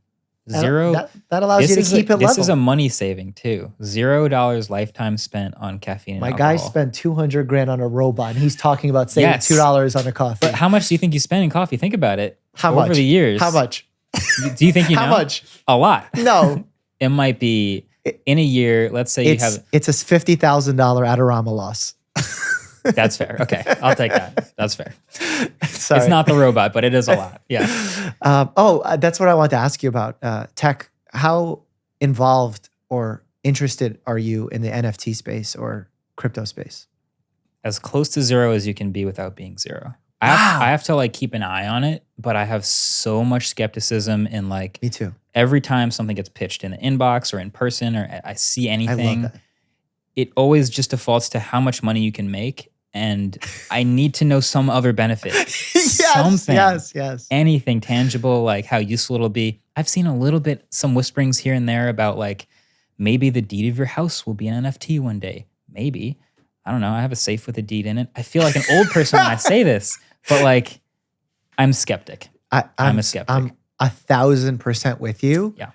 Speaker 1: That-
Speaker 2: Zero.
Speaker 1: That allows you to keep it level.
Speaker 2: This is a money saving too. $0 lifetime spent on caffeine and
Speaker 1: My
Speaker 2: alcohol.
Speaker 1: guy spent 200 grand on a robot, and he's talking about saving
Speaker 2: Yes.
Speaker 1: $2 on a coffee.
Speaker 2: But how much do you think you spend in coffee? Think about it.
Speaker 1: How
Speaker 2: Over
Speaker 1: much?
Speaker 2: the years.
Speaker 1: How much?
Speaker 2: Do you think you know?
Speaker 1: How much?
Speaker 2: A lot.
Speaker 1: No,
Speaker 2: It might be in a year. Let's say you have.
Speaker 1: it's a $50,000 Adorama loss.
Speaker 2: That's fair. Okay, I'll take that. That's fair.
Speaker 1: Sorry.
Speaker 2: It's not the robot, but it is a lot. Yeah.
Speaker 1: That's what I want to ask you about tech. How involved or interested are you in the NFT space or crypto space?
Speaker 2: As close to zero as you can be without being zero. I have to like keep an eye on it, but I have so much skepticism in like
Speaker 1: Me too.
Speaker 2: every time something gets pitched in the inbox or in person or I see anything,
Speaker 1: that.
Speaker 2: it always just defaults to how much money you can make. And I need to know some other benefit. Something.
Speaker 1: Yes.
Speaker 2: Anything tangible, like how useful it'll be. I've seen a little bit, some whisperings here and there about like maybe the deed of your house will be an NFT one day. Maybe. I don't know. I have a safe with a deed in it. I feel like an old person when I say this, but like I'm skeptic. I'm a skeptic.
Speaker 1: I'm 1,000% with you.
Speaker 2: Yeah.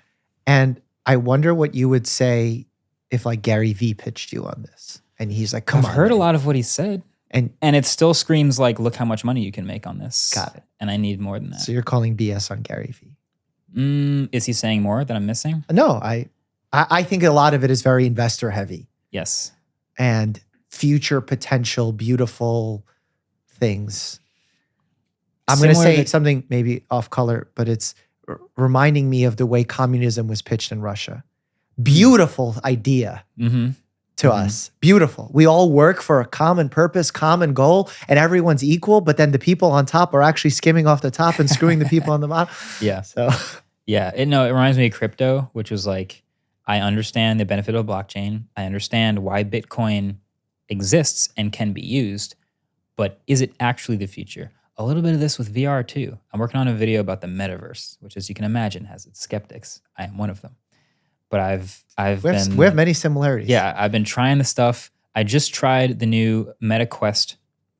Speaker 1: And I wonder what you would say if like Gary Vee pitched you on this. And he's like, come
Speaker 2: I've
Speaker 1: on.
Speaker 2: heard a
Speaker 1: man.
Speaker 2: lot of what he said.
Speaker 1: And
Speaker 2: it still screams like, look how much money you can make on this.
Speaker 1: Got it.
Speaker 2: And I need more than that.
Speaker 1: so you're calling BS on Gary Vee.
Speaker 2: Is he saying more that I'm missing?
Speaker 1: No, I think a lot of it is very investor heavy
Speaker 2: Yes.
Speaker 1: and future potential beautiful things. I'm going to
Speaker 2: Similar
Speaker 1: say
Speaker 2: to-
Speaker 1: something maybe off color, but it's reminding me of the way communism was pitched in Russia. Beautiful idea
Speaker 2: Mm-hmm.
Speaker 1: to us. Beautiful. We all work for a common purpose, common goal, and everyone's equal, but then the people on top are actually skimming off the top and screwing the people on the bottom.
Speaker 2: Yeah.
Speaker 1: So
Speaker 2: Yeah. It reminds me of crypto, which was like, I understand the benefit of blockchain. I understand why Bitcoin exists and can be used, but is it actually the future? A little bit of this with VR too. I'm working on a video about the metaverse, which as you can imagine has its skeptics. I am one of them. But
Speaker 1: we have many similarities.
Speaker 2: Yeah, I've been trying the stuff. I just tried the new Meta Quest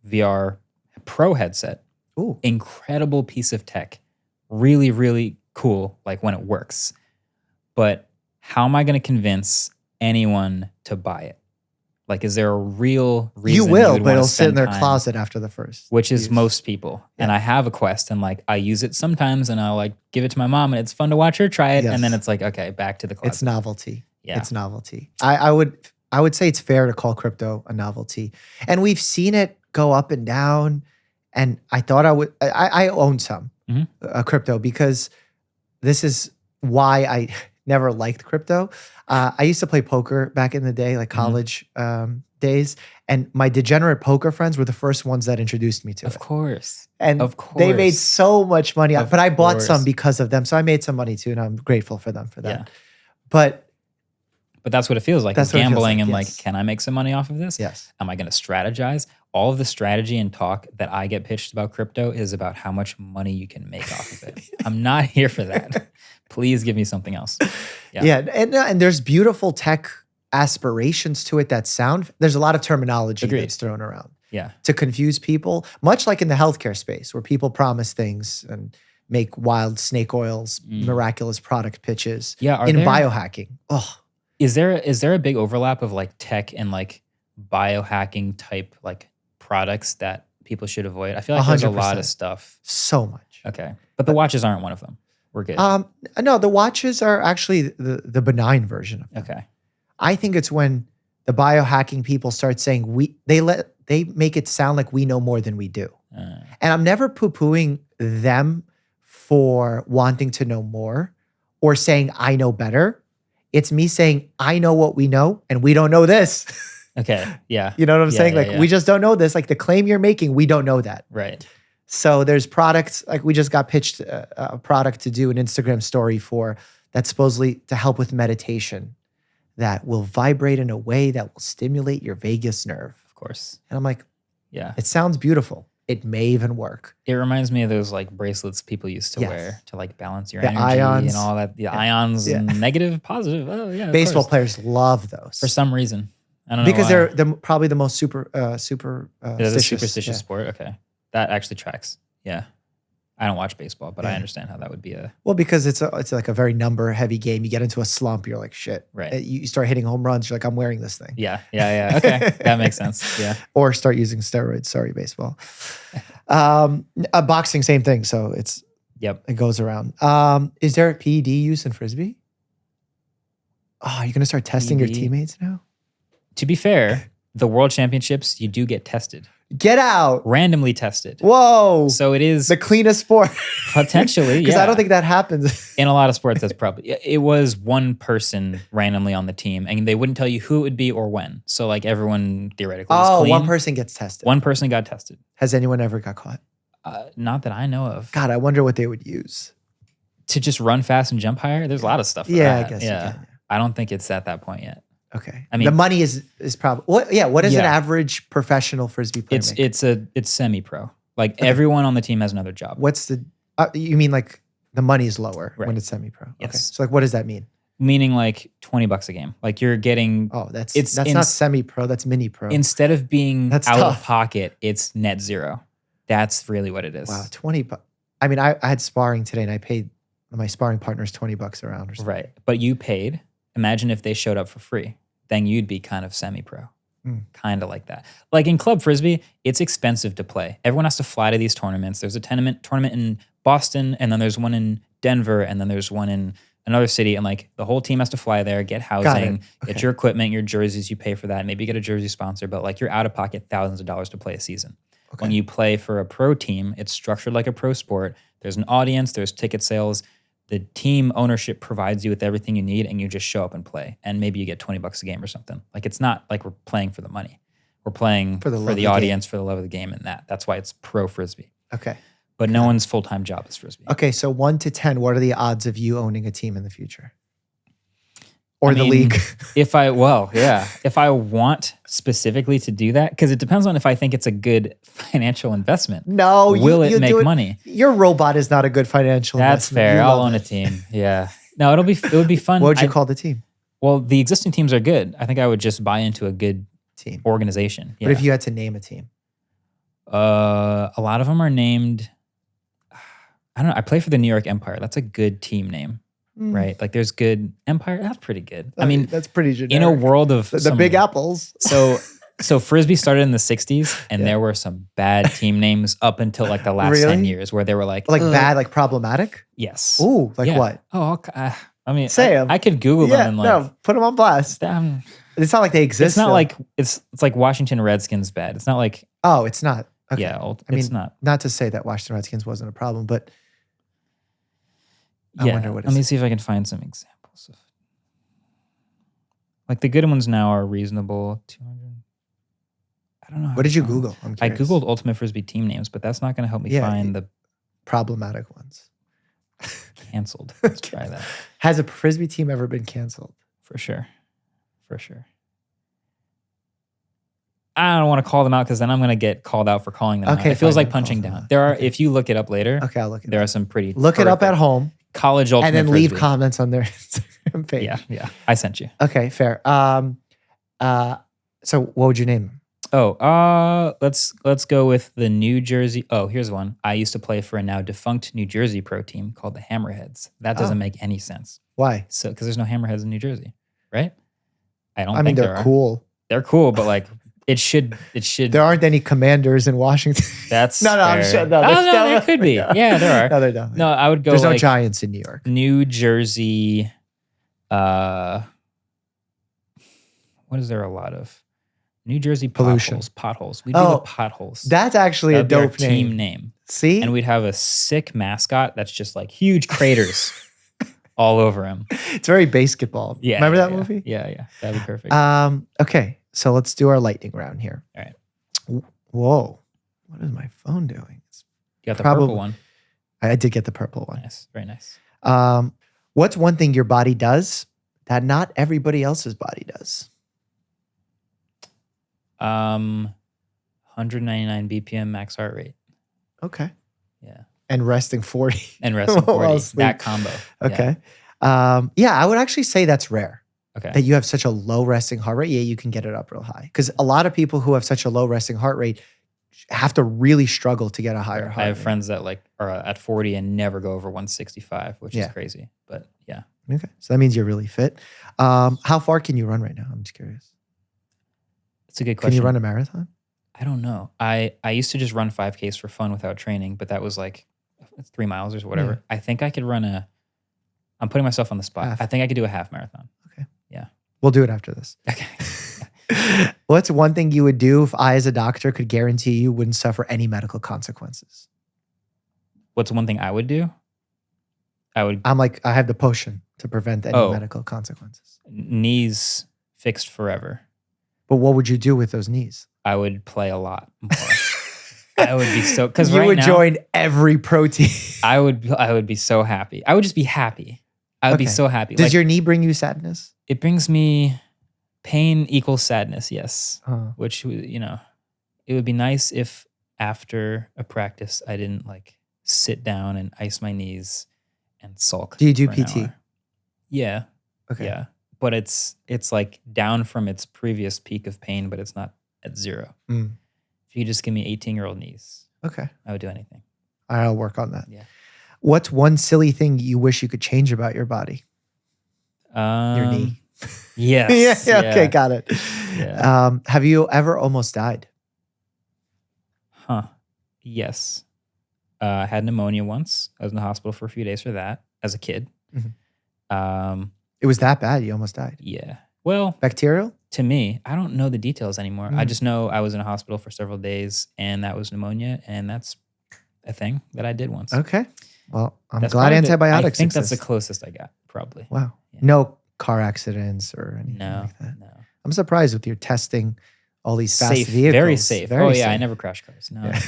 Speaker 2: VR Pro headset.
Speaker 1: Ooh.
Speaker 2: Incredible piece of tech. Really, really cool, like when it works. But how am I going to convince anyone to buy it? Like, is there a real reason
Speaker 1: You will,
Speaker 2: would
Speaker 1: but
Speaker 2: wanna
Speaker 1: it'll sit in
Speaker 2: spend
Speaker 1: their
Speaker 2: time?
Speaker 1: closet after the first.
Speaker 2: Which is
Speaker 1: use.
Speaker 2: most people. And I have a Quest and like I use it sometimes and I'll like give it to my mom and it's fun to watch her try it.
Speaker 1: Yes.
Speaker 2: And then it's like, okay, back to the closet.
Speaker 1: It's novelty.
Speaker 2: Yeah.
Speaker 1: It's novelty. I would say it's fair to call crypto a novelty. And we've seen it go up and down. And I thought I own some
Speaker 2: Mhm.
Speaker 1: Crypto because this is why I never liked crypto. I used to play poker back in the day, like college days. And my degenerate poker friends were the first ones that introduced me to
Speaker 2: Of
Speaker 1: it.
Speaker 2: course.
Speaker 1: And
Speaker 2: Of
Speaker 1: they made
Speaker 2: course.
Speaker 1: so much money.
Speaker 2: Of
Speaker 1: But I bought
Speaker 2: course.
Speaker 1: some because of them. So I made some money too. And I'm grateful for them for that.
Speaker 2: Yeah.
Speaker 1: But
Speaker 2: But that's what it feels like.
Speaker 1: That's
Speaker 2: It's
Speaker 1: what it feels
Speaker 2: gambling
Speaker 1: like,
Speaker 2: and
Speaker 1: yes.
Speaker 2: like, can I make some money off of this?
Speaker 1: yes.
Speaker 2: Am I going to strategize? All of the strategy and talk that I get pitched about crypto is about how much money you can make off of it. I'm not here for that. Please give me something else.
Speaker 1: Yeah. And there's beautiful tech aspirations to it that sound, there's a lot of terminology
Speaker 2: Agreed.
Speaker 1: that's thrown around
Speaker 2: Yeah.
Speaker 1: to confuse people, much like in the healthcare space where people promise things and make wild snake oils, miraculous product pitches.
Speaker 2: Yeah. Are
Speaker 1: In
Speaker 2: there,
Speaker 1: biohacking. Oh,
Speaker 2: is there a big overlap of like tech and like biohacking type like products that people should avoid? I feel like there's a lot
Speaker 1: 100%.
Speaker 2: of stuff.
Speaker 1: so much.
Speaker 2: Okay. But the watches aren't one of them. We're good.
Speaker 1: No, the watches are actually the benign version of it.
Speaker 2: Okay.
Speaker 1: I think it's when the biohacking people start saying they let they make it sound like we know more than we do. And I'm never poo-pooing them for wanting to know more or saying I know better. It's me saying I know what we know and we don't know this.
Speaker 2: Okay. Yeah.
Speaker 1: You know what I'm saying?
Speaker 2: Yeah.
Speaker 1: We just don't know this. Like the claim you're making, we don't know that.
Speaker 2: Right.
Speaker 1: So there's products, like we just got pitched a product to do an Instagram story for that's supposedly to help with meditation that will vibrate in a way that will stimulate your vagus nerve.
Speaker 2: Of course.
Speaker 1: And I'm like,
Speaker 2: yeah,
Speaker 1: it sounds beautiful. It may even work.
Speaker 2: It reminds me of those like bracelets people used to
Speaker 1: Yes.
Speaker 2: wear to like balance your
Speaker 1: The
Speaker 2: energy
Speaker 1: ions.
Speaker 2: and all that. The
Speaker 1: Yeah.
Speaker 2: ions
Speaker 1: Yeah.
Speaker 2: and negative, positive. Oh yeah. of
Speaker 1: Baseball
Speaker 2: course.
Speaker 1: players love those.
Speaker 2: For some reason. I don't know
Speaker 1: because
Speaker 2: why.
Speaker 1: they're probably the most super
Speaker 2: It is a superstitious
Speaker 1: yeah.
Speaker 2: sport. Okay. That actually tracks. Yeah. I don't watch baseball, but I understand how that would be a
Speaker 1: Well, because it's like a very number heavy game. You get into a slump, you're like, shit.
Speaker 2: Right.
Speaker 1: You start hitting home runs, you're like, I'm wearing this thing.
Speaker 2: yeah. Okay. That makes sense. Yeah.
Speaker 1: Or start using steroids. Sorry, baseball. Boxing, same thing. So
Speaker 2: Yep.
Speaker 1: it goes around. Is there a PED use in Frisbee? Oh, you're gonna start testing your
Speaker 2: PED?
Speaker 1: teammates now?
Speaker 2: To be fair, the world championships, you do get tested.
Speaker 1: Get out.
Speaker 2: Randomly tested.
Speaker 1: Whoa.
Speaker 2: So it is
Speaker 1: the cleanest sport.
Speaker 2: potentially.
Speaker 1: Because
Speaker 2: Yeah.
Speaker 1: I don't think that happens.
Speaker 2: In a lot of sports, that's probably it was one person randomly on the team, and they wouldn't tell you who it would be or when. So like everyone theoretically was clean.
Speaker 1: One person gets tested.
Speaker 2: One person got tested.
Speaker 1: Has anyone ever got caught?
Speaker 2: Not that I know of.
Speaker 1: God, I wonder what they would use.
Speaker 2: To just run fast and jump higher. There's a lot of stuff. For
Speaker 1: Yeah,
Speaker 2: that.
Speaker 1: I guess you can.
Speaker 2: I don't think it's at that point yet.
Speaker 1: Okay.
Speaker 2: I mean-
Speaker 1: the money is probably what is an
Speaker 2: Yeah.
Speaker 1: average professional Frisbee player make?
Speaker 2: It's semi-pro. Like everyone on the team has another job.
Speaker 1: What's the you mean like the money is lower
Speaker 2: Right.
Speaker 1: when it's semi-pro? Okay.
Speaker 2: Yes.
Speaker 1: So like what does that mean?
Speaker 2: Meaning like $20 a game. Like you're getting
Speaker 1: Oh, that's
Speaker 2: It's
Speaker 1: not semi-pro, that's mini pro.
Speaker 2: instead of being
Speaker 1: That's
Speaker 2: out
Speaker 1: tough.
Speaker 2: of pocket, it's net zero. That's really what it is.
Speaker 1: Wow, 20 bucks. I mean, I had sparring today and I paid my sparring partners $20 a round or something.
Speaker 2: Right. But you paid. Imagine if they showed up for free. Then you'd be kind of semi-pro. Kind of like that. Like in Club Frisbee, it's expensive to play. Everyone has to fly to these tournaments. There's a tournament in Boston, and then there's one in Denver, and then there's one in another city. And like the whole team has to fly there, get housing, get your equipment, your jerseys, you pay for that. Maybe get a jersey sponsor, but like you're out of pocket thousands of dollars to play a season.
Speaker 1: Okay.
Speaker 2: When you play for a pro team, it's structured like a pro sport. There's an audience, there's ticket sales. The team ownership provides you with everything you need, and you just show up and play. And maybe you get $20 a game or something. Like it's not like we're playing for the money. We're playing for the audience, for the love of the game, and that's why it's pro Frisbee.
Speaker 1: Okay.
Speaker 2: But no one's full-time job is Frisbee.
Speaker 1: Okay, so 1 to 10, what are the odds of you owning a team in the future? Or the league?
Speaker 2: If I want specifically to do that, because it depends on if I think it's a good financial investment.
Speaker 1: No,
Speaker 2: Will it
Speaker 1: you
Speaker 2: make
Speaker 1: do
Speaker 2: money?
Speaker 1: Your robot is not a good financial
Speaker 2: That's
Speaker 1: investment.
Speaker 2: fair.
Speaker 1: You
Speaker 2: I'll
Speaker 1: love
Speaker 2: own a
Speaker 1: it.
Speaker 2: team. Yeah. No, it would be fun.
Speaker 1: What would you call the team?
Speaker 2: Well, the existing teams are good. I think I would just buy into a good
Speaker 1: Team.
Speaker 2: organization. Yeah.
Speaker 1: But if you had to name a team?
Speaker 2: A lot of them are named. I don't know. I play for the New York Empire. That's a good team name, right? Like there's good Empire. That's pretty good. I mean,
Speaker 1: that's pretty generic.
Speaker 2: in a world of
Speaker 1: the Big Apples.
Speaker 2: So Frisbee started in the 60s, and there were some bad team names up until like the last 10 years where they were like
Speaker 1: bad, like problematic?
Speaker 2: Yes.
Speaker 1: Ooh, like
Speaker 2: Yeah.
Speaker 1: what?
Speaker 2: Oh, I mean,
Speaker 1: Say 'em.
Speaker 2: I could Google them and like.
Speaker 1: no, put them on blast. It's not like they exist.
Speaker 2: It's not
Speaker 1: though.
Speaker 2: like it's like Washington Redskins bad. It's not like
Speaker 1: Oh, it's not. Okay.
Speaker 2: yeah.
Speaker 1: I mean,
Speaker 2: It's not.
Speaker 1: Not to say that Washington Redskins wasn't a problem, but I
Speaker 2: Yeah.
Speaker 1: wonder what
Speaker 2: Let
Speaker 1: is
Speaker 2: me
Speaker 1: it.
Speaker 2: see if I can find some examples of. Like the good ones now are reasonable. 200. I don't know.
Speaker 1: What did you Google? I'm
Speaker 2: I
Speaker 1: curious.
Speaker 2: Googled Ultimate Frisbee team names, but that's not going to help me find the
Speaker 1: problematic ones.
Speaker 2: canceled. Let's try that.
Speaker 1: Has a Frisbee team ever been canceled?
Speaker 2: For sure. For sure. I don't want to call them out because then I'm going to get called out for calling them out. It feels
Speaker 1: fine,
Speaker 2: like punching
Speaker 1: call them
Speaker 2: down.
Speaker 1: out.
Speaker 2: There are, if you look it up later,
Speaker 1: Okay, I'll look it
Speaker 2: there
Speaker 1: up.
Speaker 2: are some pretty
Speaker 1: Look it up at
Speaker 2: horrific
Speaker 1: home
Speaker 2: college Ultimate
Speaker 1: and then leave
Speaker 2: Frisbee.
Speaker 1: comments on their Instagram page.
Speaker 2: Yeah. I sent you.
Speaker 1: Okay, fair. So what would you name them?
Speaker 2: Let's go with the New Jersey. Oh, here's one. I used to play for a now defunct New Jersey pro team called the Hammerheads. That doesn't make any sense.
Speaker 1: Why?
Speaker 2: So, because there's no Hammerheads in New Jersey, right? I
Speaker 1: mean,
Speaker 2: think
Speaker 1: they're cool.
Speaker 2: They're cool, but like it should.
Speaker 1: There aren't any commanders in Washington.
Speaker 2: That's
Speaker 1: No, I'm
Speaker 2: fair.
Speaker 1: sure. No,
Speaker 2: Oh,
Speaker 1: there's
Speaker 2: no, there could be.
Speaker 1: no.
Speaker 2: Yeah, there are.
Speaker 1: No, there don't.
Speaker 2: No, I would go.
Speaker 1: There's no
Speaker 2: like
Speaker 1: Giants in New York.
Speaker 2: New Jersey. What is there a lot of? New Jersey
Speaker 1: Pollution.
Speaker 2: potholes. We do the potholes.
Speaker 1: That's actually
Speaker 2: That'd
Speaker 1: a
Speaker 2: be our
Speaker 1: dope
Speaker 2: team name.
Speaker 1: See?
Speaker 2: And we'd have a sick mascot that's just like huge craters all over him.
Speaker 1: It's very basketball.
Speaker 2: Yeah.
Speaker 1: Remember that movie?
Speaker 2: Yeah. That'd be perfect.
Speaker 1: Okay, so let's do our lightning round here.
Speaker 2: All right.
Speaker 1: Whoa. What is my phone doing?
Speaker 2: You got the purple one.
Speaker 1: I did get the purple one.
Speaker 2: Nice. Very nice.
Speaker 1: What's one thing your body does that not everybody else's body does?
Speaker 2: 199 BPM max heart rate.
Speaker 1: Okay.
Speaker 2: Yeah.
Speaker 1: And resting 40.
Speaker 2: And resting 40. That combo.
Speaker 1: Okay. Yeah, I would actually say that's rare.
Speaker 2: Okay.
Speaker 1: That you have such a low resting heart rate. Yeah, you can get it up real high. Because a lot of people who have such a low resting heart rate have to really struggle to get a higher heart rate.
Speaker 2: I have friends that like are at 40 and never go over 165, which is crazy. But yeah.
Speaker 1: Okay. So that means you're really fit. How far can you run right now? I'm just curious.
Speaker 2: That's a good question.
Speaker 1: Can you run a marathon?
Speaker 2: I don't know. I used to just run 5Ks for fun without training, but that was like 3 miles or whatever.
Speaker 1: Yeah.
Speaker 2: I think I could run I'm putting myself on the spot.
Speaker 1: Half.
Speaker 2: I think I could do a half marathon.
Speaker 1: Okay.
Speaker 2: Yeah.
Speaker 1: We'll do it after this.
Speaker 2: Okay.
Speaker 1: What's one thing you would do if I, as a doctor, could guarantee you wouldn't suffer any medical consequences?
Speaker 2: What's one thing I would do?
Speaker 1: I'm like, I have the potion to prevent any medical consequences.
Speaker 2: Knees fixed forever.
Speaker 1: But what would you do with those knees?
Speaker 2: I would play a lot more. I would be so, because
Speaker 1: you
Speaker 2: right
Speaker 1: would
Speaker 2: now,
Speaker 1: join every pro team.
Speaker 2: I would be so happy. I would just be happy. I would be so happy.
Speaker 1: Does your knee bring you sadness?
Speaker 2: It brings me pain equals sadness, yes.
Speaker 1: Oh.
Speaker 2: Which, you know, it would be nice if after a practice I didn't like sit down and ice my knees and sulk.
Speaker 1: Do you do
Speaker 2: for an
Speaker 1: PT?
Speaker 2: hour. Yeah.
Speaker 1: Okay.
Speaker 2: Yeah. But it's like down from its previous peak of pain, but it's not at zero.
Speaker 1: Mm.
Speaker 2: If you just give me 18-year-old knees,
Speaker 1: okay,
Speaker 2: I would do anything.
Speaker 1: I'll work on that.
Speaker 2: Yeah.
Speaker 1: What's one silly thing you wish you could change about your body? Your knee.
Speaker 2: Yes.
Speaker 1: yeah. Okay, got it.
Speaker 2: Yeah.
Speaker 1: Have you ever almost died?
Speaker 2: Yes. I had pneumonia once. I was in the hospital for a few days for that as a kid.
Speaker 1: Mm-hmm. It was that bad? You almost died?
Speaker 2: Yeah. Well,
Speaker 1: bacterial?
Speaker 2: To me, I don't know the details anymore. I just know I was in a hospital for several days and that was pneumonia, and that's a thing that I did once.
Speaker 1: Okay. Well, I'm
Speaker 2: that's
Speaker 1: glad antibiotics
Speaker 2: I think
Speaker 1: exist.
Speaker 2: that's the closest I got, probably.
Speaker 1: Wow.
Speaker 2: Yeah.
Speaker 1: No car accidents or anything like that?
Speaker 2: No.
Speaker 1: I'm surprised with your testing all these fast
Speaker 2: Safe,
Speaker 1: vehicles.
Speaker 2: very safe.
Speaker 1: Very safe.
Speaker 2: I never crash cars. No, no.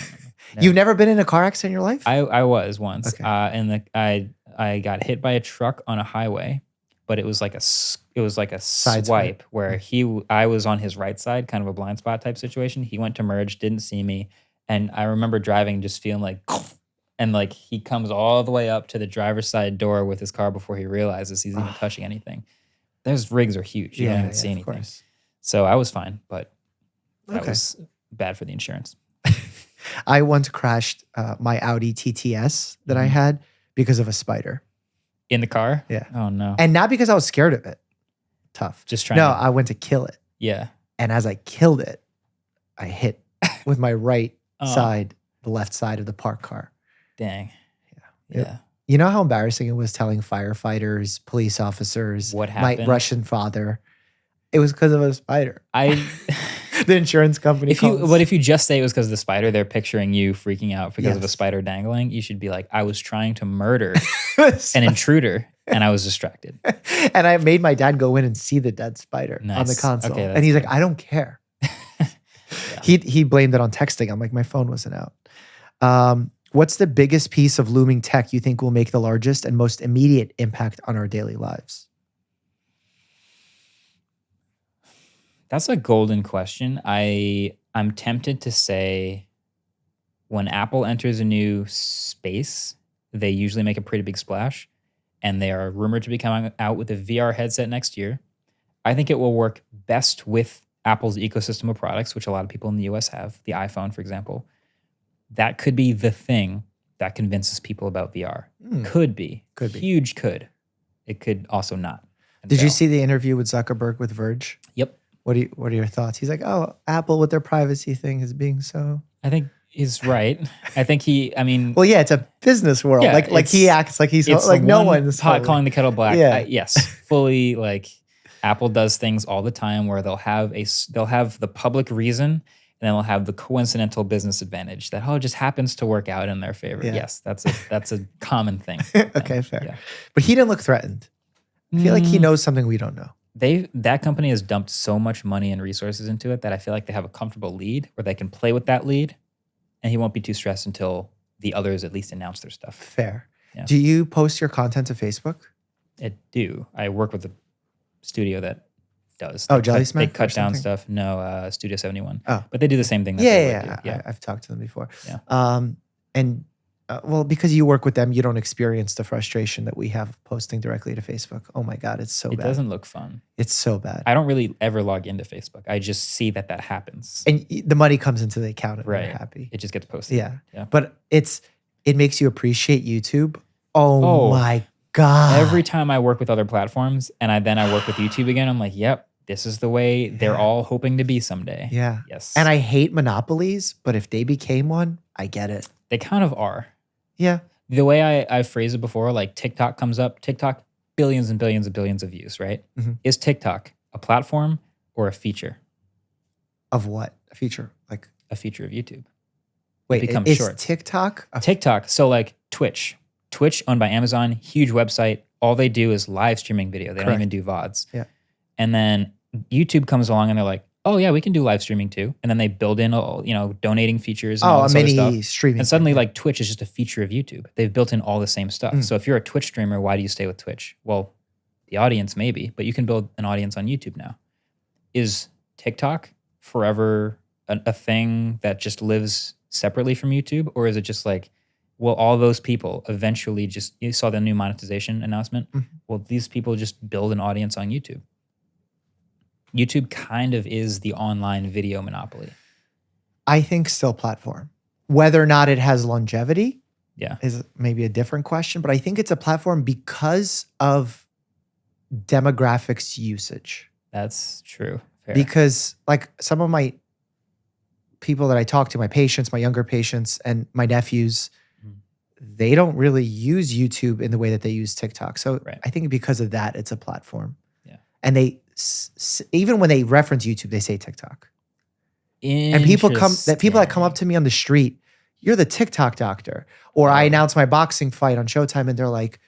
Speaker 1: You've never been in a car accident in your life?
Speaker 2: I was once.
Speaker 1: Okay.
Speaker 2: And I got hit by a truck on a highway, but it was like a swipe where I was on his right side, kind of a blind spot type situation. He went to merge, didn't see me, and I remember driving, just feeling like, and like he comes all the way up to the driver's side door with his car before he realizes he's even touching anything. Those rigs are huge. You don't even see anything.
Speaker 1: Course.
Speaker 2: So I was fine, but that was bad for the insurance.
Speaker 1: I once crashed my Audi TTS that I had because of a spider.
Speaker 2: In the car?
Speaker 1: Yeah.
Speaker 2: Oh, no.
Speaker 1: And not because I was scared of it. Tough.
Speaker 2: Just trying
Speaker 1: I went to kill it.
Speaker 2: Yeah.
Speaker 1: And as I killed it, I hit with my right side, the left side of the parked car.
Speaker 2: Dang.
Speaker 1: Yeah. You know how embarrassing it was telling firefighters, police officers,
Speaker 2: what happened?
Speaker 1: My Russian father? It was because of a spider. The insurance company.
Speaker 2: But if you just say it was because of the spider, they're picturing you freaking out because of a spider dangling. You should be like, I was trying to murder an intruder and I was distracted.
Speaker 1: And I made my dad go in and see the dead spider on the console.
Speaker 2: Okay,
Speaker 1: and he's like, I don't care. He blamed it on texting. I'm like, my phone wasn't out. What's the biggest piece of looming tech you think will make the largest and most immediate impact on our daily lives?
Speaker 2: That's a golden question. I'm tempted to say when Apple enters a new space, they usually make a pretty big splash, and they are rumored to be coming out with a VR headset next year. I think it will work best with Apple's ecosystem of products, which a lot of people in the US have, the iPhone, for example. That could be the thing that convinces people about VR. Could be. Huge could. It could also not.
Speaker 1: Did you see the interview with Zuckerberg with Verge?
Speaker 2: Yep.
Speaker 1: What are your thoughts? He's like, oh, Apple with their privacy thing is being so...
Speaker 2: I think he's right. I think
Speaker 1: well, yeah, it's a business world.
Speaker 2: Yeah,
Speaker 1: like he acts like he's...
Speaker 2: It's
Speaker 1: like no
Speaker 2: one
Speaker 1: one's...
Speaker 2: pot calling the kettle black.
Speaker 1: Yeah.
Speaker 2: Yes. Fully like... Apple does things all the time where they'll have the public reason and then they'll have the coincidental business advantage that it just happens to work out in their favor.
Speaker 1: Yeah.
Speaker 2: Yes, that's a common thing.
Speaker 1: Okay, fair.
Speaker 2: Yeah.
Speaker 1: But he didn't look threatened. I feel like he knows something we don't know.
Speaker 2: That company has dumped so much money and resources into it that I feel like they have a comfortable lead where they can play with that lead, and he won't be too stressed until the others at least announce their stuff.
Speaker 1: Fair.
Speaker 2: Yeah.
Speaker 1: Do you post your content to Facebook?
Speaker 2: I do. I work with a studio that does.
Speaker 1: Oh, Jellysmith
Speaker 2: They
Speaker 1: or
Speaker 2: cut down
Speaker 1: something?
Speaker 2: stuff. No, Studio 71.
Speaker 1: Oh.
Speaker 2: But they do the same thing that
Speaker 1: Yeah,
Speaker 2: they
Speaker 1: yeah,
Speaker 2: would do.
Speaker 1: I've talked to them before.
Speaker 2: Yeah.
Speaker 1: And well, because you work with them, you don't experience the frustration that we have posting directly to Facebook. Oh my God, it's so
Speaker 2: It
Speaker 1: bad.
Speaker 2: doesn't look fun.
Speaker 1: It's so bad.
Speaker 2: I don't really ever log into Facebook. I just see that happens.
Speaker 1: And the money comes into the account and
Speaker 2: Right.
Speaker 1: you're happy.
Speaker 2: It just gets posted.
Speaker 1: Yeah. But it makes you appreciate YouTube. Oh my God.
Speaker 2: Every time I work with other platforms and I work with YouTube again, I'm like, yep, this is the way they're all hoping to be someday.
Speaker 1: Yeah.
Speaker 2: Yes.
Speaker 1: And I hate monopolies, but if they became one, I get it.
Speaker 2: They kind of are.
Speaker 1: Yeah.
Speaker 2: The way I phrased it before, like TikTok comes up, TikTok, billions and billions and billions of views, right?
Speaker 1: Mm-hmm.
Speaker 2: Is TikTok a platform or a feature?
Speaker 1: Of what? A feature? Like,
Speaker 2: A feature of YouTube.
Speaker 1: wait,
Speaker 2: becomes
Speaker 1: is
Speaker 2: shorts.
Speaker 1: TikTok?
Speaker 2: TikTok, so like Twitch owned by Amazon, huge website. All they do is live streaming video. They don't
Speaker 1: Correct.
Speaker 2: even do VODs.
Speaker 1: Yeah.
Speaker 2: And then YouTube comes along and they're like, oh yeah, we can do live streaming too. And then they build in, donating features and all
Speaker 1: a
Speaker 2: this other
Speaker 1: mini
Speaker 2: stuff.
Speaker 1: streaming.
Speaker 2: And suddenly
Speaker 1: thing.
Speaker 2: like Twitch is just a feature of YouTube. They've built in all the same stuff. So if you're a Twitch streamer, why do you stay with Twitch? Well, the audience maybe, but you can build an audience on YouTube now. Is TikTok forever a thing that just lives separately from YouTube? Or is it just like, well, all those people eventually you saw the new monetization announcement. Well, these people just build an audience on YouTube. YouTube kind of is the online video monopoly.
Speaker 1: I think still platform. Whether or not it has longevity
Speaker 2: Yeah.
Speaker 1: is maybe a different question, but I think it's a platform because of demographics usage.
Speaker 2: That's true. Fair.
Speaker 1: Because like some of my people that I talk to, my patients, my younger patients and my nephews, they don't really use YouTube in the way that they use TikTok. So
Speaker 2: Right.
Speaker 1: I think because of that, it's a platform.
Speaker 2: Yeah.
Speaker 1: And they, even when they reference YouTube, they say TikTok. And people that come up to me on the street, you're the TikTok doctor. Or I announce my boxing fight on Showtime and they're like,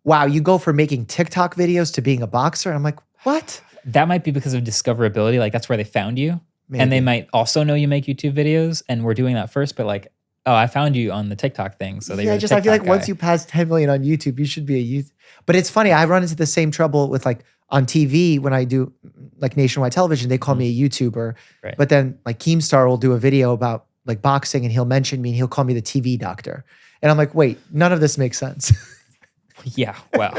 Speaker 1: wow, you go from making TikTok videos to being a boxer? And I'm like, what?
Speaker 2: That might be because of discoverability. Like that's where they found you.
Speaker 1: Maybe.
Speaker 2: And they might also know you make YouTube videos and we're doing that first, but like, oh, I found you on the TikTok thing. So they
Speaker 1: I feel like once you pass 10 million on YouTube, you should be a youth. But it's funny, I run into the same trouble with like on TV when I do like nationwide television, they call me a YouTuber.
Speaker 2: Right.
Speaker 1: But then like Keemstar will do a video about like boxing and he'll mention me and he'll call me the TV doctor. And I'm like, wait, none of this makes sense.
Speaker 2: Yeah, well,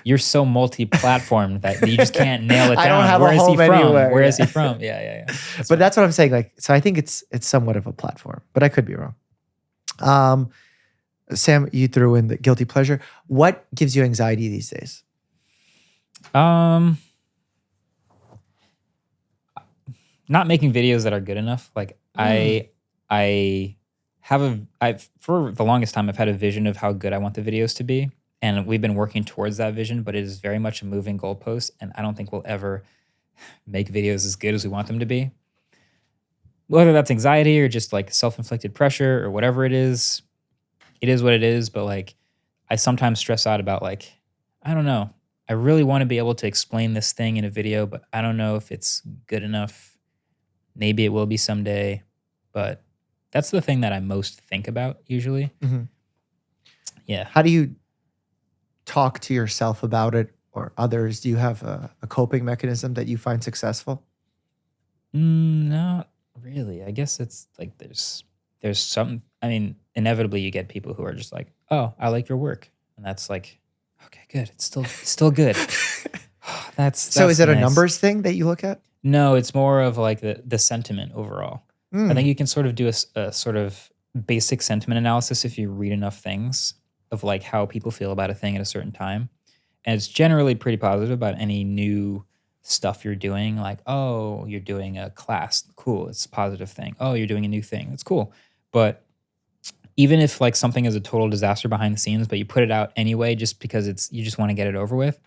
Speaker 2: you're so multi-platform that you just can't nail it down.
Speaker 1: I don't have
Speaker 2: Where
Speaker 1: a
Speaker 2: is
Speaker 1: home
Speaker 2: he from?
Speaker 1: anywhere.
Speaker 2: Where is he from? Yeah.
Speaker 1: But that's what I'm saying. Like, so I think it's somewhat of a platform, but I could be wrong. Sam, you threw in the guilty pleasure. What gives you anxiety these days?
Speaker 2: Not making videos that are good enough. Like I for the longest time I've had a vision of how good I want the videos to be, and we've been working towards that vision. But it is very much a moving goalpost, and I don't think we'll ever make videos as good as we want them to be. Whether that's anxiety or just like self-inflicted pressure or whatever it is what it is. But like, I sometimes stress out about like, I don't know. I really want to be able to explain this thing in a video, but I don't know if it's good enough. Maybe it will be someday, but that's the thing that I most think about usually.
Speaker 1: Mm-hmm.
Speaker 2: Yeah.
Speaker 1: How do you talk to yourself about it or others? Do you have a coping mechanism that you find successful?
Speaker 2: Not really. I guess it's like there's some, I mean, inevitably you get people who are just like, oh, I like your work. And that's like, okay, good. It's still good. That's
Speaker 1: so is it
Speaker 2: nice.
Speaker 1: a numbers thing that you look at?
Speaker 2: No, it's more of like the sentiment overall. I think you can sort of do a sort of basic sentiment analysis if you read enough things of like how people feel about a thing at a certain time. And it's generally pretty positive about any new stuff you're doing. Like, oh, you're doing a class. Cool. It's a positive thing. Oh, you're doing a new thing. That's cool. But even if like something is a total disaster behind the scenes, but you put it out anyway just because you just want to get it over with,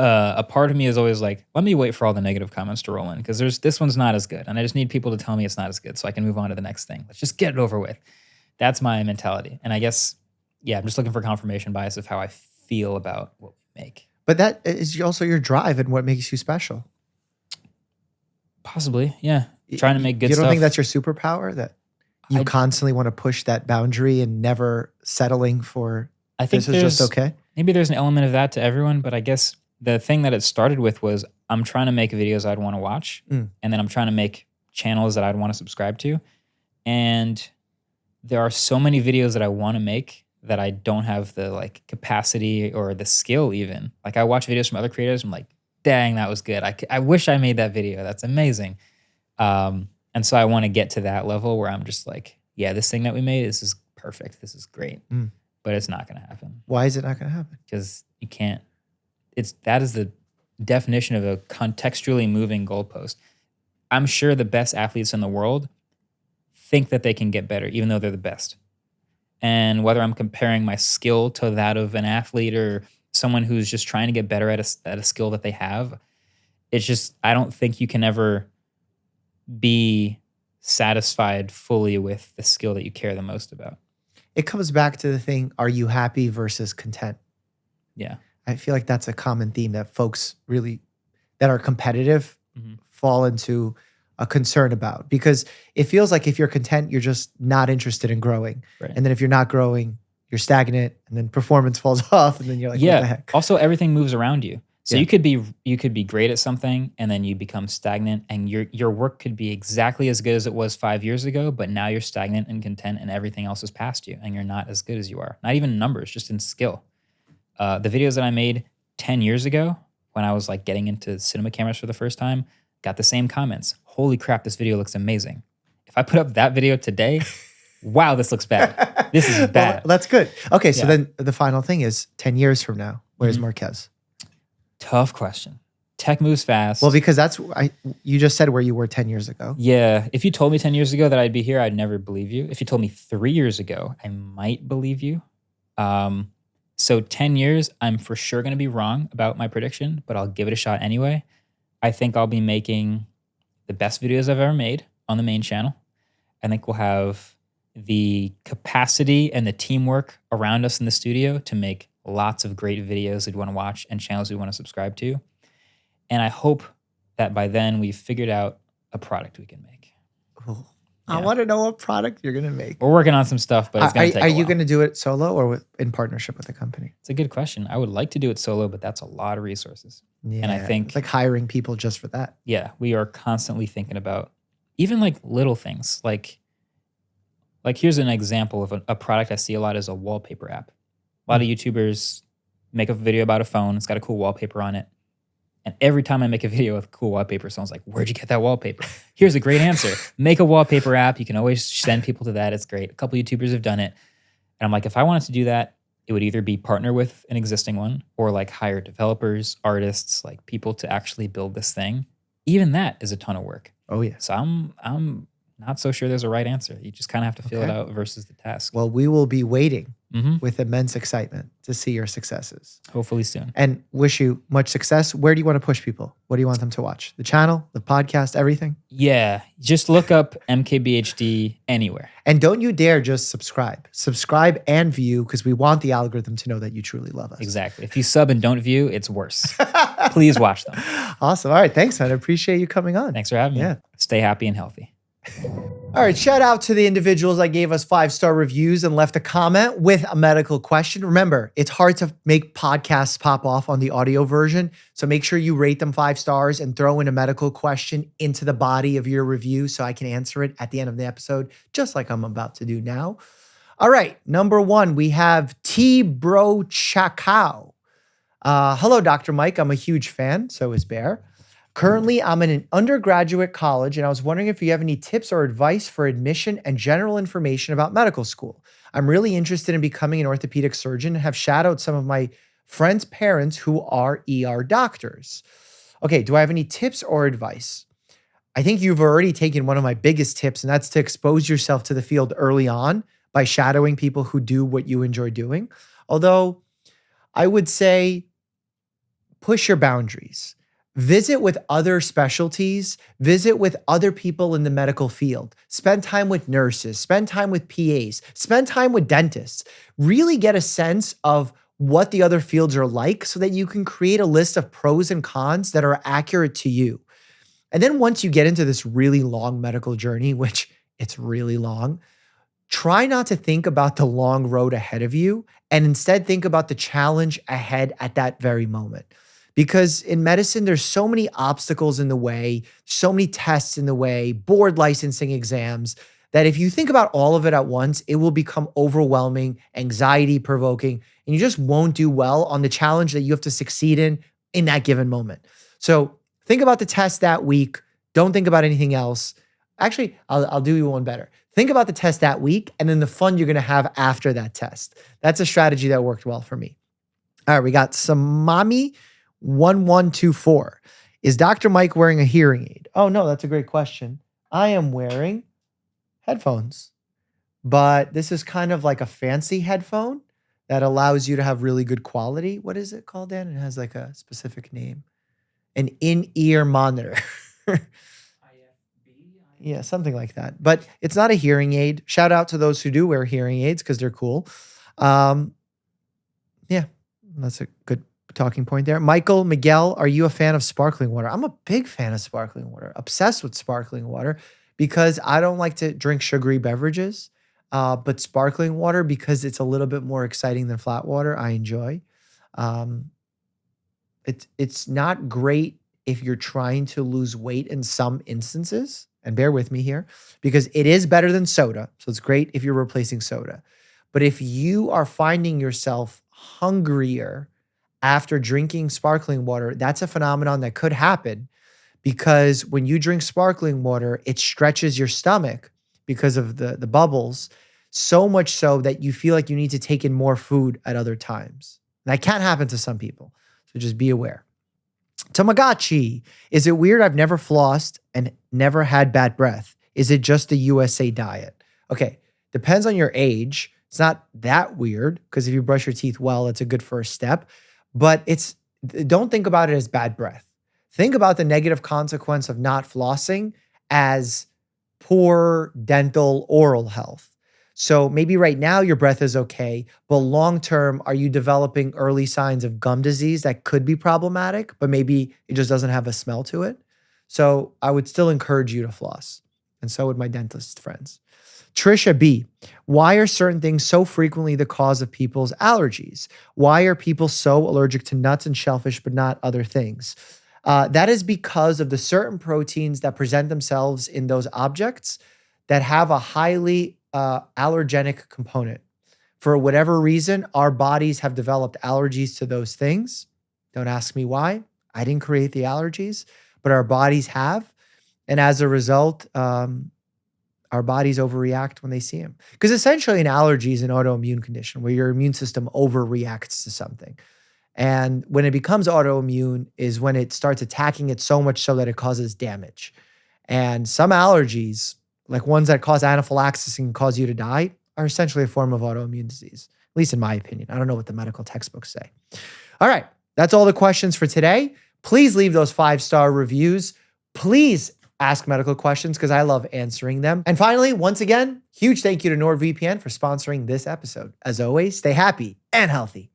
Speaker 2: a part of me is always like, let me wait for all the negative comments to roll in because this one's not as good. And I just need people to tell me it's not as good so I can move on to the next thing. Let's just get it over with. That's my mentality. And I guess, yeah, I'm just looking for confirmation bias of how I feel about what we make.
Speaker 1: But that is also your drive and what makes you special.
Speaker 2: Possibly, yeah. Trying to make good stuff.
Speaker 1: You don't think that's your superpower? That you constantly want to push that boundary and never settling for
Speaker 2: I think
Speaker 1: this is just okay?
Speaker 2: Maybe there's an element of that to everyone, but I guess the thing that it started with was I'm trying to make videos I'd want to watch, and then I'm trying to make channels that I'd want to subscribe to. And there are so many videos that I want to make that I don't have the like capacity or the skill even. Like I watch videos from other creators, I'm like, dang, that was good. I wish I made that video. That's amazing. And so I want to get to that level where I'm just like, yeah, this thing that we made, this is perfect. This is great. But it's not going to happen.
Speaker 1: Why is it not going to happen?
Speaker 2: Because you can't. That is the definition of a contextually moving goalpost. I'm sure the best athletes in the world think that they can get better, even though they're the best. And whether I'm comparing my skill to that of an athlete or someone who's just trying to get better at a skill that they have, it's just, I don't think you can ever be satisfied fully with the skill that you care the most about.
Speaker 1: It comes back to the thing, are you happy versus content?
Speaker 2: Yeah.
Speaker 1: I feel like that's a common theme that folks really, that are competitive, fall into a concern about. Because it feels like if you're content, you're just not interested in growing.
Speaker 2: Right.
Speaker 1: And then if you're not growing, you're stagnant, and then performance falls off, and then you're like, what the heck?
Speaker 2: Also, everything moves around you. So you could be great at something, and then you become stagnant, and your work could be exactly as good as it was 5 years ago, but now you're stagnant and content, and everything else is past you, and you're not as good as you are. Not even numbers, just in skill. The videos that I made 10 years ago, when I was like getting into cinema cameras for the first time, got the same comments. Holy crap, this video looks amazing. If I put up that video today, wow, this looks bad. This is bad.
Speaker 1: Well, that's good. Okay, so then the final thing is 10 years from now, where's Marques?
Speaker 2: Tough question. Tech moves fast.
Speaker 1: Well, because you just said where you were 10 years ago.
Speaker 2: Yeah. If you told me 10 years ago that I'd be here, I'd never believe you. If you told me 3 years ago, I might believe you. So 10 years, I'm for sure going to be wrong about my prediction, but I'll give it a shot anyway. I think I'll be making the best videos I've ever made on the main channel. I think we'll have the capacity and the teamwork around us in the studio to make lots of great videos we'd want to watch and channels we want to subscribe to. And I hope that by then we've figured out a product we can make.
Speaker 1: Oh, I want to know what product you're going to make.
Speaker 2: We're working on some stuff, but it's going to take a while.
Speaker 1: Are you going to do it solo or in partnership with a company?
Speaker 2: It's a good question. I would like to do it solo, but that's a lot of resources.
Speaker 1: Yeah,
Speaker 2: and I think
Speaker 1: it's like hiring people just for that.
Speaker 2: Yeah, we are constantly thinking about even like little things. Like here's an example of a product I see a lot is a wallpaper app. A lot of YouTubers make a video about a phone. It's got a cool wallpaper on it. And every time I make a video with cool wallpaper, someone's like, where'd you get that wallpaper? Here's a great answer. Make a wallpaper app. You can always send people to that. It's great. A couple YouTubers have done it. And I'm like, if I wanted to do that, it would either be partner with an existing one or like hire developers, artists, like people to actually build this thing. Even that is a ton of work.
Speaker 1: Oh, yeah.
Speaker 2: So I'm not so sure there's a right answer. You just kind of have to feel it out versus the task.
Speaker 1: Well, we will be waiting with immense excitement to see your successes.
Speaker 2: Hopefully soon.
Speaker 1: And wish you much success. Where do you want to push people? What do you want them to watch? The channel, the podcast, everything?
Speaker 2: Yeah. Just look up MKBHD anywhere.
Speaker 1: And don't you dare just subscribe. Subscribe and view because we want the algorithm to know that you truly love us.
Speaker 2: Exactly. If you sub and don't view, it's worse. Please watch them.
Speaker 1: Awesome. All right. Thanks, man. I appreciate you coming on.
Speaker 2: Thanks for having me. Stay happy and healthy.
Speaker 1: All right, shout out to the individuals that gave us 5-star reviews and left a comment with a medical question. Remember, it's hard to make podcasts pop off on the audio version, so make sure you rate them 5 stars and throw in a medical question into the body of your review so I can answer it at the end of the episode, just like I'm about to do now. All right, number 1, we have T-Bro Chakao. Hello, Dr. Mike. I'm a huge fan. So is Bear. Currently, I'm in an undergraduate college, and I was wondering if you have any tips or advice for admission and general information about medical school. I'm really interested in becoming an orthopedic surgeon and have shadowed some of my friends' parents who are ER doctors. Okay, do I have any tips or advice? I think you've already taken one of my biggest tips, and that's to expose yourself to the field early on by shadowing people who do what you enjoy doing. Although I would say push your boundaries. Visit with other specialties, visit with other people in the medical field, spend time with nurses, spend time with PAs, spend time with dentists. Really get a sense of what the other fields are like so that you can create a list of pros and cons that are accurate to you. And then once you get into this really long medical journey, which it's really long, try not to think about the long road ahead of you and instead think about the challenge ahead at that very moment. Because in medicine, there's so many obstacles in the way, so many tests in the way, board licensing exams, that if you think about all of it at once, it will become overwhelming, anxiety provoking, and you just won't do well on the challenge that you have to succeed in that given moment. So think about the test that week. Don't think about anything else. Actually, I'll do you one better. Think about the test that week and then the fun you're going to have after that test. That's a strategy that worked well for me. All right, we got Samami 1124. Is Dr. Mike wearing a hearing aid? Oh, no, that's a great question. I am wearing headphones, but this is kind of like a fancy headphone that allows you to have really good quality. What is it called, Dan? It has like a specific name. An in-ear monitor. Yeah, something like that. But it's not a hearing aid. Shout out to those who do wear hearing aids because they're cool. Yeah, that's a good talking point there. Michael, Miguel, are you a fan of sparkling water? I'm a big fan of sparkling water, obsessed with sparkling water because I don't like to drink sugary beverages, but sparkling water, because it's a little bit more exciting than flat water, I enjoy. It's not great if you're trying to lose weight in some instances, and bear with me here, because it is better than soda. So it's great if you're replacing soda. But if you are finding yourself hungrier after drinking sparkling water, that's a phenomenon that could happen because when you drink sparkling water, it stretches your stomach because of the bubbles, so much so that you feel like you need to take in more food at other times. That can happen to some people. So just be aware. Tamagotchi, is it weird I've never flossed and never had bad breath? Is it just the USA diet? Okay, depends on your age. It's not that weird because if you brush your teeth well, it's a good first step. But don't think about it as bad breath. Think about the negative consequence of not flossing as poor dental oral health. So maybe right now your breath is okay, but long-term, are you developing early signs of gum disease that could be problematic, but maybe it just doesn't have a smell to it? So I would still encourage you to floss. And so would my dentist friends. Trisha B, why are certain things so frequently the cause of people's allergies? Why are people so allergic to nuts and shellfish, but not other things? That is because of the certain proteins that present themselves in those objects that have a highly allergenic component. For whatever reason, our bodies have developed allergies to those things. Don't ask me why. I didn't create the allergies, but our bodies have. And as a result, our bodies overreact when they see them. Because essentially an allergy is an autoimmune condition where your immune system overreacts to something. And when it becomes autoimmune is when it starts attacking it so much so that it causes damage. And some allergies, like ones that cause anaphylaxis and cause you to die, are essentially a form of autoimmune disease, at least in my opinion. I don't know what the medical textbooks say. All right, that's all the questions for today. Please leave those 5-star reviews. Please ask medical questions because I love answering them. And finally, once again, huge thank you to NordVPN for sponsoring this episode. As always, stay happy and healthy.